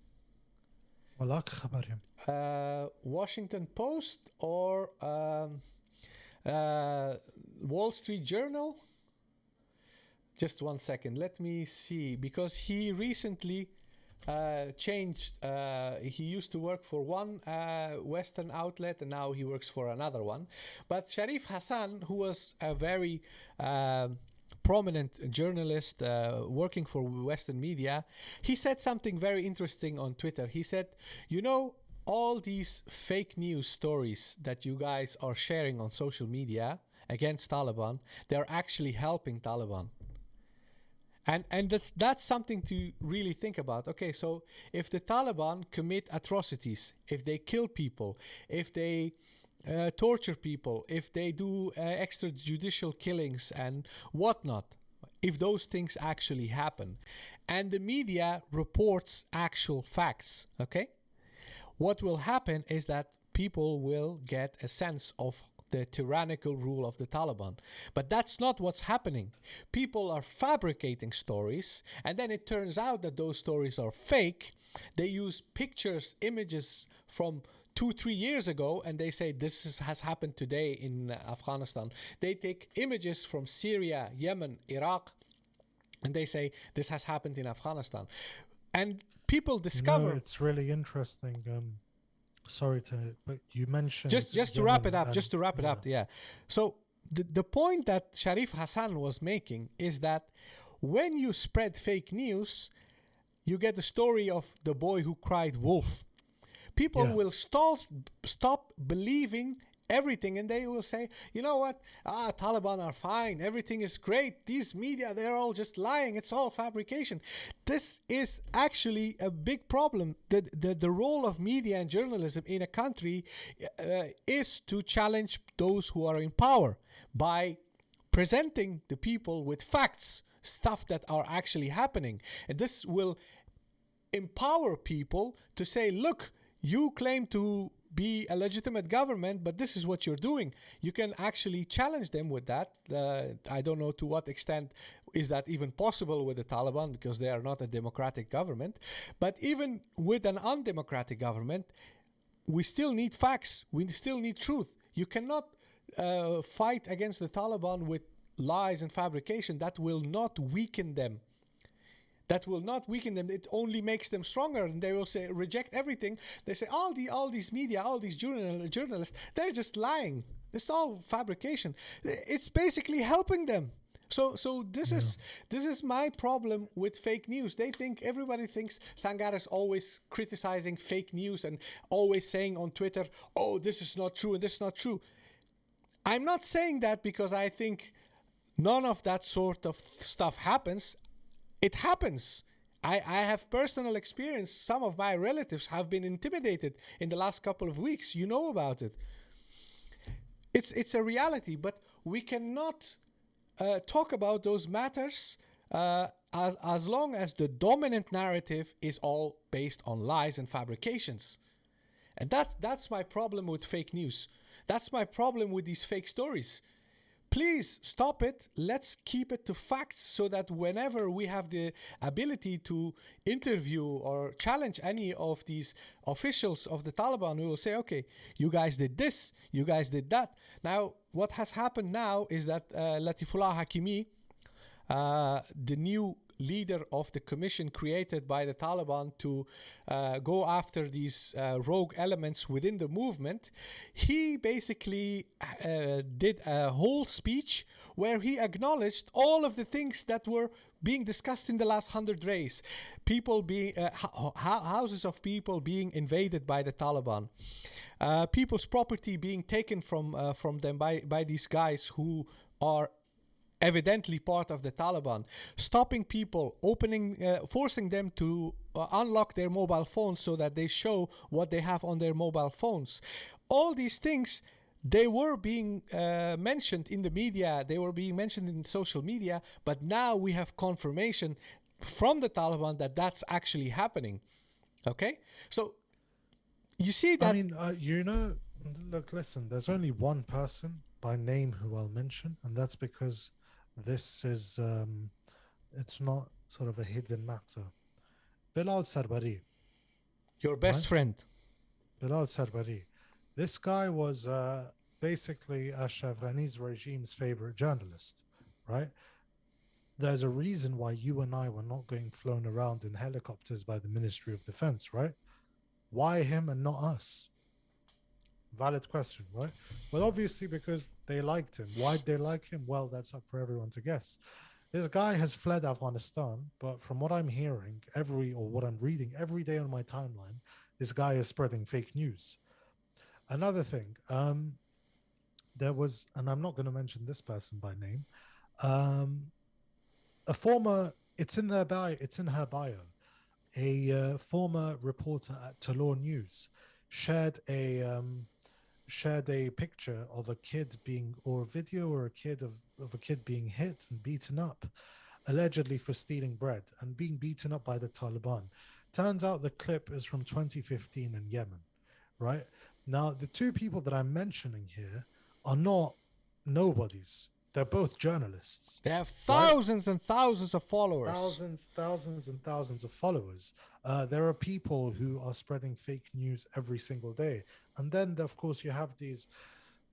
Washington Post or Wall Street Journal? Just one second, let me see, because he recently changed. He used to work for one Western outlet and now he works for another one. But Sharif Hassan, who was a very prominent journalist working for Western media, he said something very interesting on Twitter. He said, you know, all these fake news stories that you guys are sharing on social media against Taliban, they're actually helping Taliban. And that's something to really think about. Okay, so if the Taliban commit atrocities, if they kill people, if they torture people, if they do extrajudicial killings and whatnot, if those things actually happen, and the media reports actual facts, okay, what will happen is that people will get a sense of the tyrannical rule of the Taliban. But that's not what's happening. People are fabricating stories, and then it turns out that those stories are fake. They use pictures, images from 2-3 years ago, and they say this has happened today in Afghanistan. They take images from Syria, Yemen, Iraq, and they say this has happened in Afghanistan. And people discover... No, it's really interesting. Sorry but you mentioned... Just to wrap it up, yeah. So the point that Sharif Hassan was making is that when you spread fake news, you get the story of the boy who cried wolf. People will stop believing everything, and they will say, you know what, Taliban are fine, everything is great, these media, they're all just lying, it's all fabrication. This is actually a big problem. The role of media and journalism in a country is to challenge those who are in power by presenting the people with facts, stuff that are actually happening. And this will empower people to say, look, you claim to be a legitimate government, but this is what you're doing. You can actually challenge them with that. I don't know to what extent is that even possible with the Taliban, because they are not a democratic government. But even with an undemocratic government, we still need facts. We still need truth. You cannot fight against the Taliban with lies and fabrication. That will not weaken them. That will not weaken them. It only makes them stronger, and they will say, reject everything. They say, all these media, all these journalists, they're just lying. It's all fabrication. It's basically helping them. So this is my problem with fake news. Everybody thinks Sangar is always criticizing fake news and always saying on Twitter, oh, this is not true and this is not true. I'm not saying that because I think none of that sort of stuff happens. It happens. I have personal experience. Some of my relatives have been intimidated in the last couple of weeks. You know about it. It's a reality, but we cannot talk about those matters as long as the dominant narrative is all based on lies and fabrications. And that's my problem with fake news. That's my problem with these fake stories. Please stop it. Let's keep it to facts so that whenever we have the ability to interview or challenge any of these officials of the Taliban, we will say, okay, you guys did this, you guys did that. Now, what has happened now is that Latifullah Hakimi, the new leader of the commission created by the Taliban to go after these rogue elements within the movement, he basically did a whole speech where he acknowledged all of the things that were being discussed in the last 100 days. People being, houses of people being invaded by the Taliban, people's property being taken from them by these guys who are evidently part of the Taliban, stopping people, forcing them to unlock their mobile phones so that they show what they have on their mobile phones. All these things, they were being mentioned in the media, they were being mentioned in social media, but now we have confirmation from the Taliban that that's actually happening. Okay? So, you see that... I mean, look, listen, there's only one person by name who I'll mention, and that's because this is, it's not sort of a hidden matter. Bilal Sarbari. Your best friend. Bilal Sarbari. This guy was basically Ashraf Ghani's regime's favorite journalist, right? There's a reason why you and I were not getting flown around in helicopters by the Ministry of Defense, right? Why him and not us? Valid question, right? Well, obviously because they liked him. Why'd they like him? Well, that's up for everyone to guess. This guy has fled Afghanistan, but from what I'm hearing, what I'm reading every day on my timeline, this guy is spreading fake news. Another thing, there was, and I'm not going to mention this person by name, a former, it's in her bio, a former reporter at Talor News shared a picture of a kid being, or a video or a kid of a kid being hit and beaten up, allegedly for stealing bread and being beaten up by the Taliban. Turns out the clip is from 2015 in Yemen, right? Now, the two people that I'm mentioning here are not nobodies. They're both journalists. They have thousands and thousands of followers. Thousands and thousands of followers. There are people who are spreading fake news every single day. And then, of course, you have these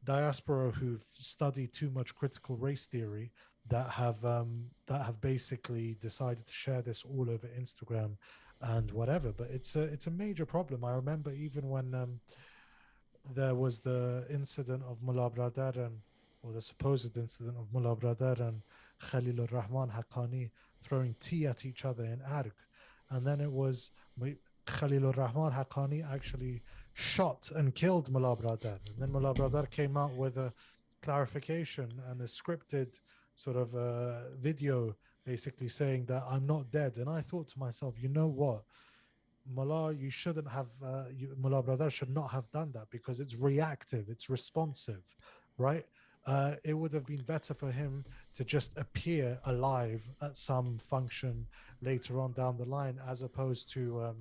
diaspora who've studied too much critical race theory that have basically decided to share this all over Instagram and whatever. But it's a major problem. I remember even when there was the incident of Mullah Bradaran, or the supposed incident of Mullah Bradar and Khalil Rahman Haqqani throwing tea at each other in Arg. And then it was Khalil Rahman Haqqani actually shot and killed Mullah Bradar. And then Mullah Bradar came out with a clarification and a scripted sort of video basically saying that I'm not dead. And I thought to myself, you know what? Mullah, you shouldn't have, Mullah Bradar should not have done that because it's reactive, it's responsive, right? It would have been better for him to just appear alive at some function later on down the line, as opposed to,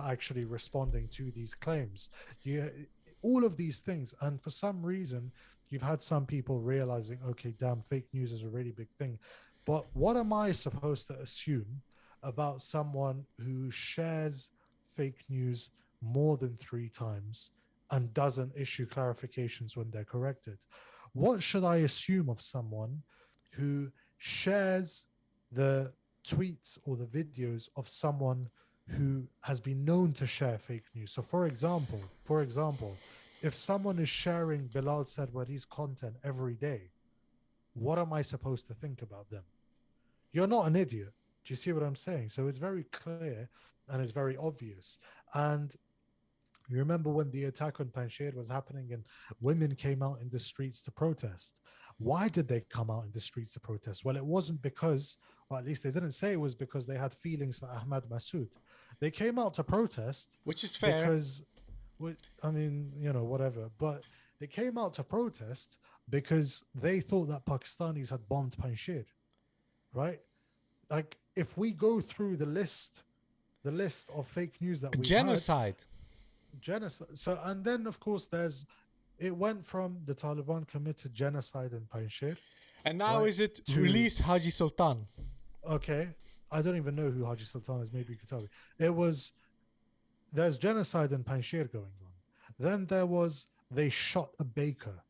actually responding to these claims. All of these things. And for some reason, you've had some people realizing, okay, damn, fake news is a really big thing. But what am I supposed to assume about someone who shares fake news more than 3 times and doesn't issue clarifications when they're corrected? What should I assume of someone who shares the tweets or the videos of someone who has been known to share fake news? So for example, if someone is sharing Bilal Sarwari's content every day, what am I supposed to think about them? You're not an idiot. Do you see what I'm saying? So it's very clear and it's very obvious. And you remember when the attack on Panjshir was happening and women came out in the streets to protest. Why did they come out in the streets to protest? Well, it wasn't because, or at least they didn't say it was because they had feelings for Ahmad Massoud. They came out to protest. Which is fair. Because, I mean, whatever. But they came out to protest because they thought that Pakistanis had bombed Panjshir, right? Like, if we go through the list of fake news that we genocide. genocide. So, and then of course it went from the Taliban committed genocide in Panjshir, And now right? is it To release Haji Sultan? okay, I don't even know who Haji Sultan is. Maybe you could tell me. It was there's genocide in Panjshir going on. Then there was they shot a baker,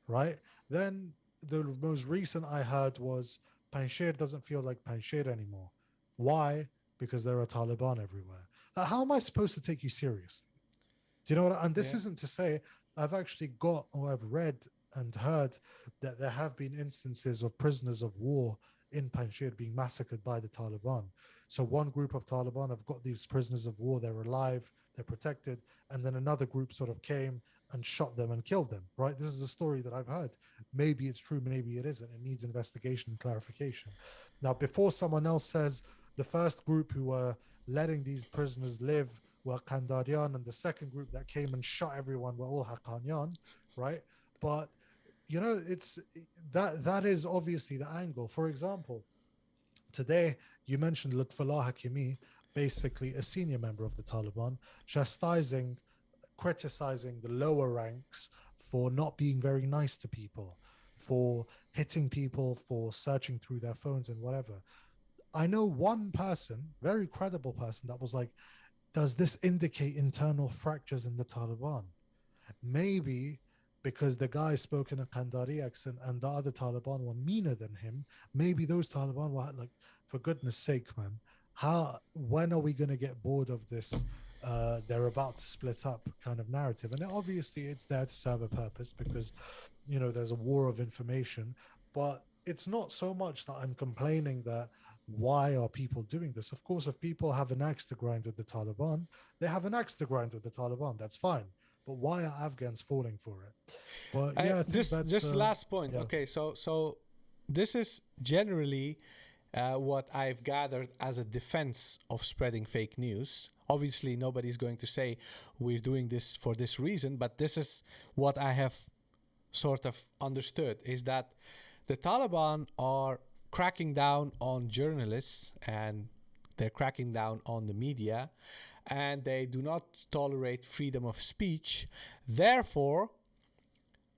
right? Then the most recent I heard was Panjshir doesn't feel like Panjshir anymore. Why? Because there are Taliban everywhere. How am I supposed to take you seriously? Do you know what? And this Yeah. isn't to say I've actually got or I've read and heard that there have been instances of prisoners of war in Panjshir being massacred by the Taliban. So one group of Taliban have got these prisoners of war, they're alive, they're protected, and then another group sort of came and shot them and killed them, right? This is a story that I've heard. Maybe it's true, maybe it isn't. It needs investigation and clarification. Now, before someone else says the first group who were letting these prisoners live were Kandarian, and the second group that came and shot everyone were all Haqqaniyan, right? But it's that is obviously the angle. For example, today you mentioned Lutfullah Hakimi, basically a senior member of the Taliban, criticizing the lower ranks for not being very nice to people, for hitting people, for searching through their phones and whatever. I know one person, very credible person, that was like, does this indicate internal fractures in the Taliban? Maybe because the guy spoke in a Kandari accent and the other Taliban were meaner than him. Maybe those Taliban were like, for goodness sake, man, when are we going to get bored of this? They're about to split up kind of narrative. And obviously it's there to serve a purpose because, there's a war of information, but it's not so much that I'm complaining that why are people doing this? Of course, if people have an axe to grind with the Taliban, they have an axe to grind with the Taliban. That's fine. But why are Afghans falling for it? But yeah, I think that's Just last point. yeah. Okay, so this is generally what I've gathered as a defense of spreading fake news. Obviously, nobody's going to say we're doing this for this reason, but this is what I have sort of understood is that the Taliban are cracking down on journalists and they're cracking down on the media and they do not tolerate freedom of speech. Therefore,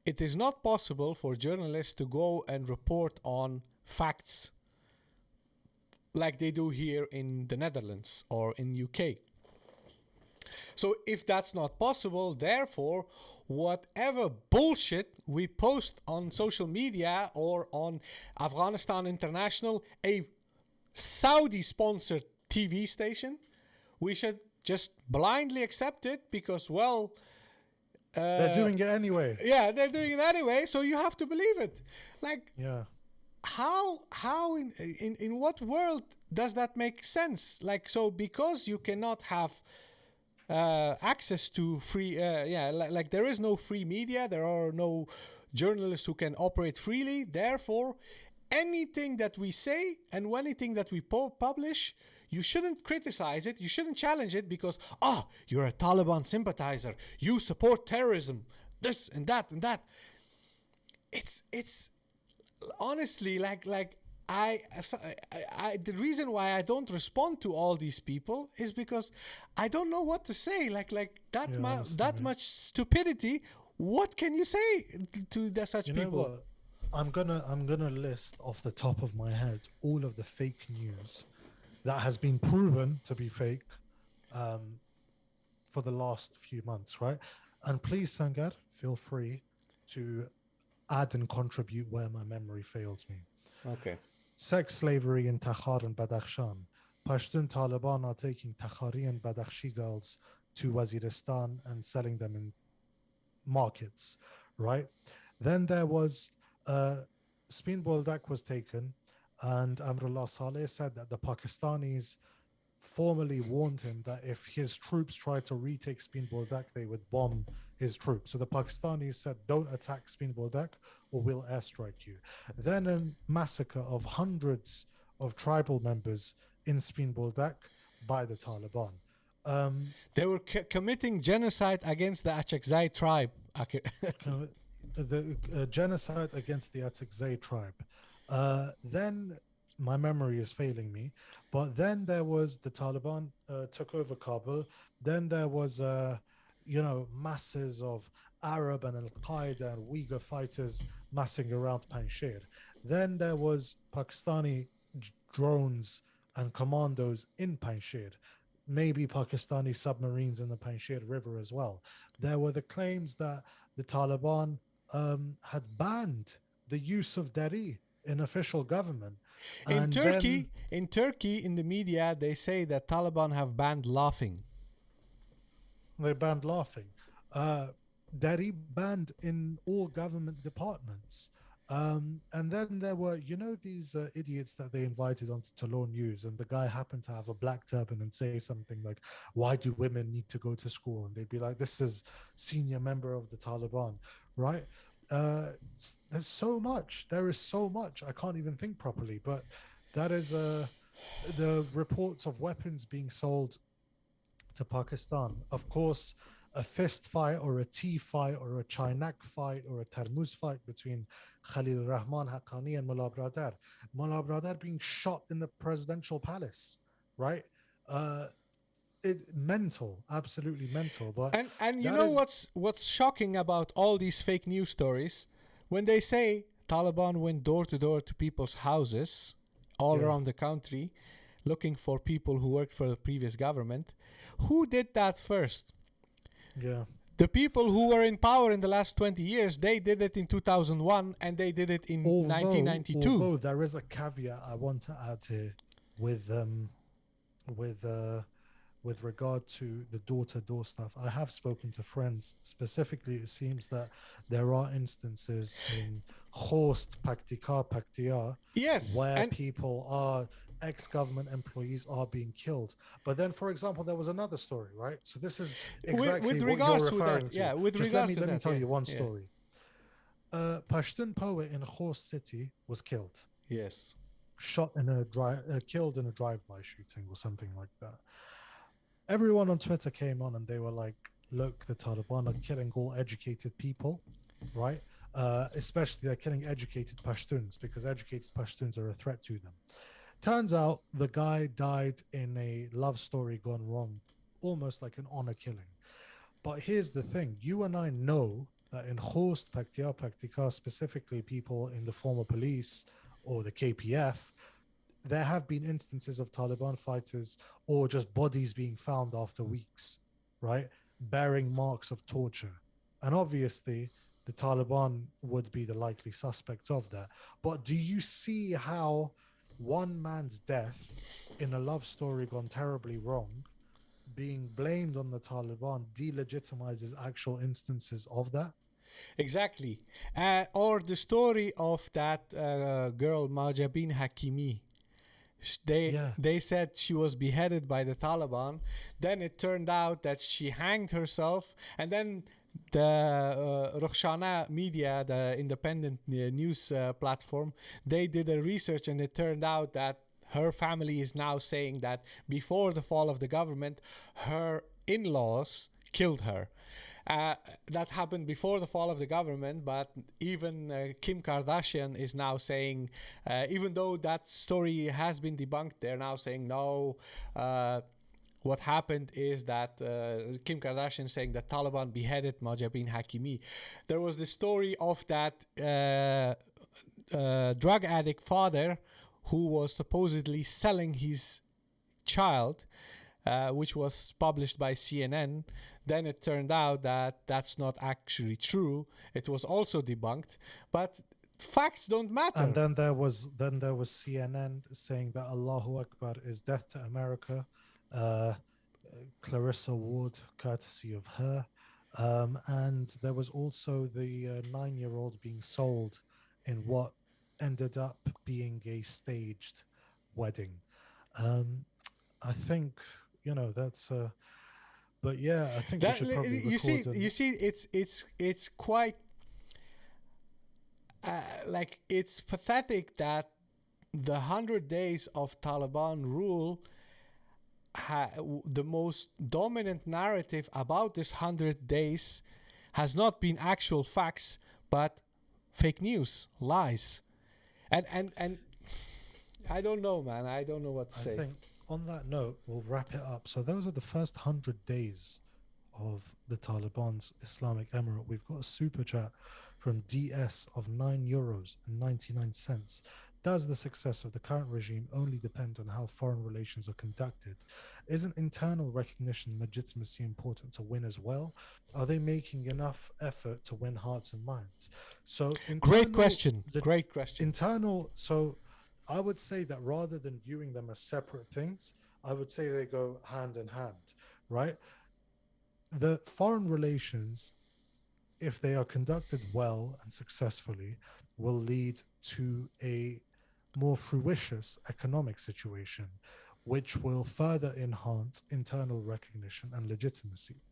it is not possible for journalists to go and report on facts like they do here in the Netherlands or in UK. So if that's not possible, therefore, whatever bullshit we post on social media or on Afghanistan International, a Saudi-sponsored TV station, we should just blindly accept it because, well, They're doing it anyway. yeah, they're doing it anyway, so you have to believe it. Like, Yeah. how in what world does that make sense? Like, so because you cannot have access to free like there is no free media, there are no journalists who can operate freely, therefore anything that we say and anything that we publish, you shouldn't criticize it, you shouldn't challenge it because you're a Taliban sympathizer, you support terrorism, this and that and that. It's honestly like I the reason why I don't respond to all these people is because I don't know what to say. Like that Yeah, that much stupidity. What can you say to such you know people? what? I'm gonna list off the top of my head all of the fake news that has been proven to be fake for the last few months, right? And please, Sangar, feel free to add and contribute where my memory fails me. Okay. Sex slavery in Takhar and Badakhshan. Pashtun Taliban are taking Takhari and Badakhshi girls to Waziristan and selling them in markets, right? Then there was Spin Boldak was taken, and Amrullah Saleh said that the Pakistanis formally warned him that if his troops tried to retake Spin Boldak, they would bomb his troops. So the Pakistanis said, don't attack Spin Boldak or we'll airstrike you. Then a massacre of hundreds of tribal members in Spin Boldak by the Taliban. They were committing genocide against the Achakzai tribe. The genocide against the Atakzai tribe. Then my memory is failing me, but then there was the Taliban took over Kabul. Then there was masses of Arab and Al-Qaeda and Uyghur fighters massing around Panjshir. Then there was Pakistani drones and commandos in Panjshir, maybe Pakistani submarines in the Panjshir River as well. There were the claims that the Taliban had banned the use of Dari in official government. In And then Turkey, in the media, they say that Taliban have banned laughing. they banned laughing. Dari banned in all government departments. And then there were, these idiots that they invited onto Talon News, and the guy happened to have a black turban and say something like, "Why do women need to go to school?" And they'd be like, "This is senior member of the Taliban, right?" There's so much. There is so much. I can't even think properly. But that is the reports of weapons being sold to Pakistan. Of course, a fist fight or a tea fight or a Chinak fight or a Tarmuz fight between Khalil Rahman Haqqani and Mullah Bradar. Mullah Bradar being shot in the presidential palace, right? Mental, absolutely mental. But And you know what's shocking about all these fake news stories? When they say Taliban went door to door to people's houses all around the country looking for people who worked for the previous government, who did that first? Yeah. The people who were in power in the last 20 years, they did it in 2001 and they did it in 1992. Although there is a caveat I want to add here with regard to the door-to-door stuff. I have spoken to friends. Specifically, it seems that there are instances in Khost, Paktia, where people are ex-government employees are being killed. But then, for example, there was another story, right? So this is exactly what you're referring to. Yeah, with Just regards let me tell you one story. Pashtun poet in Khost city was killed. Yes. Shot in killed in a drive-by shooting or something like that. Everyone on Twitter came on and they were like, look, the Taliban are killing all educated people, right? Especially they're killing educated Pashtuns because educated Pashtuns are a threat to them. Turns out the guy died in a love story gone wrong, almost like an honor killing. But here's the thing. You and I know that in Khost, Paktika, specifically people in the former police or the KPF, there have been instances of Taliban fighters or just bodies being found after weeks, right? Bearing marks of torture. And obviously, the Taliban would be the likely suspect of that. But do you see how one man's death in a love story gone terribly wrong, being blamed on the Taliban, delegitimizes actual instances of that? Exactly. Or the story of that girl, Mahjabeen Hakimi. They said she was beheaded by the Taliban. Then it turned out that she hanged herself. And then the Rokhshana media, the independent news platform, they did a research and it turned out that her family is now saying that before the fall of the government, her in-laws killed her. That happened before the fall of the government, but even Kim Kardashian is now saying, even though that story has been debunked, they're now saying no. What happened is that Kim Kardashian saying that Taliban beheaded Mahjabeen Hakimi. There was the story of that drug addict father who was supposedly selling his child, which was published by CNN. Then it turned out that that's not actually true. It was also debunked, but facts don't matter. And then there was CNN saying that Allahu Akbar is death to America. Clarissa Ward, courtesy of her. And there was also the 9-year-old being sold in what ended up being a staged wedding. I think, that's... but yeah, I think we should probably you see, it's quite like it's pathetic that the 100 days of Taliban rule, the most dominant narrative about this 100 days has not been actual facts, but fake news, lies, and I don't know, man. I don't know what to say. I think on that note, we'll wrap it up. So those are the first 100 days of the Taliban's Islamic Emirate. We've got a super chat from DS of €9.99. Does the success of the current regime only depend on how foreign relations are conducted? Isn't internal recognition and legitimacy important to win as well? Are they making enough effort to win hearts and minds? So Great question. Great question. internal. So I would say that rather than viewing them as separate things, I would say they go hand in hand, right? The foreign relations, if they are conducted well and successfully, will lead to a more fruitious economic situation, which will further enhance internal recognition and legitimacy.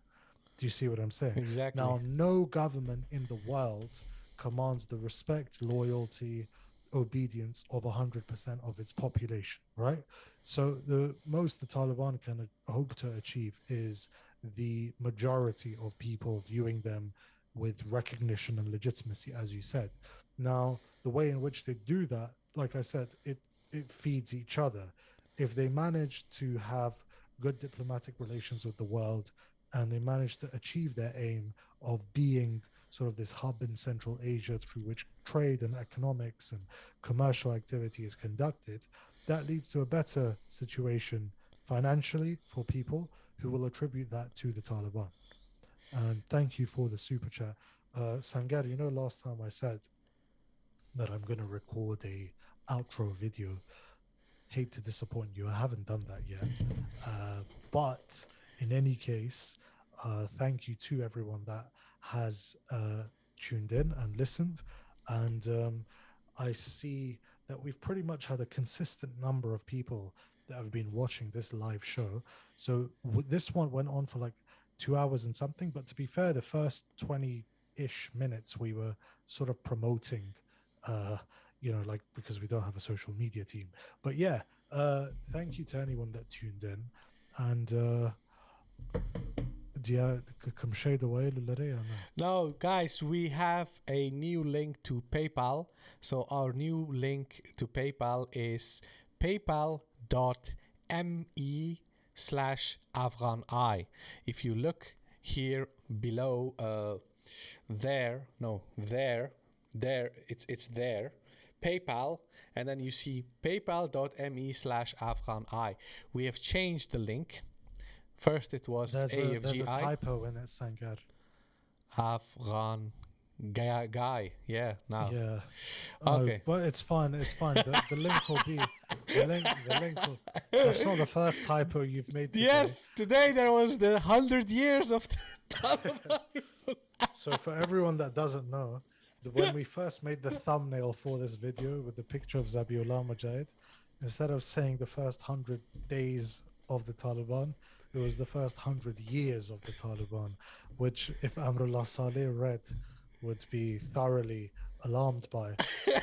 Do you see what I'm saying? Exactly. Now, no government in the world commands the respect, loyalty, obedience of 100% of its population, right? So the most the Taliban can hope to achieve is the majority of people viewing them with recognition and legitimacy, as you said. Now, the way in which they do that, like I said, it feeds each other. If they manage to have good diplomatic relations with the world, and they managed to achieve their aim of being sort of this hub in Central Asia through which trade and economics and commercial activity is conducted, that leads to a better situation financially for people who will attribute that to the Taliban. And thank you for the super chat. Sangar, you know, last time I said that I'm going to record a outro video. Hate to disappoint you. I haven't done that yet. But in any case, thank you to everyone that has tuned in and listened. And I see that we've pretty much had a consistent number of people that have been watching this live show. So this one went on for like 2 hours and something. But to be fair, the first 20-ish minutes we were sort of promoting, like because we don't have a social media team. But yeah, thank you to anyone that tuned in. And No, guys, we have a new link to PayPal. So our new link to PayPal is paypal.me/AfghanEye. If you look here below, there, it's there. PayPal, and then you see paypal.me/AfghanEye. We have changed the link. First, it was AFGI. There's a typo in it, Sangar. Afghan guy. Yeah, now. Yeah. Okay. But it's fine. It's fine. The link will be. The link will. That's not the first typo you've made today. Yes, today there was the 100 years of Taliban. So for everyone that doesn't know, when we first made the thumbnail for this video with the picture of Zabiullah Mujahid, instead of saying the first 100 days of the Taliban, it was the first 100 years of the Taliban, which if Amrullah Saleh read, would be thoroughly alarmed by.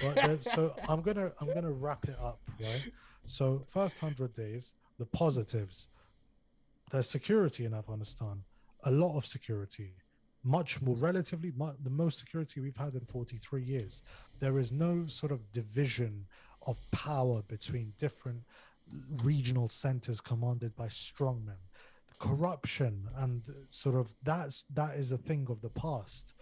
But so I'm gonna wrap it up, right? So first 100 days, the positives. There's security in Afghanistan, a lot of security, much more relatively the most security we've had in 43 years. There is no sort of division of power between different regional centers commanded by strongmen. The corruption and sort of that is a thing of the past.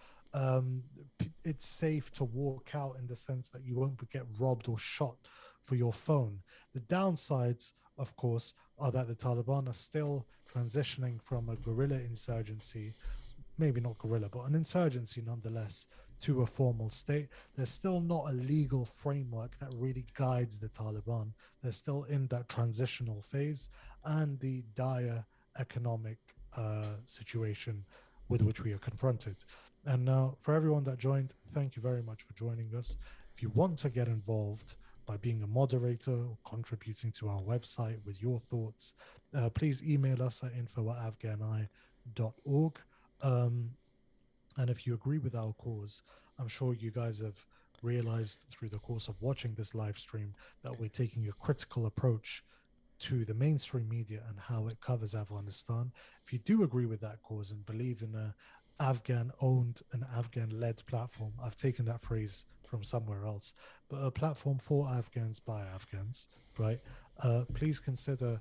It's safe to walk out in the sense that you won't get robbed or shot for your phone. The downsides, of course, are that the Taliban are still transitioning from a guerrilla insurgency, maybe not guerrilla, but an insurgency nonetheless, to a formal state. There's still not a legal framework that really guides the Taliban. They're still in that transitional phase, and the dire economic situation with which we are confronted. And now, for everyone that joined, thank you very much for joining us. If you want to get involved by being a moderator or contributing to our website with your thoughts, please email us at info@afghaneye.org. And if you agree with our cause, I'm sure you guys have realized through the course of watching this live stream that we're taking a critical approach to the mainstream media and how it covers Afghanistan. If you do agree with that cause and believe in a Afghan-owned and Afghan-led platform, I've taken that phrase from somewhere else, but a platform for Afghans by Afghans, right? Please consider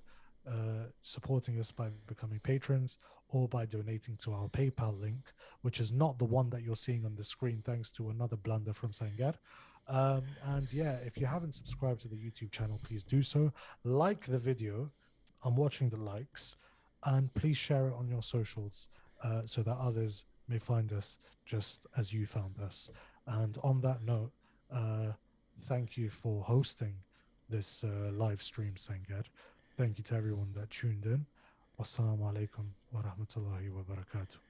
supporting us by becoming patrons or by donating to our PayPal link, which is not the one that you're seeing on the screen, thanks to another blunder from Sangar. And yeah, if you haven't subscribed to the YouTube channel, please do so. Like the video. I'm watching the likes, and please share it on your socials so that others may find us just as you found us. And on that note, uh, thank you for hosting this live stream, Sangar. Thank you to everyone that tuned in. Wassalamu alaikum wa rahmatullahi wa barakatuh.